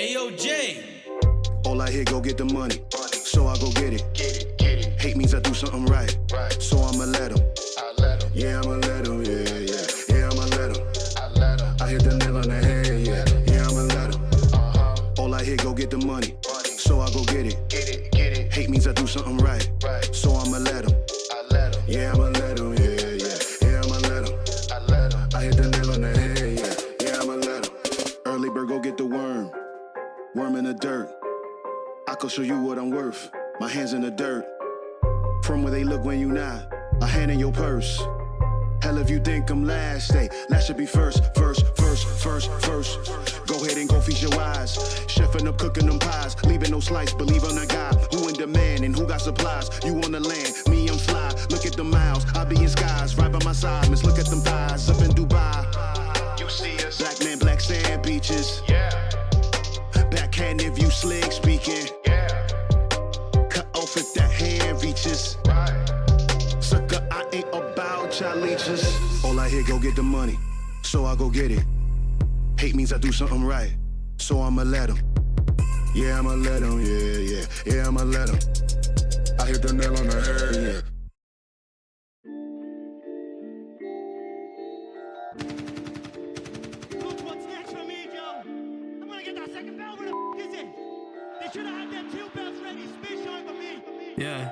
Ayo, Jay. All I hear, go get the money, so I go get it. Hate means I do something right, so I'ma let him. Yeah, I'ma let him, yeah, I'ma let him. I hit the nail on the head, yeah, I'ma let him. All I hear, go get the money, so I go get it. Hate means I do something right, so I'ma let him. Yeah, I'ma let him, yeah, I'ma let him. I hit the nail on the head, yeah, I'ma let him. Early bird, go get the worm in the dirt. I can show you what I'm worth. My hands in the dirt. From where they look when you not. A hand in your purse. Hell if you think I'm last, last should be first. Go ahead and go feast your eyes. Chefing up, cooking them pies. Leaving no slice, believe on a guy. Who in demand and who got supplies? You on the land, me I'm fly. Look at the miles, I be in skies. Right by my side, miss look at them thighs. Up in Dubai. You see us. Black man, black sand beaches. Yeah. Backhand if you slick speaking. Yeah. Cut off if that hand reaches. Right. Sucker, I ain't about y'all leeches. All I hear, go get the money, so I go get it. Hate means I do something right, so I'ma let him. Yeah, I'ma let him, yeah, I'ma let him. I hit the nail on the head, yeah. Look what's next for me, Joe. I'm gonna get that second bell. Where the is it? They should have had them two bells ready. Spit shine for me. Yeah.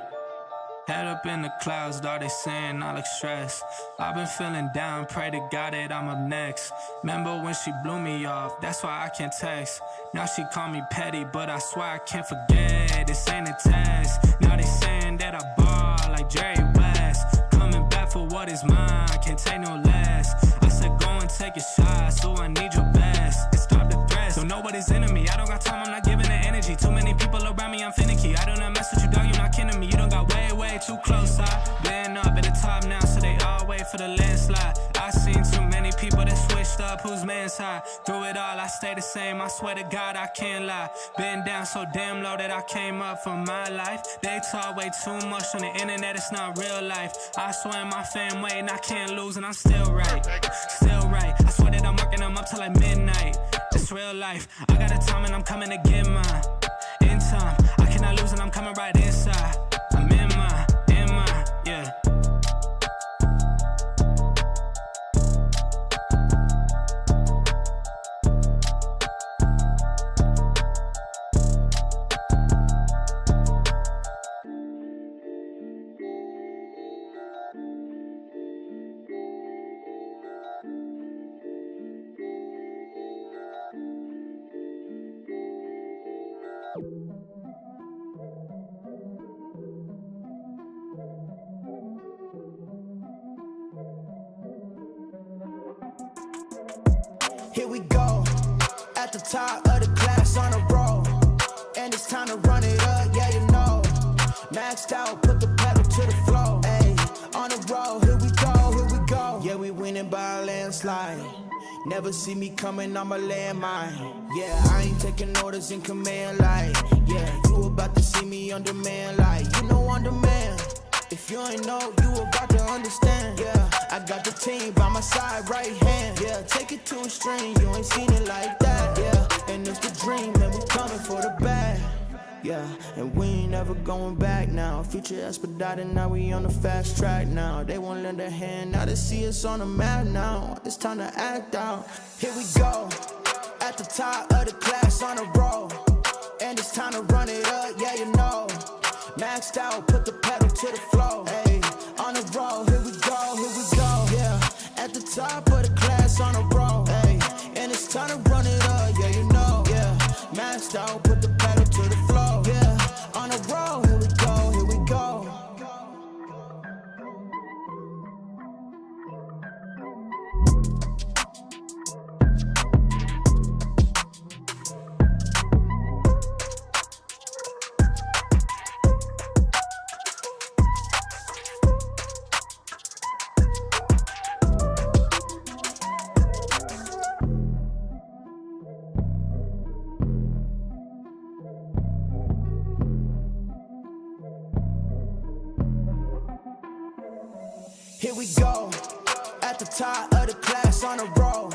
Head up in the clouds, dog, they saying I look stressed. I've been feeling down, pray to God that I'm up next. Remember when she blew me off, that's why I can't text. Now she call me petty, but I swear I can't forget. This ain't a test. Now they saying that I ball like Jerry West. Coming back for what is mine, can't take no less. I said go and take a shot, so I need your best. And stop the threats, so nobody's into me. I don't got time, I'm not giving the energy. Too many people around me, I'm finicky. I do not mess with you, dog, you're not kidding me. You don't got way too close. I've been up at the top now, so they all wait for the landslide. I seen too many people that switched up, whose man's high. Through it all, I stay the same, I swear to God, I can't lie. Been down so damn low that I came up for my life. They talk way too much on the internet, it's not real life. I swear my fam waiting, I can't lose, and I'm still right. I swear that I'm working them up till like midnight. It's real life, I got a time and I'm coming to get mine. In time, I cannot lose and I'm coming right inside. I'm in my, yeah. Here we go, at the top of the class on a roll. And it's time to run it up, yeah you know. Maxed out, put the pedal to the floor. Ayy, on the road, here we go. Yeah, we winning by a landslide. Never see me coming, I'm a landmine. Yeah, I ain't taking orders in command like. Yeah, you about to see me on demand like. You know on demand. If you ain't know, you about to understand. Yeah, I got the team by my side, right hand. Yeah, take it to a string, you ain't seen it like that. Yeah, and it's the dream, and we coming for the bag. Yeah, and we ain't never going back now. Future expedited, now we on the fast track now. They won't lend a hand, now they see us on the map now. It's time to act out. Here we go, at the top of the class on a roll. And it's time to run it up, yeah you know. Maxed out, put the pedal to the floor. Hey, on the road, here we go. Yeah, at the top of the class on a roll. Hey, and it's time to run it up, yeah you know. Yeah, maxed out, put the pedal to the floor. Yeah, on the road, here we go. Here we go, at the top of the class on a roll.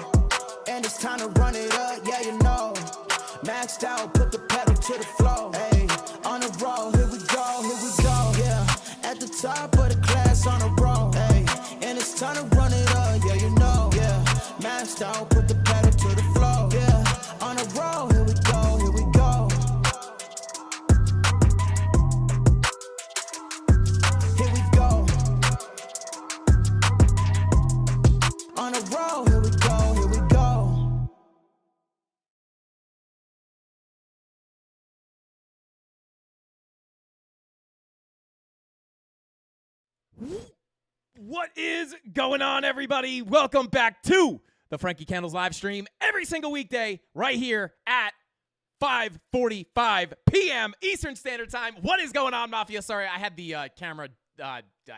And it's time to run it up, yeah you know. Maxed out, out, put the pedal to the floor. Hey, on the road, here we go, yeah. At the top of the class on the road, hey. And it's time to run it up, yeah, you know, yeah. Maxed out, put the pedal to the floor, yeah. On the road, here we go, here we go. Here we go. On the road, here we go, here we go. What is going on, everybody? Welcome back to the Frankie Candles live stream every single weekday right here at 5:45 p.m. Eastern Standard Time. What is going on, Mafia? Sorry, I had the camera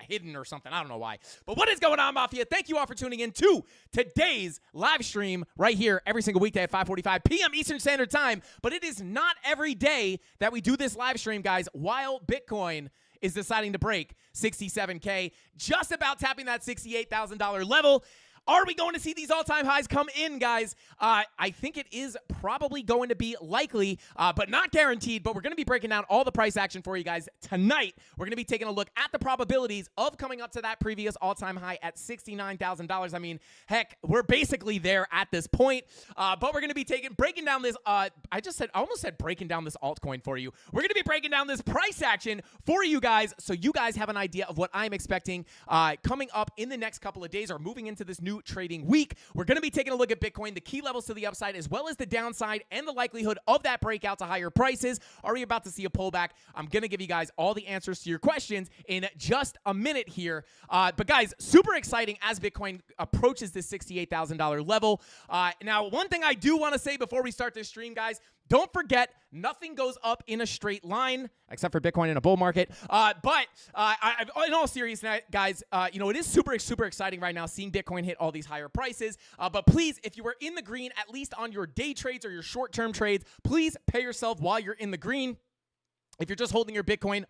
hidden or something. I don't know why. But what is going on, Mafia? Thank you all for tuning in to today's live stream right here every single weekday at 5:45 p.m. Eastern Standard Time. But it is not every day that we do this live stream, guys, while Bitcoin is deciding to break 67K, just about tapping that $68,000 level. Are we going to see these all-time highs come in, guys? I think it is probably going to be likely, but not guaranteed. But we're going to be breaking down all the price action for you guys tonight. We're going to be taking a look at the probabilities of coming up to that previous all-time high at $69,000. I mean, heck, we're basically there at this point. But we're going to be breaking down this. I almost said breaking down this altcoin for you. We're going to be breaking down this price action for you guys, so you guys have an idea of what I'm expecting coming up in the next couple of days or moving into this new trading week. We're going to be taking a look at Bitcoin, the key levels to the upside, as well as the downside and the likelihood of that breakout to higher prices. Are we about to see a pullback? I'm going to give you guys all the answers to your questions in just a minute here. But guys, super exciting as Bitcoin approaches this $68,000 level. Now, one thing I do want to say before we start this stream, guys, don't forget, nothing goes up in a straight line, except for Bitcoin in a bull market. But in all seriousness, guys, it is super, super exciting right now seeing Bitcoin hit all these higher prices. But please, if you are in the green, at least on your day trades or your short-term trades, please pay yourself while you're in the green. If you're just holding your Bitcoin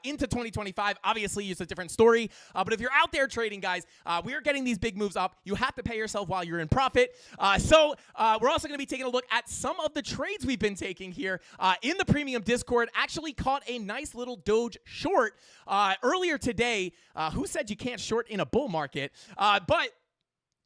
into 2025, obviously it's a different story. But if you're out there trading, guys, we are getting these big moves up. You have to pay yourself while you're in profit. So we're also going to be taking a look at some of the trades we've been taking here in the premium Discord. Actually caught a nice little Doge short earlier today. Who said you can't short in a bull market? But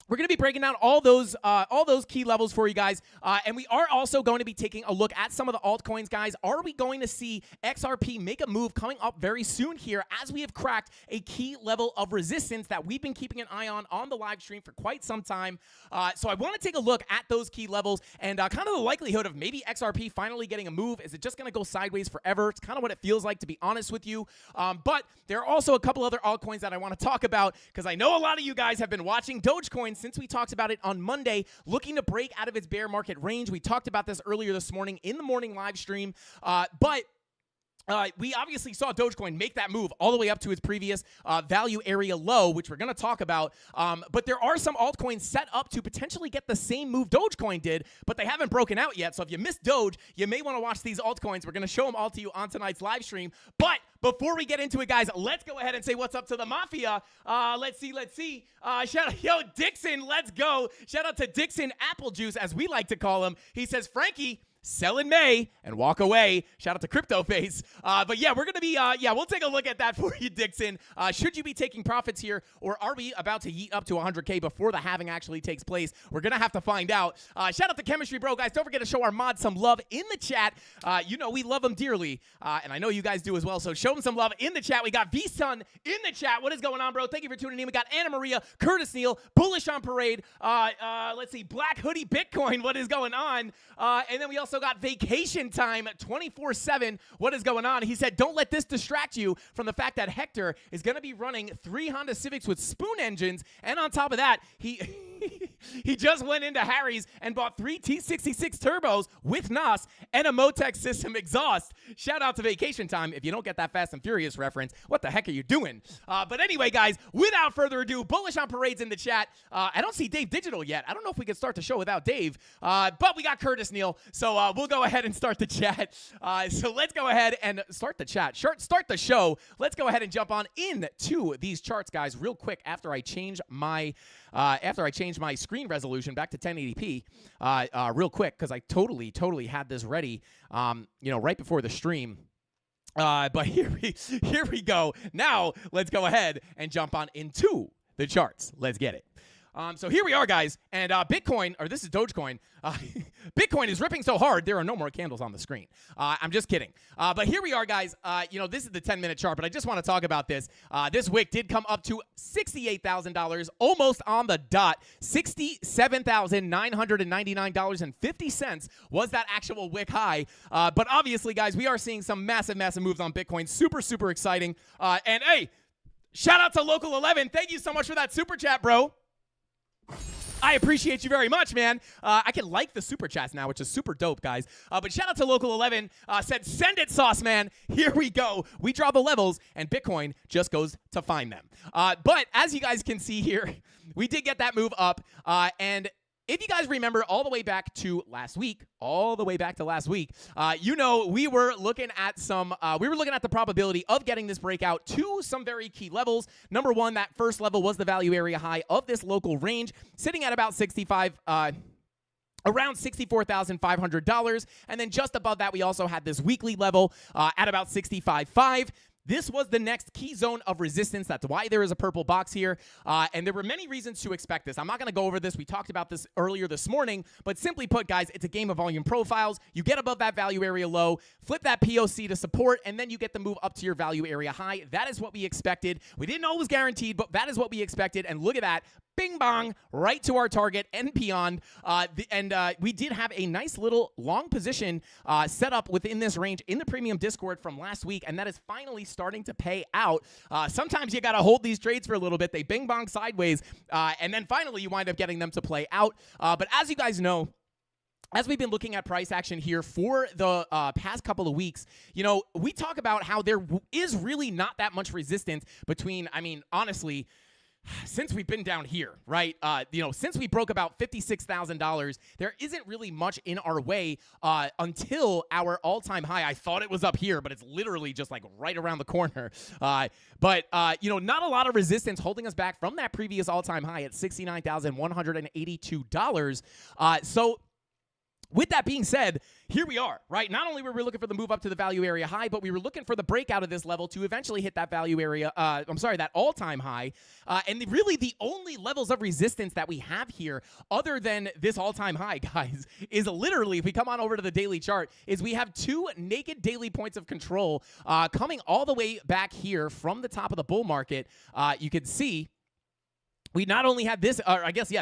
we're going to be breaking down all those key levels for you guys. And we are also going to be taking a look at some of the altcoins, guys. Are we going to see XRP make a move coming up very soon here as we have cracked a key level of resistance that we've been keeping an eye on the live stream for quite some time? So I want to take a look at those key levels and kind of the likelihood of maybe XRP finally getting a move. Is it just going to go sideways forever? It's kind of what it feels like, to be honest with you. But there are also a couple other altcoins that I want to talk about because I know a lot of you guys have been watching Dogecoin since we talked about it on Monday, looking to break out of its bear market range. We talked about this earlier this morning in the morning live stream, but we obviously saw Dogecoin make that move all the way up to its previous value area low, which we're going to talk about. But there are some altcoins set up to potentially get the same move Dogecoin did, but they haven't broken out yet. So if you missed Doge, you may want to watch these altcoins. We're going to show them all to you on tonight's live stream. But before we get into it, guys, let's go ahead and say what's up to the Mafia. Let's see. Shout out, yo, Dixon, let's go. Shout out to Dixon Applejuice, as we like to call him. He says, Frankie, sell in May and walk away. Shout out to Crypto Face. But yeah, we're going to be, we'll take a look at that for you, Dixon. Should you be taking profits here, or are we about to yeet up to 100K before the halving actually takes place? We're going to have to find out. Shout out to Chemistry Bro, guys. Don't forget to show our mods some love in the chat. We love them dearly, and I know you guys do as well, so show them some love in the chat. We got V-Sun in the chat. What is going on, bro? Thank you for tuning in. We got Anna Maria, Curtis Neal, Bullish on Parade. Let's see, Black Hoodie Bitcoin. What is going on? And then we also got Vacation Time 24/7. What is going on? He said, don't let this distract you from the fact that Hector is going to be running 3 Honda Civics with spoon engines. And on top of that, he just went into Harry's and bought 3 T66 turbos with NOS and a Motec system exhaust. Shout out to Vacation Time. If you don't get that Fast and Furious reference, what the heck are you doing? But anyway, guys, without further ado, Bullish on Parade's in the chat. I don't see Dave Digital yet. I don't know if we can start the show without Dave. But we got Curtis Neal. So we'll go ahead and start the chat. So let's go ahead and start the chat. Start the show. Let's go ahead and jump on into these charts, guys, real quick after I change my screen resolution back to 1080p real quick, because I totally had this ready right before the stream. But here we go. Now let's go ahead and jump on into the charts. Let's get it. So here we are, guys, and Bitcoin, or this is Dogecoin. Bitcoin is ripping so hard, there are no more candles on the screen. I'm just kidding. But here we are, guys. This is the 10-minute chart, but I just want to talk about this. This wick did come up to $68,000, almost on the dot. $67,999.50 was that actual wick high. But obviously, guys, we are seeing some massive moves on Bitcoin. Super exciting. And hey, shout out to Local 11. Thank you so much for that super chat, bro. I appreciate you very much, man. I can like the super chats now, which is super dope, guys. But shout out to Local 11. Said, send it, sauce, man. Here we go. We draw the levels, and Bitcoin just goes to find them. But as you guys can see here, we did get that move up. And if you guys remember all the way back to last week, we were looking at the probability of getting this breakout to some very key levels. Number one, that first level was the value area high of this local range, sitting at about around $64,500. And then just above that, we also had this weekly level at about 65.5. This was the next key zone of resistance. That's why there is a purple box here. And there were many reasons to expect this. I'm not going to go over this. We talked about this earlier this morning. But simply put, guys, it's a game of volume profiles. You get above that value area low, flip that POC to support, and then you get the move up to your value area high. That is what we expected. We didn't know it was guaranteed, but that is what we expected. And look at that. Bing bong, right to our target and beyond. We did have a nice little long position set up within this range in the premium Discord from last week, and that is finally starting to pay out. Sometimes you got to hold these trades for a little bit. They bing bong sideways, and then finally you wind up getting them to play out. But as you guys know, as we've been looking at price action here for the past couple of weeks, we talk about how there is really not that much resistance between, honestly, since we've been down here, right? Since we broke about $56,000, there isn't really much in our way until our all-time high. I thought it was up here, but it's literally just like right around the corner. But not a lot of resistance holding us back from that previous all-time high at $69,182. So with that being said, here we are, right? Not only were we looking for the move up to the value area high, but we were looking for the breakout of this level to eventually hit that value area, that all-time high. And really the only levels of resistance that we have here other than this all-time high, guys, is literally, if we come on over to the daily chart, is we have two naked daily points of control coming all the way back here from the top of the bull market. You can see we not only have this,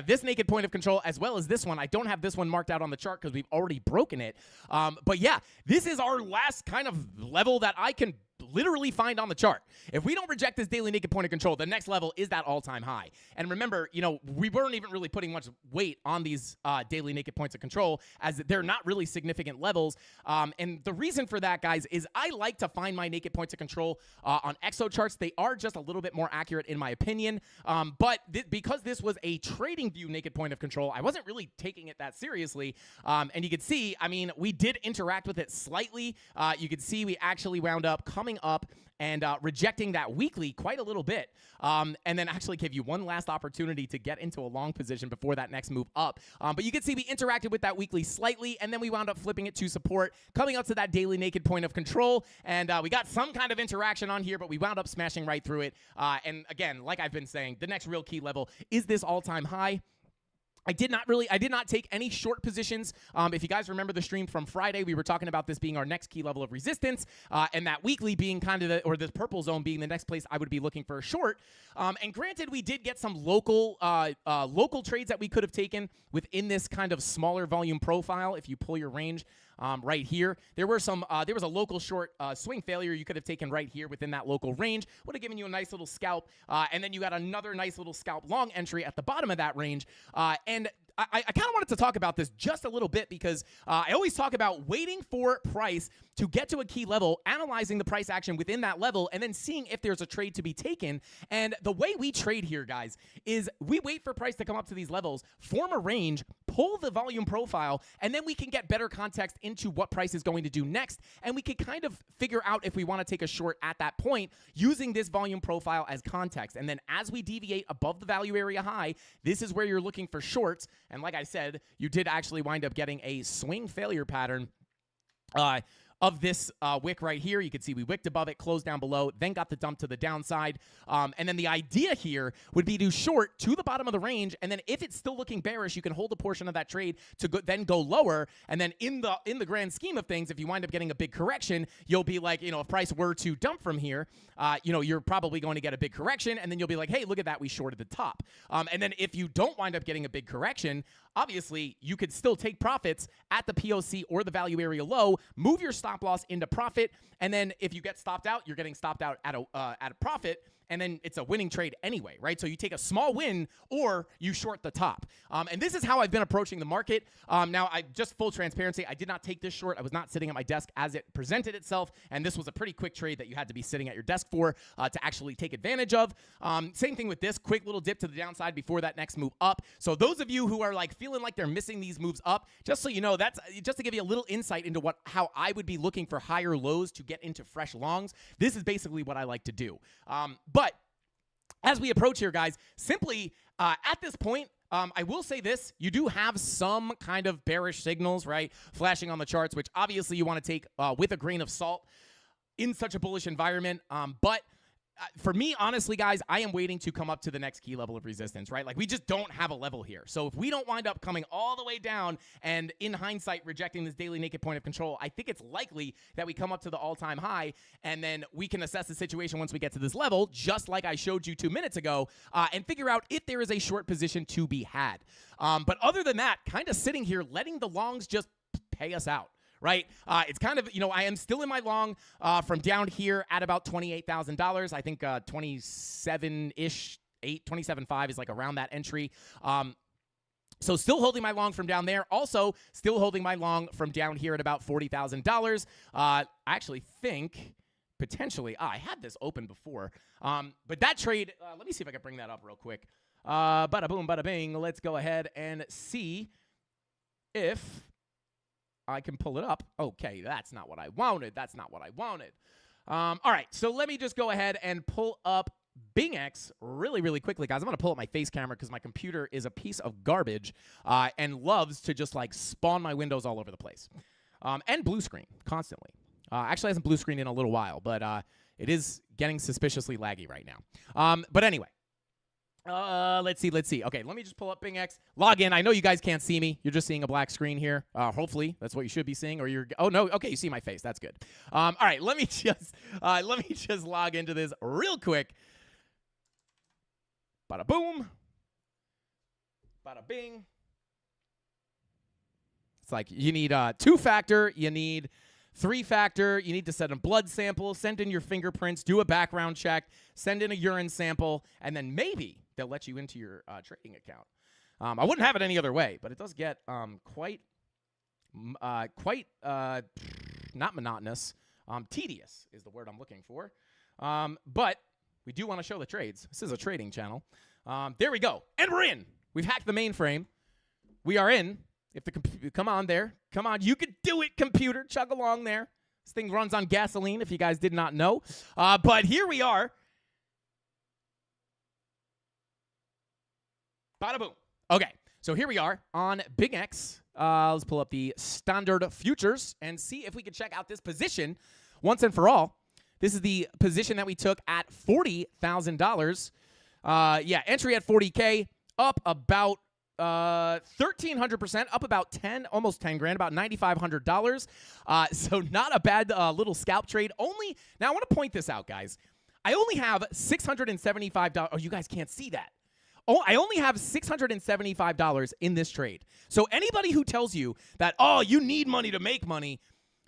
this naked point of control as well as this one. I don't have this one marked out on the chart because we've already broken it. But yeah, this is our last kind of level that I can literally find on the chart. If we don't reject this daily naked point of control, the next level is that all-time high. And remember, we weren't even really putting much weight on these daily naked points of control, as they're not really significant levels. And the reason for that, guys, is I like to find my naked points of control on exo charts. They are just a little bit more accurate in my opinion. But because this was a trading view naked point of control, I wasn't really taking it that seriously. And you can see, we did interact with it slightly. You can see we actually wound up coming up and rejecting that weekly quite a little bit, and then actually give you one last opportunity to get into a long position before that next move up. But you can see we interacted with that weekly slightly, and then we wound up flipping it to support, coming up to that daily naked point of control, and we got some kind of interaction on here, but we wound up smashing right through it. And again, like I've been saying, the next real key level is this all-time high. I did not take any short positions. If you guys remember the stream from Friday, we were talking about this being our next key level of resistance, and that weekly being kind of this purple zone being the next place I would be looking for a short. And granted, we did get some local trades that we could have taken within this kind of smaller volume profile. If you pull your range right here, there was a local short swing failure you could have taken right here within that local range. Would have given you a nice little scalp, and then you got another nice little scalp long entry at the bottom of that range. And I kind of wanted to talk about this just a little bit because I always talk about waiting for price to get to a key level, analyzing the price action within that level, and then seeing if there's a trade to be taken. And the way we trade here, guys, is we wait for price to come up to these levels, form a range, pull the volume profile, and then we can get better context into what price is going to do next, and we can kind of figure out if we want to take a short at that point using this volume profile as context. And then as we deviate above the value area high, this is where you're looking for shorts. And like I said, you did actually wind up getting a swing failure pattern of this wick right here. You can see we wicked above it, closed down below, then got the dump to the downside. And then the idea here would be to short to the bottom of the range, and then if it's still looking bearish, you can hold a portion of that trade to then go lower. And then in the grand scheme of things, if you wind up getting a big correction, you'll be like, if price were to dump from here, you're probably going to get a big correction, and then you'll be like, hey, look at that, we shorted the top. And then if you don't wind up getting a big correction, obviously you could still take profits at the POC or the value area low, move your stop loss into profit, and then if you get stopped out, you're getting stopped out at a profit, and then it's a winning trade anyway, right? So you take a small win or you short the top. And this is how I've been approaching the market. Now, just full transparency, I did not take this short. I was not sitting at my desk as it presented itself, and this was a pretty quick trade that you had to be sitting at your desk for to actually take advantage of. Same thing with this quick little dip to the downside before that next move up. So those of you who are like feeling like they're missing these moves up, just so you know, that's just to give you a little insight into how I would be looking for higher lows to get into fresh longs. This is basically what I like to do. But as we approach here, guys, simply at this point, I will say this. You do have some kind of bearish signals, right, flashing on the charts, which obviously you want to take with a grain of salt in such a bullish environment. But for me, honestly, guys, I am waiting to come up to the next key level of resistance, right? Like, we just don't have a level here. So if we don't wind up coming all the way down and, in hindsight, rejecting this daily naked point of control, I think it's likely that we come up to the all-time high, and then we can assess the situation once we get to this level, just like I showed you 2 minutes ago, and figure out if there is a short position to be had. But other than that, kind of sitting here, letting the longs just pay us out. Right? It's kind of, I am still in my long from down here at about $28,000. I think 27-ish, 27.5 is like around that entry. So still holding my long from down there. Also still holding my long from down here at about $40,000. I actually think potentially, I had this open before. But that trade, let me see if I can bring that up real quick. Bada boom, bada bing. Let's go ahead and see if I can pull it up. Okay, that's not what I wanted. That's not what I wanted. All right, so let me just go ahead and pull up BingX really, really quickly, guys. I'm going to pull up my face camera because my computer is a piece of garbage and loves to just, like, spawn my windows all over the place. And blue screen constantly. Actually hasn't blue screened in a little while, but it is getting suspiciously laggy right now. But anyway. Let's see. Okay, let me just pull up BingX. Log in. I know you guys can't see me. You're just seeing a black screen here. Hopefully, that's what you should be seeing. Or you're. Oh no. Okay, you see my face. That's good. All right. Let me just log into this real quick. Bada boom. Bada bing. It's like you need 2-factor. You need 3-factor, you need to send a blood sample, send in your fingerprints, do a background check, send in a urine sample, and then maybe they'll let you into your trading account. I wouldn't have it any other way, but it does get quite not monotonous. Tedious is the word I'm looking for. But we do want to show the trades. This is a trading channel. There we go. And we're in. We've hacked the mainframe. We are in. If the come on there. Come on. You could do it, computer. Chug along there. This thing runs on gasoline, if you guys did not know. But here we are. Bada boom. Okay. So here we are on BingX. Let's pull up the standard futures and see if we can check out this position once and for all. This is the position that we took at $40,000. Yeah, entry at 40K, up about 1,300%, up about 10, almost 10 grand, about $9,500. So not a bad little scalp trade. Only now I want to point this out, guys. I only have $675. Oh, you guys can't see that. Oh, I only have $675 in this trade. So anybody who tells you that, oh, you need money to make money,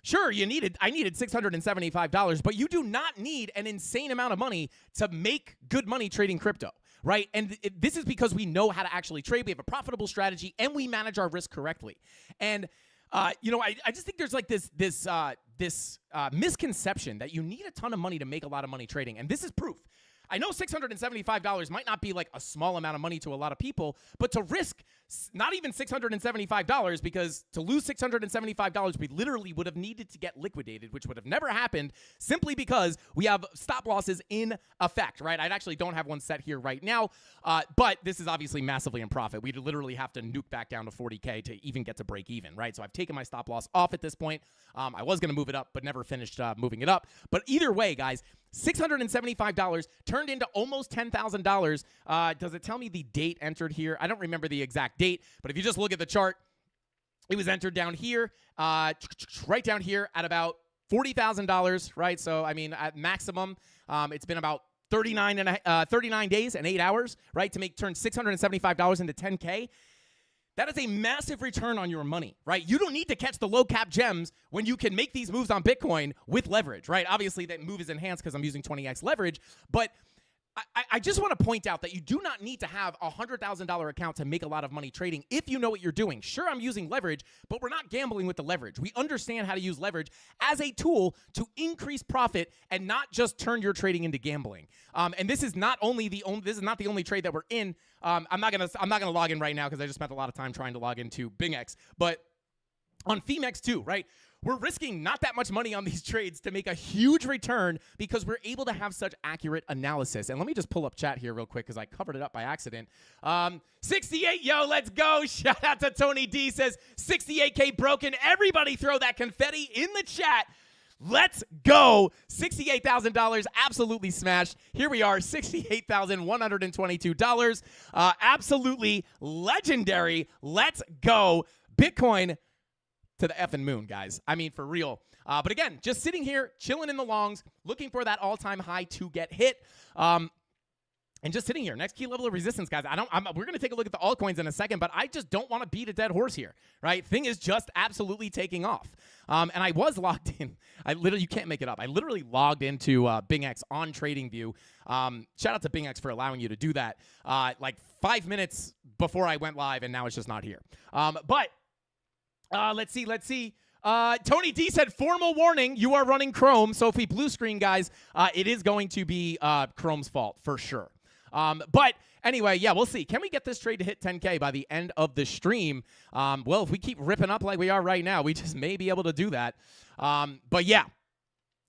sure, I needed $675, but you do not need an insane amount of money to make good money trading crypto. Right, and this is because we know how to actually trade. We have a profitable strategy, and we manage our risk correctly. And I just think there's like this misconception that you need a ton of money to make a lot of money trading, and this is proof. I know $675 might not be like a small amount of money to a lot of people, but to risk not even $675, because to lose $675, we literally would have needed to get liquidated, which would have never happened simply because we have stop losses in effect, right? I actually don't have one set here right now, but this is obviously massively in profit. We'd literally have to nuke back down to 40K to even get to break even, right? So I've taken my stop loss off at this point. I was going to move it up, but never finished moving it up. But either way, guys, $675 turned into almost $10,000. Does it tell me the date entered here? I don't remember the exact date, but if you just look at the chart, it was entered down here, right down here at about $40,000, right? So, I mean, at maximum, it's been about 39 days and 8 hours, right, to turn $675 into 10K. That is a massive return on your money, right? You don't need to catch the low cap gems when you can make these moves on Bitcoin with leverage, right? Obviously, that move is enhanced because I'm using 20x leverage, but I just want to point out that you do not need to have a $100,000 account to make a lot of money trading if you know what you're doing. Sure, I'm using leverage, but we're not gambling with the leverage. We understand how to use leverage as a tool to increase profit and not just turn your trading into gambling. And this is not the only trade that we're in. I'm not gonna log in right now because I just spent a lot of time trying to log into BingX, but on Femex too, right? We're risking not that much money on these trades to make a huge return because we're able to have such accurate analysis. And let me just pull up chat here real quick because I covered it up by accident. 68, yo, let's go. Shout out to Tony D, says 68K broken. Everybody throw that confetti in the chat. Let's go. $68,000, absolutely smashed. Here we are, $68,122. Absolutely legendary. Let's go. Bitcoin to the effing moon, guys. I mean, for real. But again, just sitting here, chilling in the longs, looking for that all-time high to get hit. And just sitting here, next key level of resistance, guys. We're going to take a look at the altcoins in a second, but I just don't want to beat a dead horse here, right? Thing is just absolutely taking off. And I was logged in. You can't make it up. I literally logged into BingX on TradingView. Shout out to BingX for allowing you to do that. Like 5 minutes before I went live, and now it's just not here. Let's see. Tony D said, formal warning, you are running Chrome. So if we blue screen, guys, it is going to be Chrome's fault for sure. But anyway, yeah, we'll see. Can we get this trade to hit 10K by the end of the stream? Well, if we keep ripping up like we are right now, we just may be able to do that. But yeah.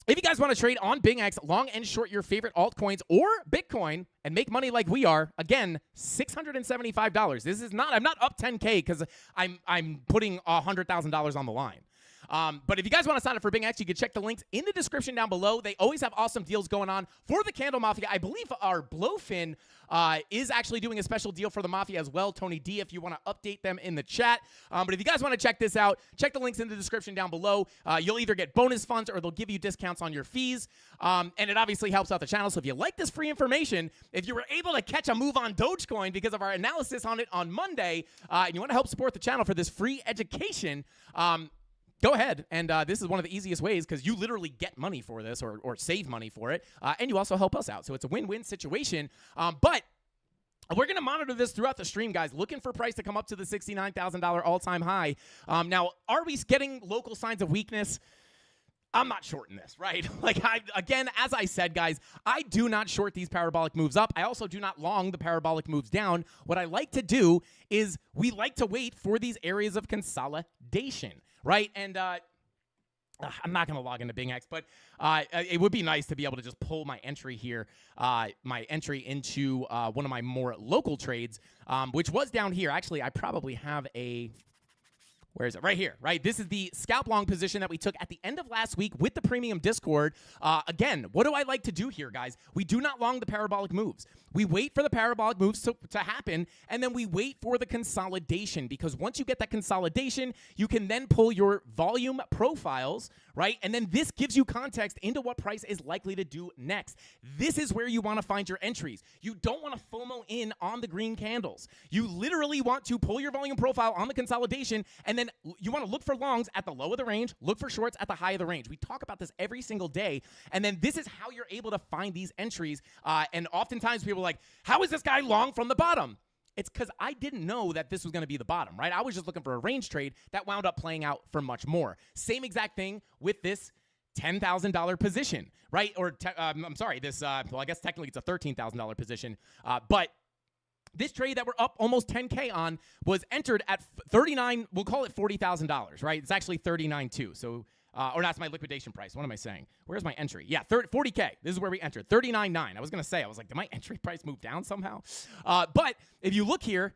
If you guys want to trade on BingX, long and short your favorite altcoins or Bitcoin and make money like we are, again, $675. This is not, I'm not up 10K because I'm putting $100,000 on the line. But if you guys want to sign up for BingX, you can check the links in the description down below. They always have awesome deals going on for the CandleMafia. I believe our Blowfin is actually doing a special deal for the Mafia as well. Tony D, if you want to update them in the chat. But if you guys want to check this out, check the links in the description down below. You'll either get bonus funds or they'll give you discounts on your fees. And it obviously helps out the channel. So if you like this free information, if you were able to catch a move on Dogecoin because of our analysis on it on Monday, and you want to help support the channel for this free education, go ahead, and this is one of the easiest ways because you literally get money for this or save money for it, and you also help us out. So it's a win-win situation. But we're going to monitor this throughout the stream, guys, looking for price to come up to the $69,000 all-time high. Now, are we getting local signs of weakness? I'm not shorting this, right? Again, as I said, guys, I do not short these parabolic moves up. I also do not long the parabolic moves down. What I like to do is we like to wait for these areas of consolidation, right? And I'm not going to log into BingX, but it would be nice to be able to just pull my entry here, my entry into one of my more local trades, which was down here. Actually, I probably have a... Where is it? Right here, right? This is the scalp long position that we took at the end of last week with the premium Discord. Again, what do I like to do here, guys? We do not long the parabolic moves. We wait for the parabolic moves to happen, and then we wait for the consolidation, because once you get that consolidation, you can then pull your volume profiles, right? And then this gives you context into what price is likely to do next. This is where you want to find your entries. You don't want to FOMO in on the green candles. You literally want to pull your volume profile on the consolidation, and then you want to look for longs at the low of the range, look for shorts at the high of the range. We talk about this every single day, and then this is how you're able to find these entries. And oftentimes people are like, how is this guy long from the bottom? It's because I didn't know that this was going to be the bottom, right? I was just looking for a range trade that wound up playing out for much more. Same exact thing with this $10,000 position, right? Or I'm sorry, this well, I guess technically it's a $13,000 position, but this trade that we're up almost 10K on was entered at 39. We'll call it $40,000, right? It's actually 39.2. So, or that's my liquidation price. What am I saying? Where's my entry? Yeah, 40K. This is where we entered 39.9. I was gonna say, I was like, did my entry price move down somehow? But if you look here,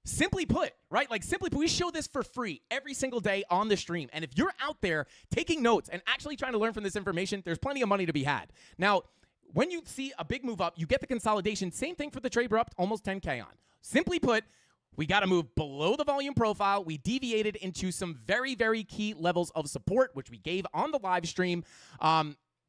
simply put, right? Like simply put, we show this for free every single day on the stream. And if you're out there taking notes and actually trying to learn from this information, there's plenty of money to be had. Now, when you see a big move up, you get the consolidation. Same thing for the trade we're up almost 10K on. Simply put, we got to move below the volume profile. We deviated into some very, very key levels of support, which we gave on the live stream.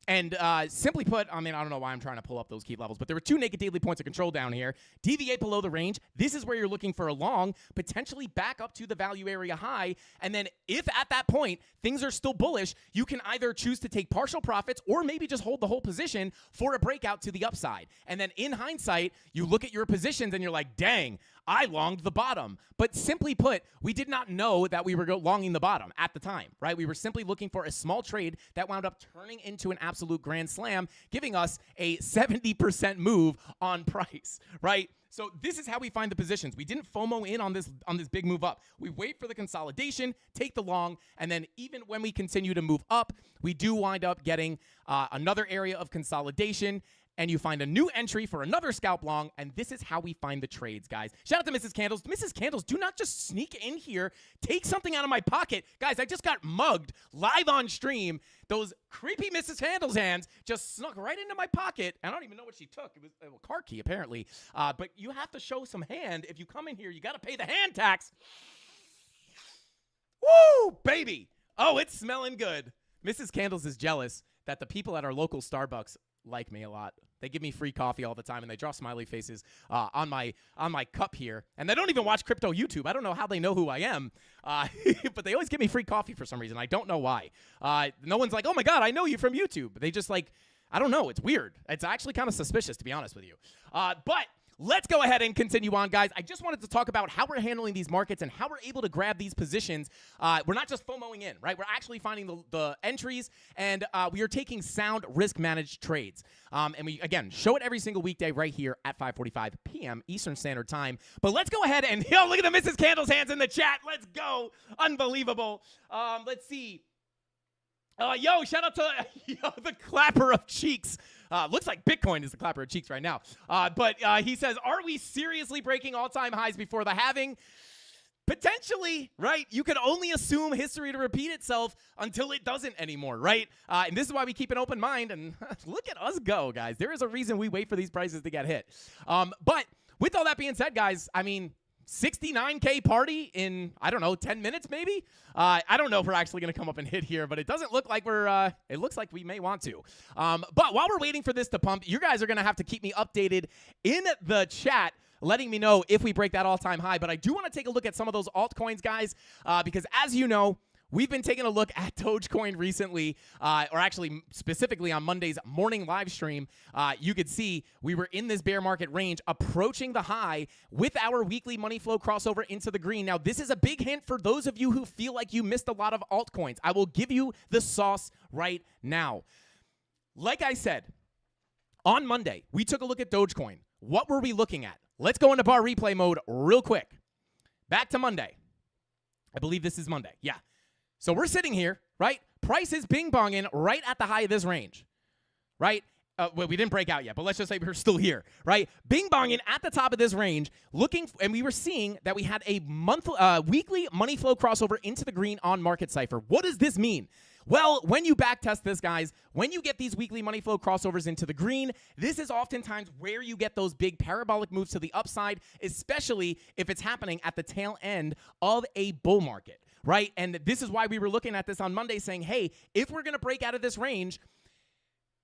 And simply put, I mean, I don't know why I'm trying to pull up those key levels, but there were 2 naked daily points of control down here. Deviate below the range. This is where you're looking for a long, potentially back up to the value area high. And then if at that point things are still bullish, you can either choose to take partial profits or maybe just hold the whole position for a breakout to the upside. And then in hindsight, you look at your positions and you're like, dang, I longed the bottom. But simply put, we did not know that we were longing the bottom at the time, right? We were simply looking for a small trade that wound up turning into an absolute grand slam, giving us a 70% move on price, right? So this is how we find the positions. We didn't FOMO in on this big move up. We wait for the consolidation, take the long, and then even when we continue to move up, we do wind up getting another area of consolidation, and you find a new entry for another scalp long, and this is how we find the trades, guys. Shout out to Mrs. Candles. Mrs. Candles, do not just sneak in here, take something out of my pocket. Guys, I just got mugged live on stream. Those creepy Mrs. Candles hands just snuck right into my pocket. I don't even know what she took. It was a car key, apparently. But you have to show some hand. If you come in here, you got to pay the hand tax. Woo, baby. Oh, it's smelling good. Mrs. Candles is jealous that the people at our local Starbucks like me a lot. They give me free coffee all the time, and they draw smiley faces on my cup here. And they don't even watch crypto YouTube. I don't know how they know who I am, but they always give me free coffee for some reason. I don't know why. No one's like, oh my God, I know you from YouTube. They just like, I don't know. It's weird. It's actually kind of suspicious, to be honest with you. But let's go ahead and continue on, guys. I just wanted to talk about how we're handling these markets and how we're able to grab these positions. We're not just FOMOing in, right? We're actually finding the entries, and we are taking sound risk-managed trades. And we, again, show it every single weekday right here at 5:45 p.m. Eastern Standard Time. But let's go ahead and, yo, look at the Mrs. Candles hands in the chat. Let's go. Unbelievable. Let's see. Yo, shout out to the clapper of cheeks. Looks like Bitcoin is the clapper of cheeks right now. But he says, are we seriously breaking all-time highs before the halving? Potentially, right? You can only assume history to repeat itself until it doesn't anymore, right? And this is why we keep an open mind. And look at us go, guys. There is a reason we wait for these prices to get hit. But with all that being said, guys, I mean, 69K party in, I don't know, 10 minutes maybe? I don't know if we're actually going to come up and hit here, but it doesn't look like we're, it looks like we may want to. But while we're waiting for this to pump, you guys are going to have to keep me updated in the chat, letting me know if we break that all-time high. But I do want to take a look at some of those altcoins, guys, because as you know, we've been taking a look at Dogecoin recently, or actually specifically on Monday's morning live stream. You could see we were in this bear market range approaching the high with our weekly money flow crossover into the green. Now, this is a big hint for those of you who feel like you missed a lot of altcoins. I will give you the sauce right now. Like I said, on Monday, we took a look at Dogecoin. What were we looking at? Let's go into bar replay mode real quick. Back to Monday. I believe this is Monday. Yeah. So we're sitting here, right? Price is bing-bonging right at the high of this range, right? Well, we didn't break out yet, but let's just say we're still here, right? Bing-bonging at the top of this range, and we were seeing that we had a weekly money flow crossover into the green on Market Cypher. What does this mean? Well, when you backtest this, guys, when you get these weekly money flow crossovers into the green, this is oftentimes where you get those big parabolic moves to the upside, especially if it's happening at the tail end of a bull market, right? And this is why we were looking at this on Monday saying, hey, if we're going to break out of this range,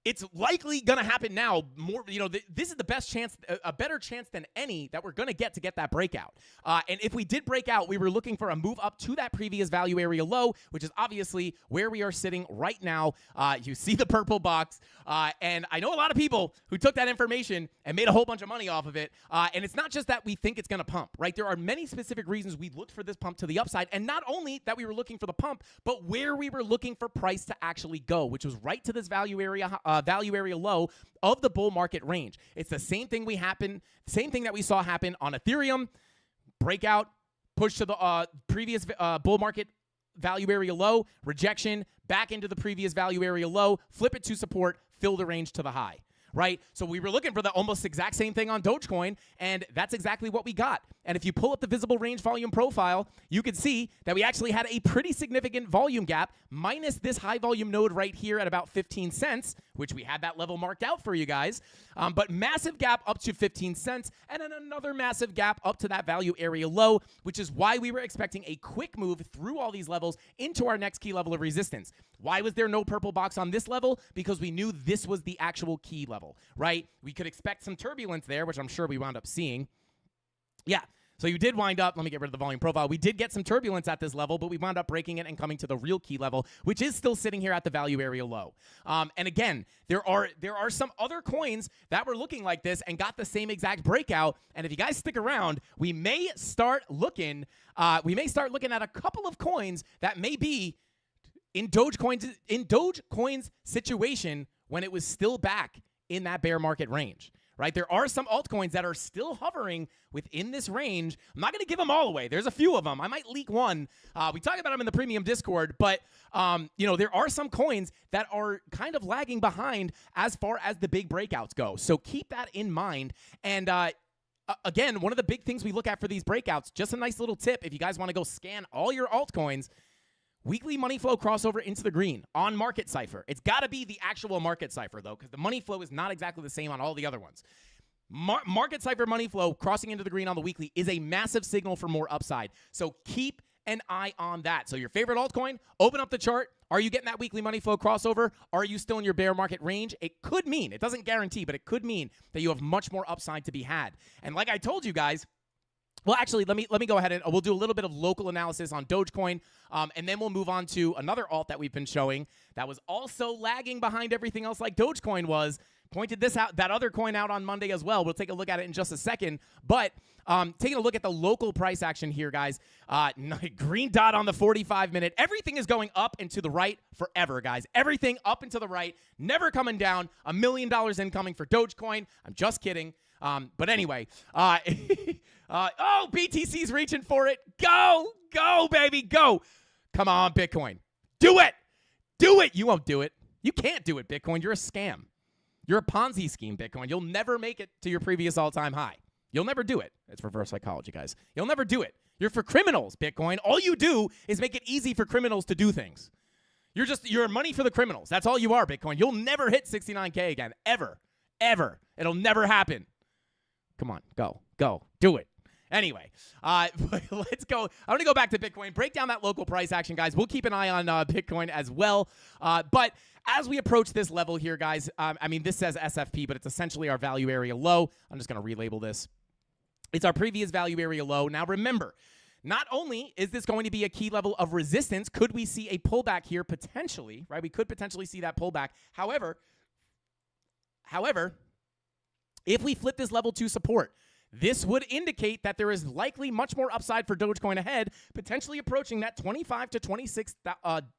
it's likely going to happen now. More, this is the best chance, a better chance than any that we're going to get that breakout. And if we did break out, we were looking for a move up to that previous value area low, which is obviously where we are sitting right now. You see the purple box, and I know a lot of people who took that information and made a whole bunch of money off of it. And it's not just that we think it's going to pump, right? There are many specific reasons we looked for this pump to the upside, and not only that we were looking for the pump, but where we were looking for price to actually go, which was right to this value area low of the bull market range. It's the same thing that we saw happen on Ethereum. Breakout, push to the previous bull market value area low, rejection, back into the previous value area low, flip it to support, fill the range to the high, right? So we were looking for the almost exact same thing on Dogecoin, and that's exactly what we got. And if you pull up the visible range volume profile, you can see that we actually had a pretty significant volume gap minus this high volume node right here at about 15 cents, which we had that level marked out for you guys. But massive gap up to 15 cents and then another massive gap up to that value area low, which is why we were expecting a quick move through all these levels into our next key level of resistance. Why was there no purple box on this level? Because we knew this was the actual key level, right? We could expect some turbulence there, which I'm sure we wound up seeing. Yeah. So you did wind up, let me get rid of the volume profile. We did get some turbulence at this level, but we wound up breaking it and coming to the real key level, which is still sitting here at the value area low. And again, there are some other coins that were looking like this and got the same exact breakout. And if you guys stick around, we may start looking at a couple of coins that may be in Dogecoin's situation when it was still back in that bear market range. Right? There are some altcoins that are still hovering within this range. I'm not going to give them all away. There's a few of them. I might leak one. We talk about them in the premium Discord, but there are some coins that are kind of lagging behind as far as the big breakouts go. So keep that in mind. And again, one of the big things we look at for these breakouts, just a nice little tip if you guys want to go scan all your altcoins, weekly money flow crossover into the green on Market Cipher. It's got to be the actual Market Cipher, though, because the money flow is not exactly the same on all the other ones. Market Cipher money flow crossing into the green on the weekly is a massive signal for more upside. So keep an eye on that. So your favorite altcoin, open up the chart. Are you getting that weekly money flow crossover? Are you still in your bear market range? It could mean, it doesn't guarantee, but it could mean that you have much more upside to be had. And like I told you guys, well, actually, let me go ahead and we'll do a little bit of local analysis on Dogecoin, and then we'll move on to another alt that we've been showing that was also lagging behind everything else like Dogecoin was. Pointed that other coin out on Monday as well. We'll take a look at it in just a second. But taking a look at the local price action here, guys. Green dot on the 45-minute. Everything is going up and to the right forever, guys. Everything up and to the right, never coming down. $1 million incoming for Dogecoin. I'm just kidding. But anyway, BTC's reaching for it. Go, baby, go. Come on, Bitcoin. Do it. Do it. You won't do it. You can't do it, Bitcoin. You're a scam. You're a Ponzi scheme, Bitcoin. You'll never make it to your previous all-time high. You'll never do it. It's reverse psychology, guys. You'll never do it. You're for criminals, Bitcoin. All you do is make it easy for criminals to do things. You're money for the criminals. That's all you are, Bitcoin. You'll never hit 69K again. Ever. It'll never happen. Come on, go, do it. Anyway, let's go. I'm going to go back to Bitcoin, break down that local price action, guys. We'll keep an eye on Bitcoin as well. But as we approach this level here, guys, this says SFP, but it's essentially our value area low. I'm just going to relabel this. It's our previous value area low. Now, remember, not only is this going to be a key level of resistance, could we see a pullback here potentially, right? We could potentially see that pullback. However, if we flip this level to support, this would indicate that there is likely much more upside for Dogecoin ahead, potentially approaching that 25 to 26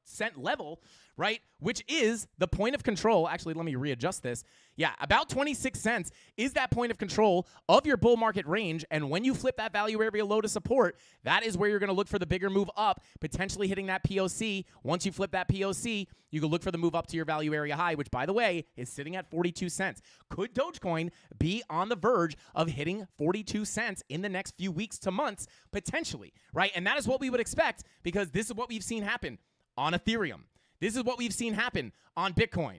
cent level, right? Which is the point of control. Actually, let me readjust this. Yeah, about 26 cents is that point of control of your bull market range. And when you flip that value area low to support, that is where you're going to look for the bigger move up, potentially hitting that POC. Once you flip that POC, you can look for the move up to your value area high, which, by the way, is sitting at 42 cents. Could Dogecoin be on the verge of hitting 42 cents in the next few weeks to months? Potentially, right? And that is what we would expect, because this is what we've seen happen on Ethereum. This is what we've seen happen on Bitcoin.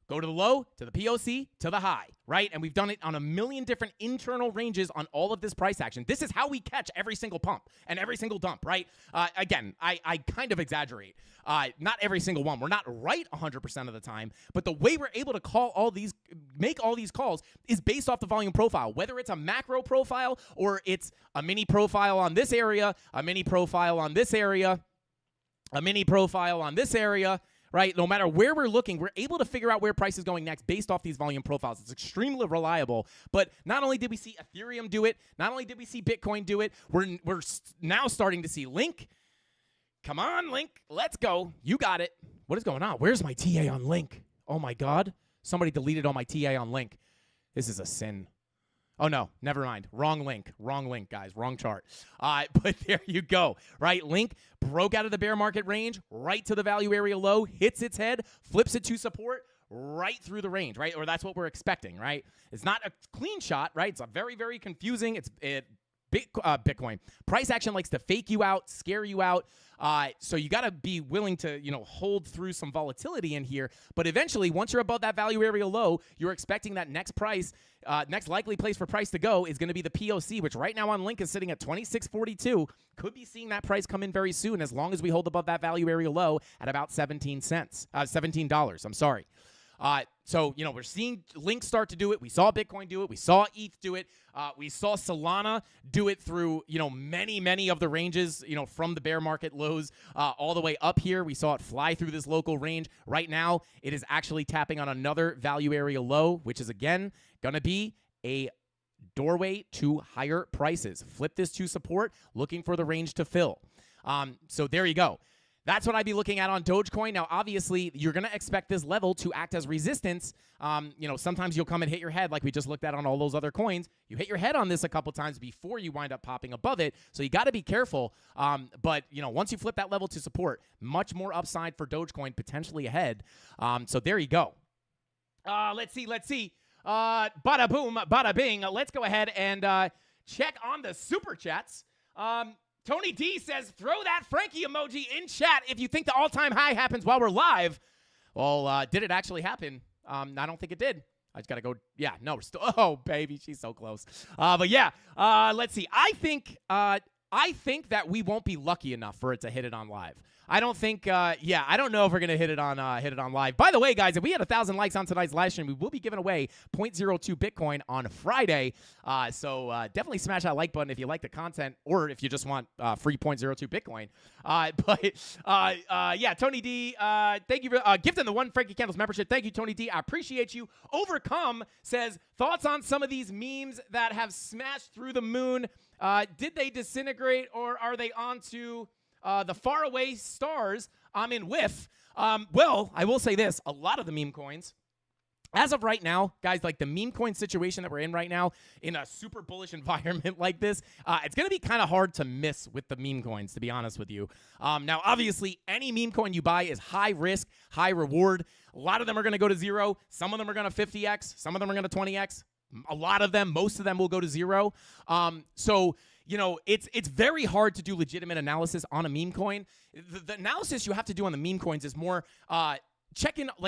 Go to the low, to the POC, to the high, right? And we've done it on a million different internal ranges on all of this price action. This is how we catch every single pump and every single dump, right? Again, I kind of exaggerate. Not every single one. We're not right 100% of the time, but the way we're able to make all these calls is based off the volume profile, whether it's a macro profile or it's a mini profile on this area, a mini profile on this area, a mini profile on this area, right? No matter where we're looking, we're able to figure out where price is going next based off these volume profiles. It's extremely reliable. But not only did we see Ethereum do it, not only did we see Bitcoin do it, we're now starting to see Link. Come on, Link. Let's go. You got it. What is going on? Where's my TA on Link? Oh, my God. Somebody deleted all my TA on Link. This is a sin. Oh, no, never mind. Wrong link, guys. Wrong chart. But there you go, right? Link broke out of the bear market range, right to the value area low, hits its head, flips it to support, right through the range, right? Or that's what we're expecting, right? It's not a clean shot, right? It's a very, very confusing. Bitcoin. Price action likes to fake you out, scare you out. So you got to be willing to, hold through some volatility in here. But eventually, once you're above that value area low, you're expecting that next likely place for price to go is going to be the POC, which right now on Link is sitting at 26.42. Could be seeing that price come in very soon as long as we hold above that value area low at about $17. I'm sorry. So, we're seeing Link start to do it. We saw Bitcoin do it. We saw ETH do it. We saw Solana do it through, many of the ranges, from the bear market lows all the way up here. We saw it fly through this local range. Right now, it is actually tapping on another value area low, which is, again, going to be a doorway to higher prices. Flip this to support, looking for the range to fill. So there you go. That's what I'd be looking at on Dogecoin. Now, obviously, you're going to expect this level to act as resistance. Sometimes you'll come and hit your head like we just looked at on all those other coins. You hit your head on this a couple times before you wind up popping above it. So you got to be careful. But once you flip that level to support, much more upside for Dogecoin potentially ahead. So there you go. Let's see. Bada boom, bada bing. Let's go ahead and check on the super chats. Tony D says, throw that Frankie emoji in chat if you think the all-time high happens while we're live. Well, did it actually happen? I don't think it did. I just got to go. Yeah, no, we're still. Oh, baby, she's so close. But yeah, let's see. I think that we won't be lucky enough for it to hit it on live. I don't think, I don't know if we're going to hit it on live. By the way, guys, if we had 1,000 likes on tonight's live stream, we will be giving away 0.02 Bitcoin on Friday. So definitely smash that like button if you like the content or if you just want free 0.02 Bitcoin. Tony D, thank you for gifting the one Frankie Candles membership. Thank you, Tony D. I appreciate you. Overcome says, thoughts on some of these memes that have smashed through the moon. Did they disintegrate or are they onto the faraway stars? I'm in whiff. Well, I will say this. A lot of the meme coins, as of right now, guys, like the meme coin situation that we're in right now, in a super bullish environment like this, it's going to be kind of hard to miss with the meme coins, to be honest with you. Now, obviously, any meme coin you buy is high risk, high reward. A lot of them are going to go to zero. Some of them are going to 50x. Some of them are going to 20x. A lot of them, most of them will go to zero. It's very hard to do legitimate analysis on a meme coin. The analysis you have to do on the meme coins is more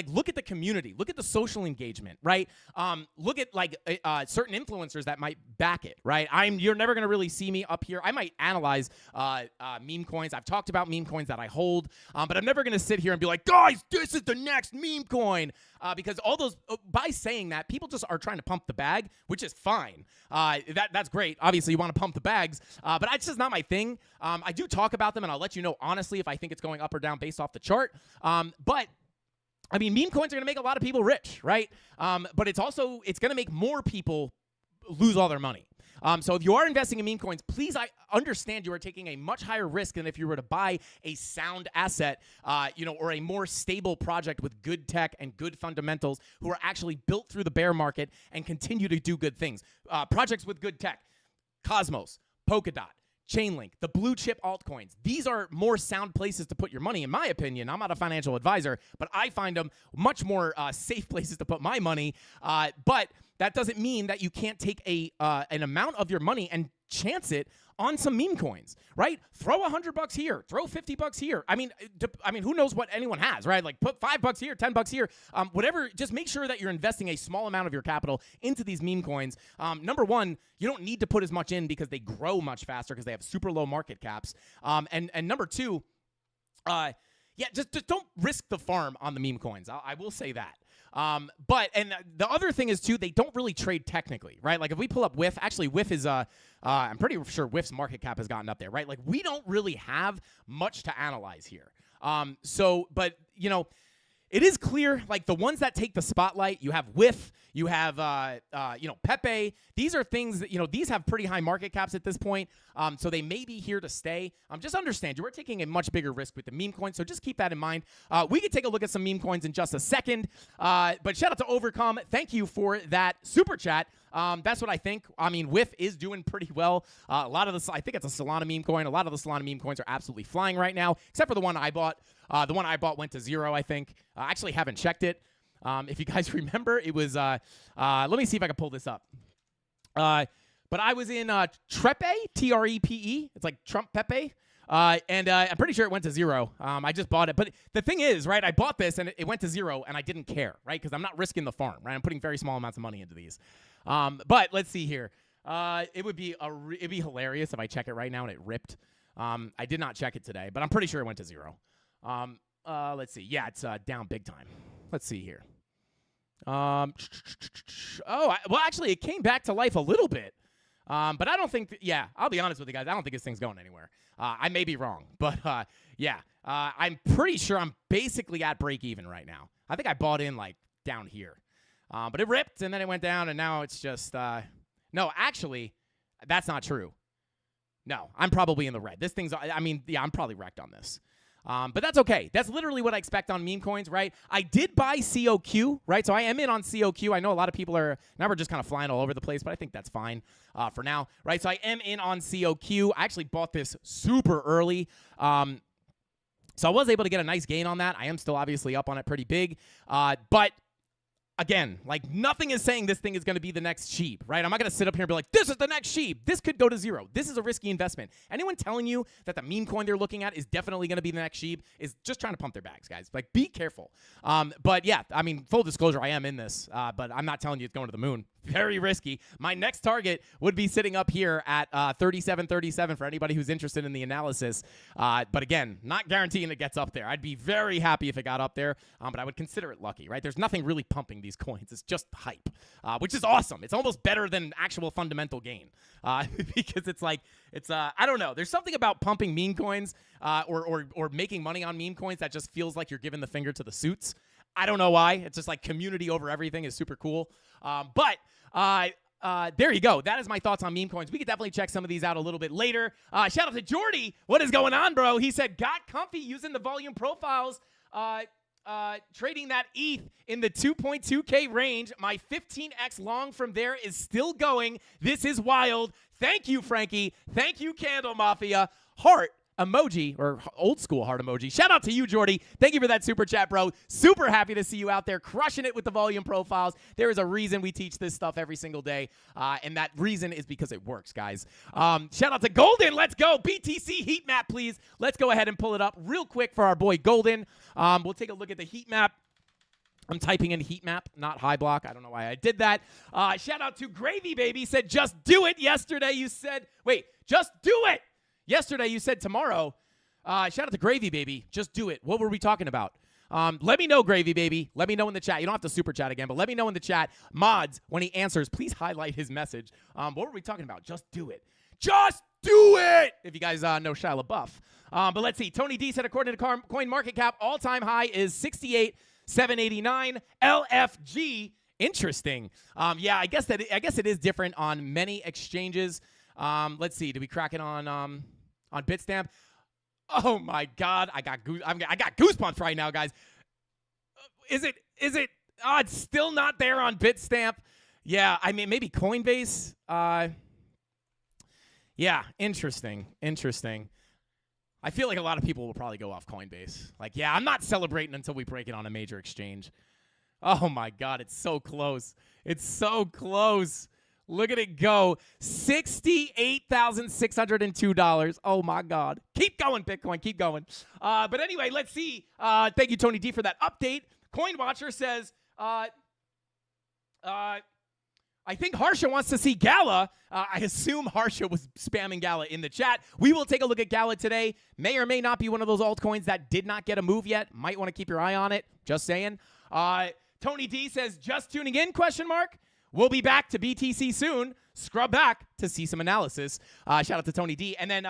look at the community, look at the social engagement, right? Look at certain influencers that might back it, right? You're never gonna really see me up here. I might analyze meme coins. I've talked about meme coins that I hold, but I'm never gonna sit here and be like, guys, this is the next meme coin, because all those by saying that, people just are trying to pump the bag, which is fine. That's great. Obviously, you want to pump the bags, but that's just not my thing. I do talk about them, and I'll let you know honestly if I think it's going up or down based off the chart. But I mean, meme coins are going to make a lot of people rich, right? But it's going to make more people lose all their money. So if you are investing in meme coins, please understand you are taking a much higher risk than if you were to buy a sound asset, or a more stable project with good tech and good fundamentals who are actually built through the bear market and continue to do good things. Projects with good tech, Cosmos, Polkadot, Chainlink, the blue chip altcoins. These are more sound places to put your money, in my opinion. I'm not a financial advisor, but I find them much more safe places to put my money. But that doesn't mean that you can't take an amount of your money and chance it on some meme coins, right? Throw $100 here, throw $50 here. I mean, who knows what anyone has, right? Like put $5 here, $10 here, whatever. Just make sure that you're investing a small amount of your capital into these meme coins. Number one, you don't need to put as much in because they grow much faster because they have super low market caps. And number two, just don't risk the farm on the meme coins. I will say that. But the other thing is too, they don't really trade technically, right? Like if we pull up WIF, actually WIF is I'm pretty sure WIF's market cap has gotten up there, right? Like we don't really have much to analyze here. But you know, it is clear, like the ones that take the spotlight, you have WIF, you have, Pepe. These are things that, these have pretty high market caps at this point. So they may be here to stay. Just understand, we're taking a much bigger risk with the meme coins. So just keep that in mind. We could take a look at some meme coins in just a second. But shout out to Overcome. Thank you for that super chat. That's what I think. I mean, WIF is doing pretty well. A lot of I think it's a Solana meme coin. A lot of the Solana meme coins are absolutely flying right now, except for the one I bought. The one I bought went to 0, I think. I actually haven't checked it. If you guys remember, it was, let me see if I can pull this up. But I was in Trepe, Trepe. It's like Trump Pepe. And I'm pretty sure it went to 0. I just bought it. But the thing is, right, I bought this and it went to 0 and I didn't care, right? Because I'm not risking the farm, right? I'm putting very small amounts of money into these. But let's see here. It'd be hilarious if I check it right now and it ripped. I did not check it today, but I'm pretty sure it went to 0. Let's see. Yeah, it's down big time. Let's see here. Well, actually, it came back to life a little bit. But I don't think, I'll be honest with you guys. I don't think this thing's going anywhere. I may be wrong, but I'm pretty sure I'm basically at break even right now. I think I bought in like down here. But it ripped and then it went down and now it's just, no, actually, that's not true. No, I'm probably in the red. This thing's, I'm probably wrecked on this. But that's okay. That's literally what I expect on meme coins, right? I did buy COQ, right? So I am in on COQ. I know a lot of people are now we're just kind of flying all over the place, but I think that's fine for now, right? So I am in on COQ. I actually bought this super early. So I was able to get a nice gain on that. I am still obviously up on it pretty big. But again, like nothing is saying this thing is going to be the next sheep, right? I'm not going to sit up here and be like, this is the next sheep. This could go to 0. This is a risky investment. Anyone telling you that the meme coin they're looking at is definitely going to be the next sheep is just trying to pump their bags, guys. Like, be careful. But yeah, I mean, full disclosure, I am in this, but I'm not telling you it's going to the moon. Very risky. My next target would be sitting up here at 37.37 for anybody who's interested in the analysis. But again, not guaranteeing it gets up there. I'd be very happy if it got up there, but I would consider it lucky, right? There's nothing really pumping these coins. It's just hype, which is awesome. It's almost better than actual fundamental gain because it's like, I don't know. There's something about pumping meme coins or making money on meme coins that just feels like you're giving the finger to the suits. I don't know why. It's just like community over everything is super cool. But there you go. That is my thoughts on meme coins. We could definitely check some of these out a little bit later. Shout out to Jordy. What is going on, bro? He said, got comfy using the volume profiles, trading that ETH in the 2.2K range. My 15x long from there is still going. This is wild. Thank you, Frankie. Thank you, CandleMafia. Heart emoji, or old school heart emoji. Shout out to you, Jordy. Thank you for that super chat, bro. Super happy to see you out there crushing it with the volume profiles. There is a reason we teach this stuff every single day, and that reason is because it works, guys. Shout out to Golden. Let's go. BTC heat map, please. Let's go ahead and pull it up real quick for our boy Golden. We'll take a look at the heat map. I'm typing in heat map, not high block. I don't know why I did that. Shout out to Gravy Baby. Said, just do it. Yesterday you said, wait, just do it. Yesterday, you said tomorrow. Shout out to Gravy Baby. Just do it. What were we talking about? Let me know, Gravy Baby. Let me know in the chat. You don't have to super chat again, but let me know in the chat. Mods, when he answers, please highlight his message. What were we talking about? Just do it. Just do it! If you guys know Shia LaBeouf. But let's see. Tony D said, according to Coin Market Cap, all-time high is 68,789 LFG. Interesting. Yeah, I guess it is different on many exchanges. Let's see. Did we crack it on Bitstamp? Oh my God, I got goosebumps right now, guys. Is it? Oh, it's still not there on Bitstamp. Yeah, I mean maybe Coinbase. Yeah, interesting. I feel like a lot of people will probably go off Coinbase. Like, yeah, I'm not celebrating until we break it on a major exchange. Oh my God, it's so close. It's so close. Look at it go. $68,602. Oh, my God. Keep going, Bitcoin. Keep going. But anyway, let's see. Thank you, Tony D, for that update. Coin Watcher says, I think Harsha wants to see Gala. I assume Harsha was spamming Gala in the chat. We will take a look at Gala today. May or may not be one of those altcoins that did not get a move yet. Might want to keep your eye on it. Just saying. Tony D says, just tuning in, question mark. We'll be back to BTC soon. Scrub back to see some analysis. Shout out to Tony D. And then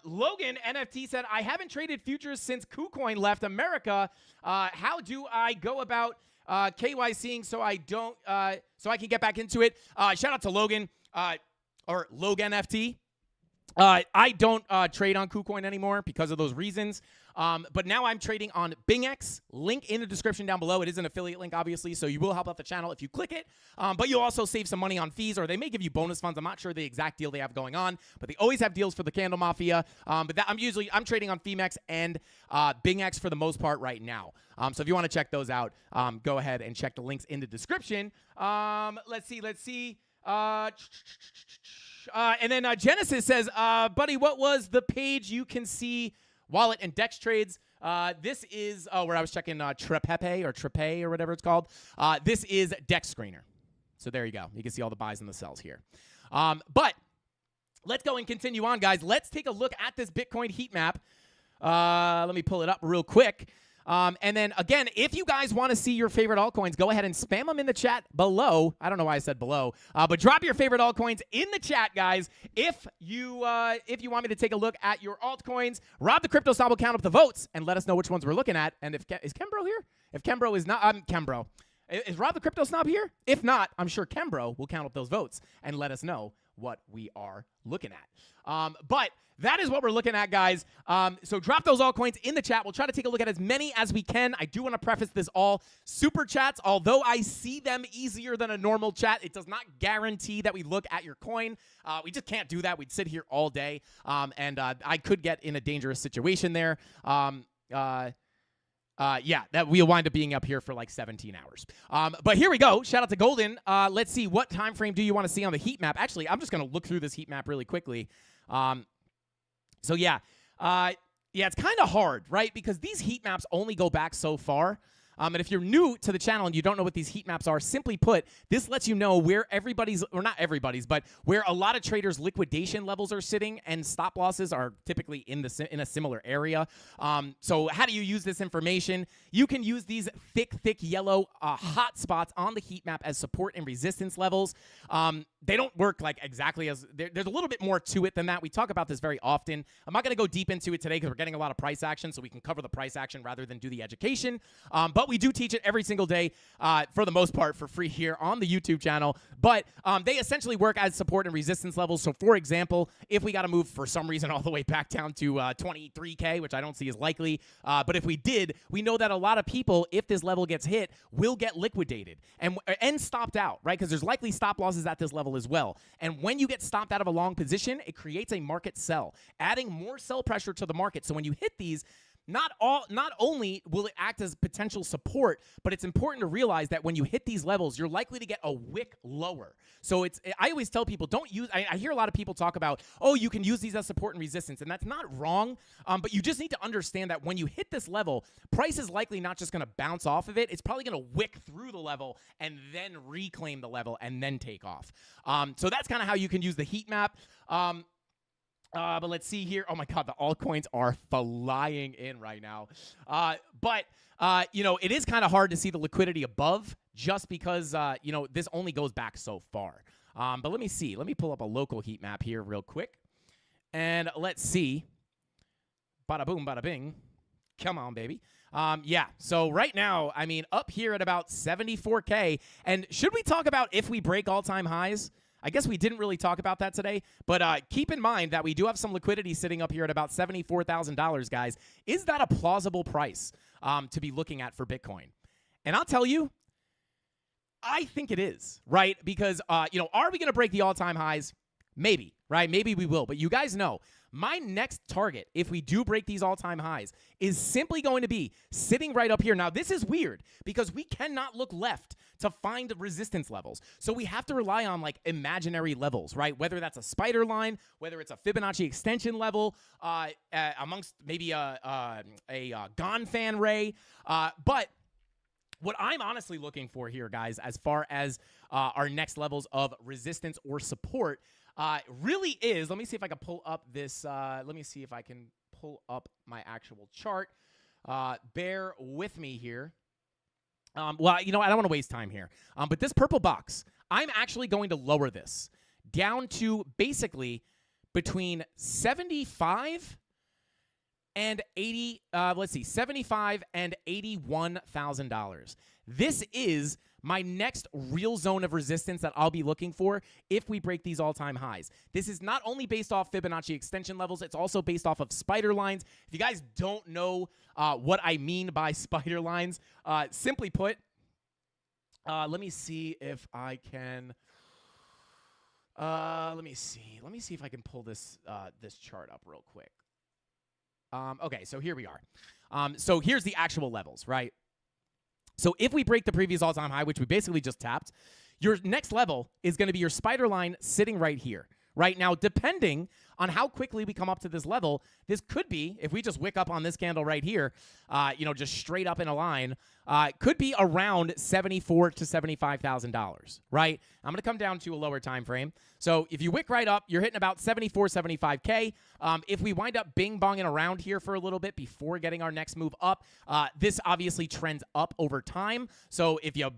Logan NFT said, I haven't traded futures since KuCoin left America. How do I go about KYCing so I don't so I can get back into it? Shout out to Logan or Logan FT. I don't trade on KuCoin anymore because of those reasons. But now I'm trading on BingX. Link in the description down below. It is an affiliate link, obviously, so you will help out the channel if you click it. But you'll also save some money on fees, or they may give you bonus funds. I'm not sure the exact deal they have going on, but they always have deals for the CandleMafia. But I'm trading on Femex and BingX for the most part right now. So if you want to check those out, go ahead and check the links in the description. Let's see. And then Genesis says, buddy, what was the page you can see wallet and DEX trades? This is where I was checking Trepe or whatever it's called. This is DEX Screener. So there you go. You can see all the buys and the sells here. But let's go and continue on, guys. Let's take a look at this Bitcoin heat map. Let me pull it up real quick. And then, again, if you guys want to see your favorite altcoins, go ahead and spam them in the chat below. I don't know why I said below, but drop your favorite altcoins in the chat, guys. If you want me to take a look at your altcoins, Rob the Crypto Snob will count up the votes and let us know which ones we're looking at. And is Kembro here? If Kembro is not, Kembro. Is Rob the Crypto Snob here? If not, I'm sure Kembro will count up those votes and let us know what we are looking at. But that is what we're looking at, guys. So drop those altcoins in the chat. We'll try to take a look at as many as we can. I do want to preface this all. Super chats, although I see them easier than a normal chat, it does not guarantee that we look at your coin. We just can't do that. We'd sit here all day, and I could get in a dangerous situation there. Yeah, that we'll wind up being up here for like 17 hours. But here we go. Shout out to Golden. Let's see. What time frame do you want to see on the heat map? Actually, I'm just going to look through this heat map really quickly. So yeah, it's kind of hard, right? Because these heat maps only go back so far. And if you're new to the channel and you don't know what these heat maps are, simply put, this lets you know where everybody's, or not everybody's, but where a lot of traders' liquidation levels are sitting and stop losses are typically in a similar area. So how do you use this information? You can use these thick yellow hot spots on the heat map as support and resistance levels. They don't work like exactly as, there's a little bit more to it than that. We talk about this very often. I'm not going to go deep into it today because we're getting a lot of price action, so we can cover the price action rather than do the education. But we do teach it every single day, for the most part, for free here on the YouTube channel. But they essentially work as support and resistance levels. So, for example, if we got to move for some reason all the way back down to 23K, which I don't see as likely, but if we did, we know that a lot of people, if this level gets hit, will get liquidated and stopped out, right? Because there's likely stop losses at this level as well. And when you get stopped out of a long position, it creates a market sell, adding more sell pressure to the market. So when you hit these, not only will it act as potential support, but it's important to realize that when you hit these levels, you're likely to get a wick lower. So I always tell people, don't use, I hear a lot of people talk about, oh, you can use these as support and resistance, and that's not wrong, but you just need to understand that when you hit this level, price is likely not just going to bounce off of it. It's probably going to wick through the level and then reclaim the level and then take off. So that's kind of how you can use the heat map. But let's see here. Oh, my God, the altcoins are flying in right now. But it is kind of hard to see the liquidity above just because, this only goes back so far. But let me see. Let me pull up a local heat map here real quick. And let's see. Bada boom, bada bing. Come on, baby. Yeah, so right now, I mean, up here at about 74K. And should we talk about if we break all-time highs? I guess we didn't really talk about that today, but keep in mind that we do have some liquidity sitting up here at about $74,000, guys. Is that a plausible price to be looking at for Bitcoin? And I'll tell you, I think it is, right? Because, are we going to break the all-time highs? Maybe, right? Maybe we will. But you guys know, My next target, if we do break these all-time highs, is simply going to be sitting right up here. Now, this is weird because we cannot look left to find resistance levels. So we have to rely on like imaginary levels, right? Whether that's a spider line, whether it's a Fibonacci extension level, amongst maybe a Gonfan ray. But what I'm honestly looking for here, guys, as far as our next levels of resistance or support, really is, let me see if I can pull up this, let me see if I can pull up my actual chart. Bear with me here. Well, you know, I don't want to waste time here. But this purple box, I'm actually going to lower this down to basically between 75 and 80, let's see, 75 and $81,000. This is my next real zone of resistance that I'll be looking for if we break these all-time highs. This is not only based off Fibonacci extension levels, it's also based off of spider lines. If you guys don't know what I mean by spider lines, simply put, let me see if I can, let me see if I can pull this, this chart up real quick. Okay, so here we are. So here's the actual levels, right? So if we break the previous all-time high, which we basically just tapped, your next level is going to be your spider line sitting right here. Right now, depending on how quickly we come up to this level, this could be, if we just wick up on this candle right here, you know, just straight up in a line, could be around $74,000 to $75,000, right? I'm going to come down to a lower time frame. So if you wick right up, you're hitting about 74, 75K. If we wind up bing-bonging around here for a little bit before getting our next move up, this obviously trends up over time. So if you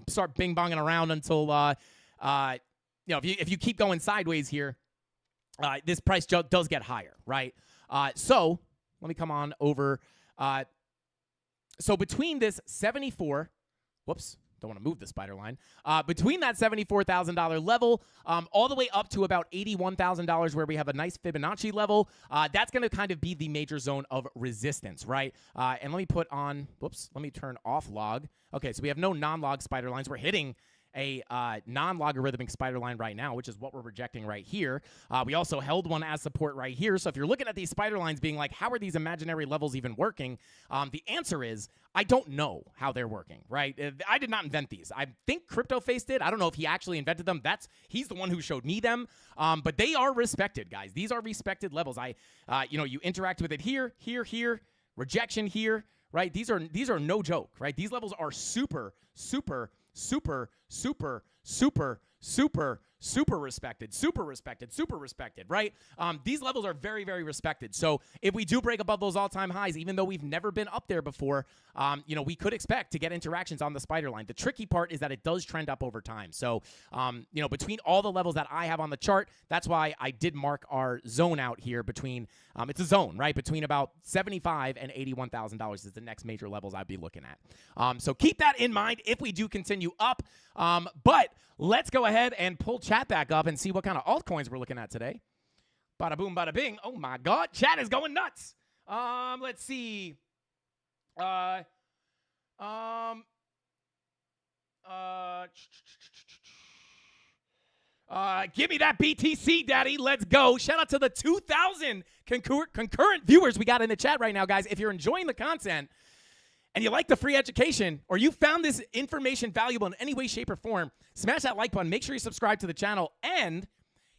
start bing-bonging around until, you know, if you keep going sideways here, this price does get higher, right? So let me come on over. So between this 74, whoops, don't want to move the spider line. Between that $74,000 level, all the way up to about $81,000, where we have a nice Fibonacci level, that's going to kind of be the major zone of resistance, right? And let me put on, whoops, let me turn off log. Okay, so we have no non-log spider lines. We're hitting a non-logarithmic spider line right now, which is what we're rejecting right here. We also held one as support right here. So if you're looking at these spider lines being like, how are these imaginary levels even working? The answer is, I don't know how they're working, right? I did not invent these. I think CryptoFace did. I don't know if he actually invented them. He's the one who showed me them. But they are respected, guys. These are respected levels. You interact with it here, here, here, rejection here, right? These are no joke, right? These levels are super, super, super, super, super, super, super respected, super respected, super respected, right? These levels are very, very respected. So if we do break above those all-time highs, even though we've never been up there before, we could expect to get interactions on the spider line. The tricky part is that it does trend up over time. So, between all the levels that I have on the chart, that's why I did mark our zone out here between, it's a zone, right? Between about $75,000 and $81,000 is the next major levels I'd be looking at. So keep that in mind if we do continue up. But let's go ahead and pull chat back up and see what kind of altcoins we're looking at today. Bada boom, bada bing. Oh my God, chat is going nuts. Let's see. Give me that BTC, daddy. Let's go. Shout out to the 2,000 concurrent viewers we got in the chat right now, guys. If you're enjoying the content and you like the free education, or you found this information valuable in any way, shape, or form, smash that like button. Make sure you subscribe to the channel and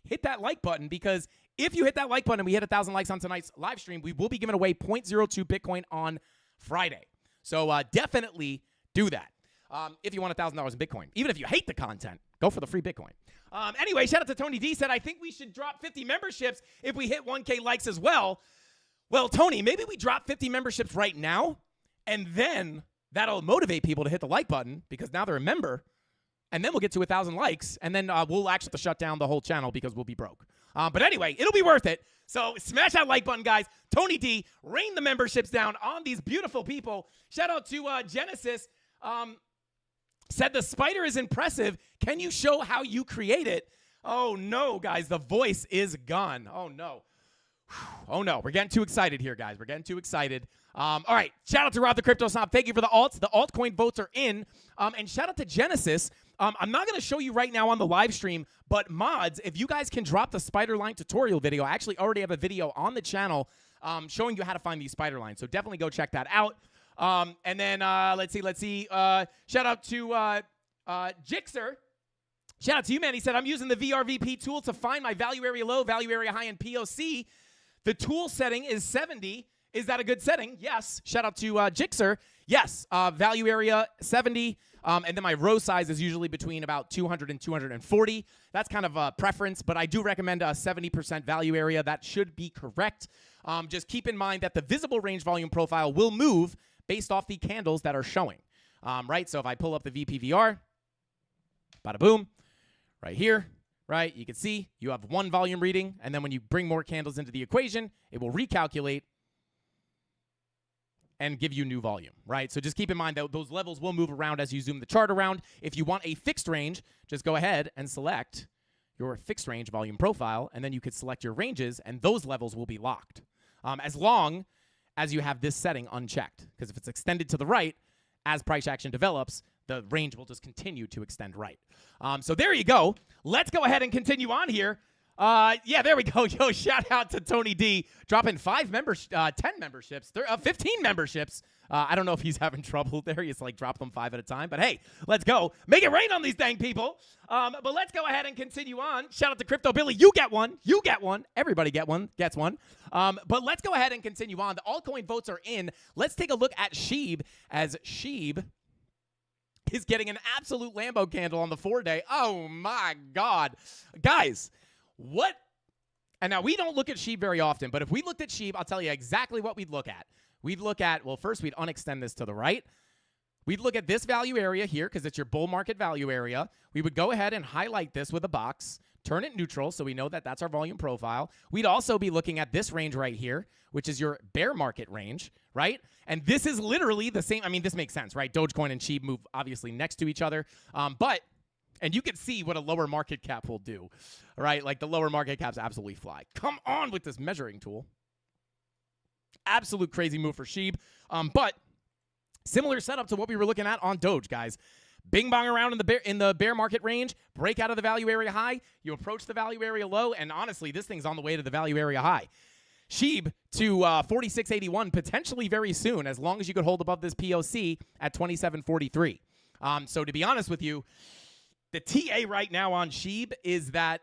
hit that like button, because if you hit that like button and we hit 1,000 likes on tonight's live stream, we will be giving away 0.02 Bitcoin on Friday. So definitely do that if you want $1,000 in Bitcoin. Even if you hate the content, go for the free Bitcoin. Anyway, shout out to Tony D. Said, I think we should drop 50 memberships if we hit 1K likes as well. Well, Tony, maybe we drop 50 memberships right now, and then that'll motivate people to hit the like button because now they're a member. And then we'll get to 1,000 likes, and then we'll actually have to shut down the whole channel because we'll be broke. But anyway, it'll be worth it. So smash that like button, guys. Tony D, rain the memberships down on these beautiful people. Shout out to Genesis. Said the spider is impressive. Can you show how you create it? Oh, no, guys. The voice is gone. Oh, no. Oh, no. We're getting too excited here, guys. We're getting too excited. All right. Shout out to Rob the Crypto Snob. Thank you for the alts. The altcoin votes are in. And shout out to Genesis. I'm not going to show you right now on the live stream, but mods, if you guys can drop the spider line tutorial video, I actually already have a video on the channel showing you how to find these spider lines. So definitely go check that out. And then let's see. Shout out to Jixer. Shout out to you, man. He said, I'm using the VRVP tool to find my value area low, value area high, and POC. The tool setting is 70. Is that a good setting? Yes. Shout out to Jixer. Yes. Value area 70. And then my row size is usually between about 200 and 240. That's kind of a preference, but I do recommend a 70% value area. That should be correct. Just keep in mind that the visible range volume profile will move based off the candles that are showing. Right? So if I pull up the VPVR, bada boom, right here, right? You can see you have one volume reading, and then when you bring more candles into the equation, it will recalculate and give you new volume, right? So just keep in mind that those levels will move around as you zoom the chart around. If you want a fixed range, just go ahead and select your fixed range volume profile, and then you could select your ranges, and those levels will be locked. As long as you have this setting unchecked, because if it's extended to the right, as price action develops, the range will just continue to extend right. So there you go. Let's go ahead and continue on here. Yeah, there we go. Yo, shout out to Tony D dropping 10 memberships, 15 memberships. I don't know if he's having trouble there. He's like drop them 5 at a time. But hey, let's go. Make it rain on these dang people. But let's go ahead and continue on. Shout out to Crypto Billy. You get one. You get one. Everybody gets one. But let's go ahead and continue on. The altcoin votes are in. Let's take a look at Sheeb, as Sheeb is getting an absolute Lambo candle on the 4-day. Oh, my God. Guys, what? And now we don't look at Sheeb very often, but if we looked at Sheeb, I'll tell you exactly what we'd look at. We'd look at, well, first we'd unextend this to the right. We'd look at this value area here because it's your bull market value area. We would go ahead and highlight this with a box, turn it neutral so we know that that's our volume profile. We'd also be looking at this range right here, which is your bear market range, right? And this is literally the same. I mean, this makes sense, right? Dogecoin and Sheeb move obviously next to each other. And you can see what a lower market cap will do, right? Like the lower market caps absolutely fly. Come on with this measuring tool. Absolute crazy move for Sheeb. But similar setup to what we were looking at on Doge, guys. Bing bong around in the bear market range, break out of the value area high, you approach the value area low, and honestly, this thing's on the way to the value area high. Sheeb to 46.81 potentially very soon, as long as you could hold above this POC at 27.43. So to be honest with you, the TA right now on Sheeb is that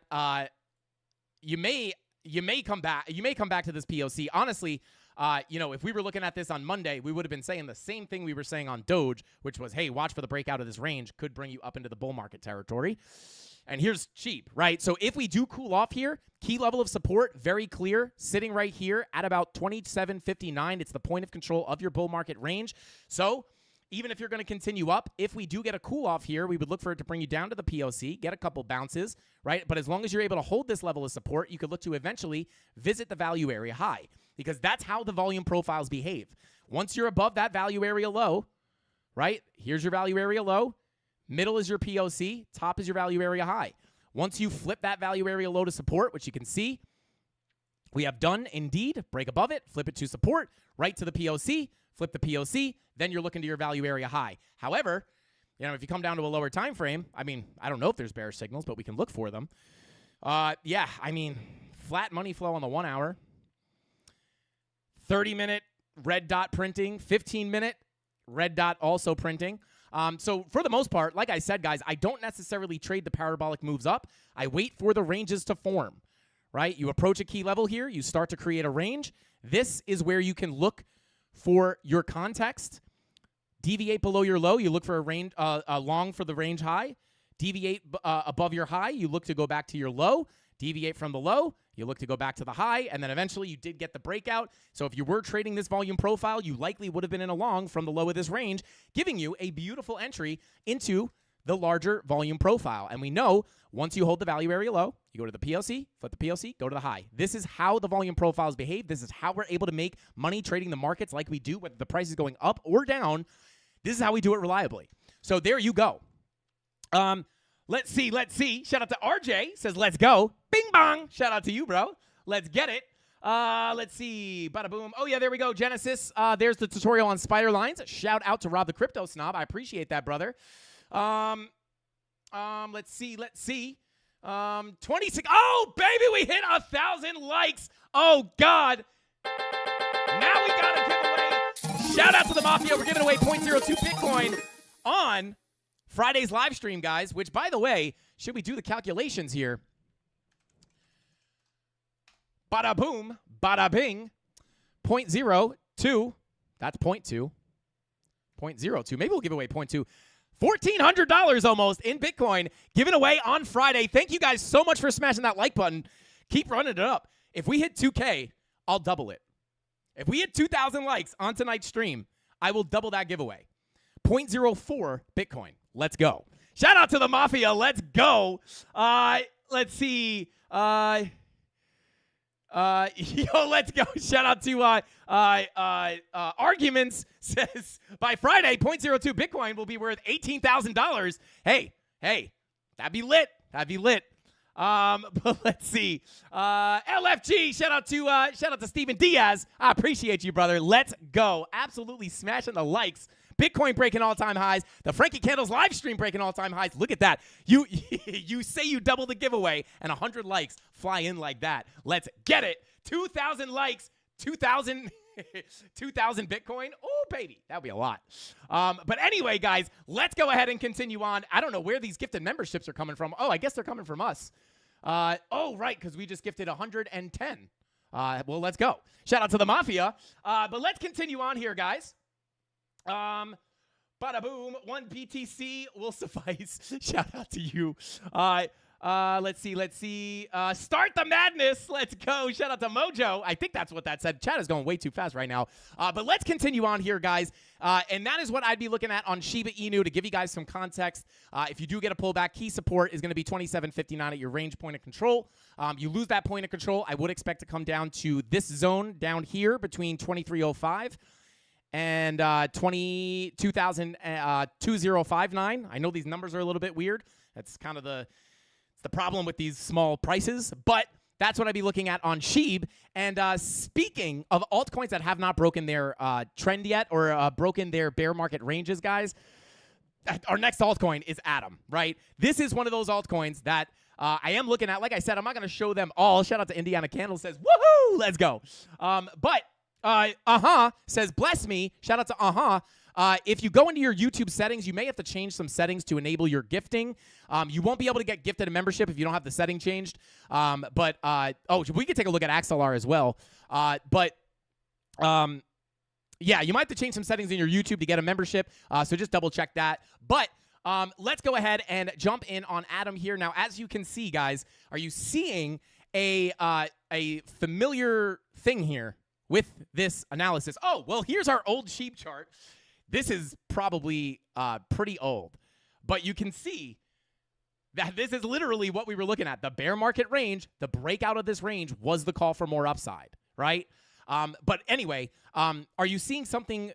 you may come back to this POC. Honestly, if we were looking at this on Monday, we would have been saying the same thing we were saying on Doge, which was, hey, watch for the breakout of this range, could bring you up into the bull market territory. And here's Sheeb, right? So if we do cool off here, key level of support, very clear, sitting right here at about 27.59. It's the point of control of your bull market range. So even if you're going to continue up, if we do get a cool off here, we would look for it to bring you down to the POC, get a couple bounces, right? But as long as you're able to hold this level of support, you could look to eventually visit the value area high, because that's how the volume profiles behave. Once you're above that value area low, right? Here's your value area low. Middle is your POC. Top is your value area high. Once you flip that value area low to support, which you can see, we have done indeed. Break above it, flip it to support, right to the POC, flip the POC, then you're looking to your value area high. However, if you come down to a lower time frame, I mean, I don't know if there's bearish signals, but we can look for them. Flat money flow on the 1 hour. 30-minute red dot printing, 15-minute red dot also printing. So for the most part, like I said, guys, I don't necessarily trade the parabolic moves up. I wait for the ranges to form, right? You approach a key level here. You start to create a range. This is where you can look for your context. Deviate below your low. You look for a range, long for the range high. Deviate above your high. You look to go back to your low. Deviate from the low. You look to go back to the high, and then eventually you did get the breakout. So if you were trading this volume profile, you likely would have been in a long from the low of this range, giving you a beautiful entry into the larger volume profile. And we know once you hold the value area low, you go to the POC, flip the POC, go to the high. This is how the volume profiles behave. This is how we're able to make money trading the markets like we do, whether the price is going up or down. This is how we do it reliably. So there you go. Let's see. Shout out to RJ. Says, let's go. Bing bong. Shout out to you, bro. Let's get it. Let's see. Bada boom. Oh, yeah, there we go. Genesis. There's the tutorial on spider lines. Shout out to Rob the Crypto Snob. I appreciate that, brother. Let's see. 26. Oh, baby, we hit 1,000 likes. Oh, God. Now we got to give away. Shout out to the Mafia. We're giving away 0.02 Bitcoin on Friday's live stream, guys, which, by the way, should we do the calculations here? Bada boom, bada bing. 0.02. That's 0.2. 0.02. Maybe we'll give away 0.2. $1,400 almost in Bitcoin given away on Friday. Thank you guys so much for smashing that like button. Keep running it up. If we hit 2K, I'll double it. If we hit 2,000 likes on tonight's stream, I will double that giveaway. 0.04 Bitcoin. Let's go. Shout out to the Mafia. Let's go. Let's see. Let's go. Shout out to Arguments says by Friday, 0.02 Bitcoin will be worth $18,000. Hey, that'd be lit. But let's see. LFG, shout out to Steven Diaz. I appreciate you, brother. Let's go. Absolutely smashing the likes. Bitcoin breaking all-time highs. The Frankie Candles live stream breaking all-time highs. Look at that. You say you double the giveaway, and 100 likes fly in like that. Let's get it. 2,000 likes, 2,000 Bitcoin. Oh, baby. That would be a lot. But anyway, guys, let's go ahead and continue on. I don't know where these gifted memberships are coming from. Oh, I guess they're coming from us. Oh, right, because we just gifted 110. Well, let's go. Shout out to the Mafia. But let's continue on here, guys. Bada boom, 1 BTC will suffice. Shout out to you. Let's see. Start the madness. Let's go. Shout out to Mojo. I think that's what that said. Chat is going way too fast right now. But let's continue on here, guys. And that is what I'd be looking at on Shiba Inu to give you guys some context. If you do get a pullback, key support is going to be 27.59 at your range point of control. You lose that point of control, I would expect to come down to this zone down here between 23.05 and 2059. I know these numbers are a little bit weird. That's kind of the problem with these small prices, but that's what I'd be looking at on SHIB. And speaking of altcoins that have not broken their trend yet or broken their bear market ranges, guys, our next altcoin is Atom, right? This is one of those altcoins that I am looking at. Like I said, I'm not going to show them all. Shout out to Indiana Candle says, woohoo, let's go. But says, bless me. Shout out to if you go into your YouTube settings, you may have to change some settings to enable your gifting. You won't be able to get gifted a membership if you don't have the setting changed. We could take a look at Axelar as well. Yeah, you might have to change some settings in your YouTube to get a membership. So just double check that. But let's go ahead and jump in on Atom here. Now, as you can see, guys, are you seeing a familiar thing here with this analysis? Oh, well, here's our old sheep chart. This is probably pretty old, but you can see that this is literally what we were looking at. The bear market range, the breakout of this range was the call for more upside, right? But anyway, are you seeing something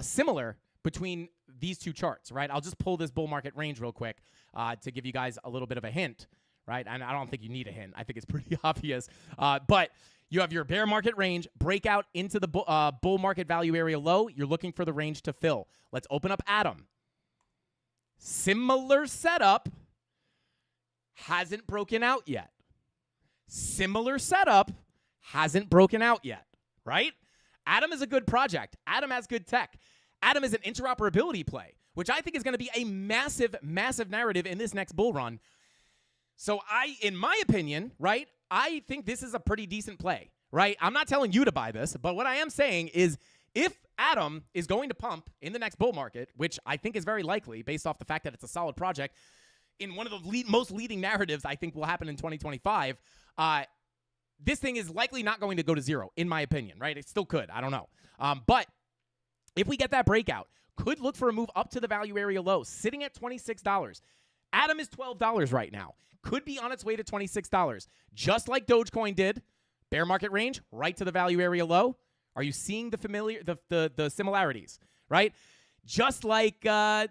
similar between these two charts, right? I'll just pull this bull market range real quick to give you guys a little bit of a hint, right? And I don't think you need a hint. I think it's pretty obvious. But you have your bear market range, breakout into the bull market value area low. You're looking for the range to fill. Let's open up Atom. Similar setup. Hasn't broken out yet. Similar setup. Hasn't broken out yet, right? Atom is a good project. Atom has good tech. Atom is an interoperability play, which I think is going to be a massive, massive narrative in this next bull run. So in my opinion, right, I think this is a pretty decent play, right? I'm not telling you to buy this, but what I am saying is if Atom is going to pump in the next bull market, which I think is very likely based off the fact that it's a solid project, in one of the most leading narratives I think will happen in 2025, this thing is likely not going to go to zero, in my opinion, right? It still could. I don't know. But if we get that breakout, could look for a move up to the value area low, sitting at $26. Atom is $12 right now. Could be on its way to $26, just like Dogecoin did. Bear market range, right to the value area low. Are you seeing the similarities, right? Just like Chainlink,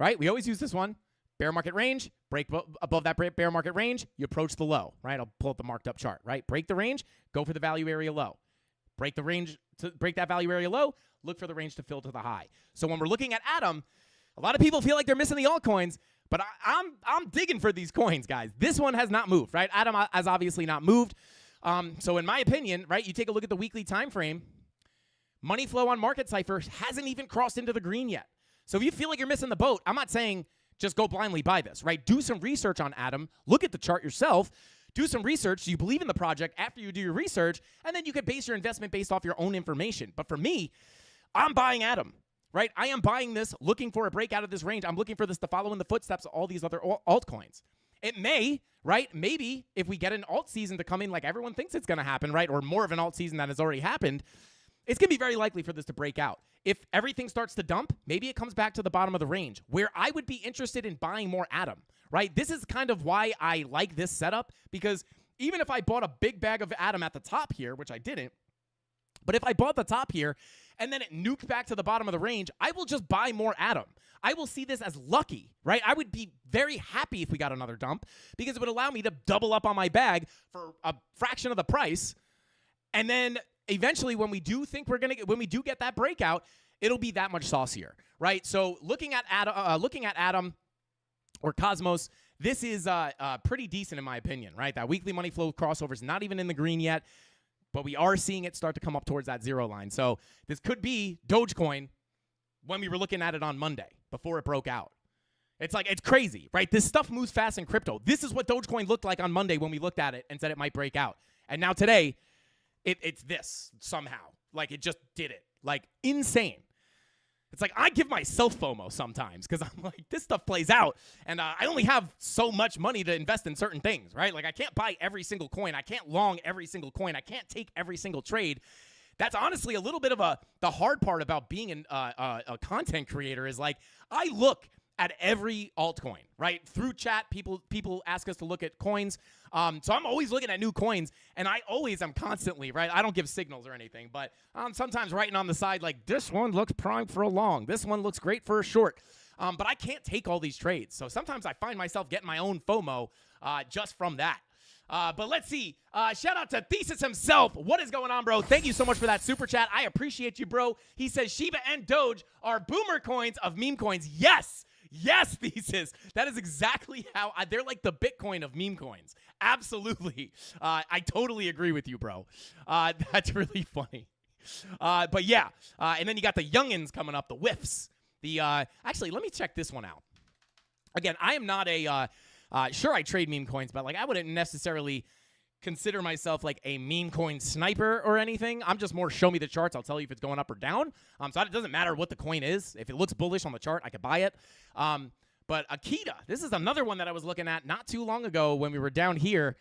right? We always use this one. Bear market range, break above that bear market range, you approach the low, right? I'll pull up the marked up chart, right? Break the range, go for the value area low. Break the range to break that value area low, look for the range to fill to the high. So when we're looking at Atom, A lot of people feel like they're missing the altcoins, but I'm digging for these coins, guys. This one has not moved, right? Atom has obviously not moved. So in my opinion, right, you take a look at the weekly time frame, money flow on Market Cipher hasn't even crossed into the green yet. So if you feel like you're missing the boat, I'm not saying just go blindly buy this, right? Do some research on Atom. Look at the chart yourself. Do some research. Do you believe in the project after you do your research? And then you can base your investment based off your own information. But for me, I'm buying Atom. Right? I am buying this, looking for a breakout of this range. I'm looking for this to follow in the footsteps of all these other altcoins. It may, right? Maybe if we get an alt season to come in like everyone thinks it's going to happen, right? Or more of an alt season that has already happened, it's going to be very likely for this to break out. If everything starts to dump, maybe it comes back to the bottom of the range where I would be interested in buying more Atom, right? This is kind of why I like this setup, because even if I bought a big bag of Atom at the top here, which I didn't, but if I bought the top here and then it nuked back to the bottom of the range, I will just buy more Atom. I will see this as lucky, right? I would be very happy if we got another dump because it would allow me to double up on my bag for a fraction of the price. And then eventually when we do get that breakout, it'll be that much saucier, right? So looking at Atom or Cosmos, this is pretty decent in my opinion, right? That weekly money flow crossover is not even in the green yet. But we are seeing it start to come up towards that zero line. So this could be Dogecoin when we were looking at it on Monday before it broke out. It's crazy, right? This stuff moves fast in crypto. This is what Dogecoin looked like on Monday when we looked at it and said it might break out. And now today, it's this somehow. Like it just did it. Like insane. It's like I give myself FOMO sometimes because I'm like, this stuff plays out, and I only have so much money to invest in certain things, right? Like I can't buy every single coin. I can't long every single coin. I can't take every single trade. That's honestly a little bit of the hard part about being a content creator is like I look at every altcoin, right? Through chat, people ask us to look at coins. So I'm always looking at new coins, and I'm constantly, right? I don't give signals or anything, but I'm sometimes writing on the side like, this one looks primed for a long. This one looks great for a short. But I can't take all these trades. So sometimes I find myself getting my own FOMO just from that. But let's see. Shout out to Thesis himself. What is going on, bro? Thank you so much for that super chat. I appreciate you, bro. He says Shiba and Doge are boomer coins of meme coins. Yes. Yes, Thesis. That is exactly how they're like the Bitcoin of meme coins. Absolutely. I totally agree with you, bro. That's really funny. But yeah. And then you got the youngins coming up, the whiffs. Actually, let me check this one out. Again, I am not sure I trade meme coins, but like I wouldn't necessarily consider myself like a meme coin sniper or anything. I'm just more show me the charts. I'll tell you if it's going up or down. So it doesn't matter what the coin is. If it looks bullish on the chart, I could buy it. But Akita, this is another one that I was looking at not too long ago when we were down here.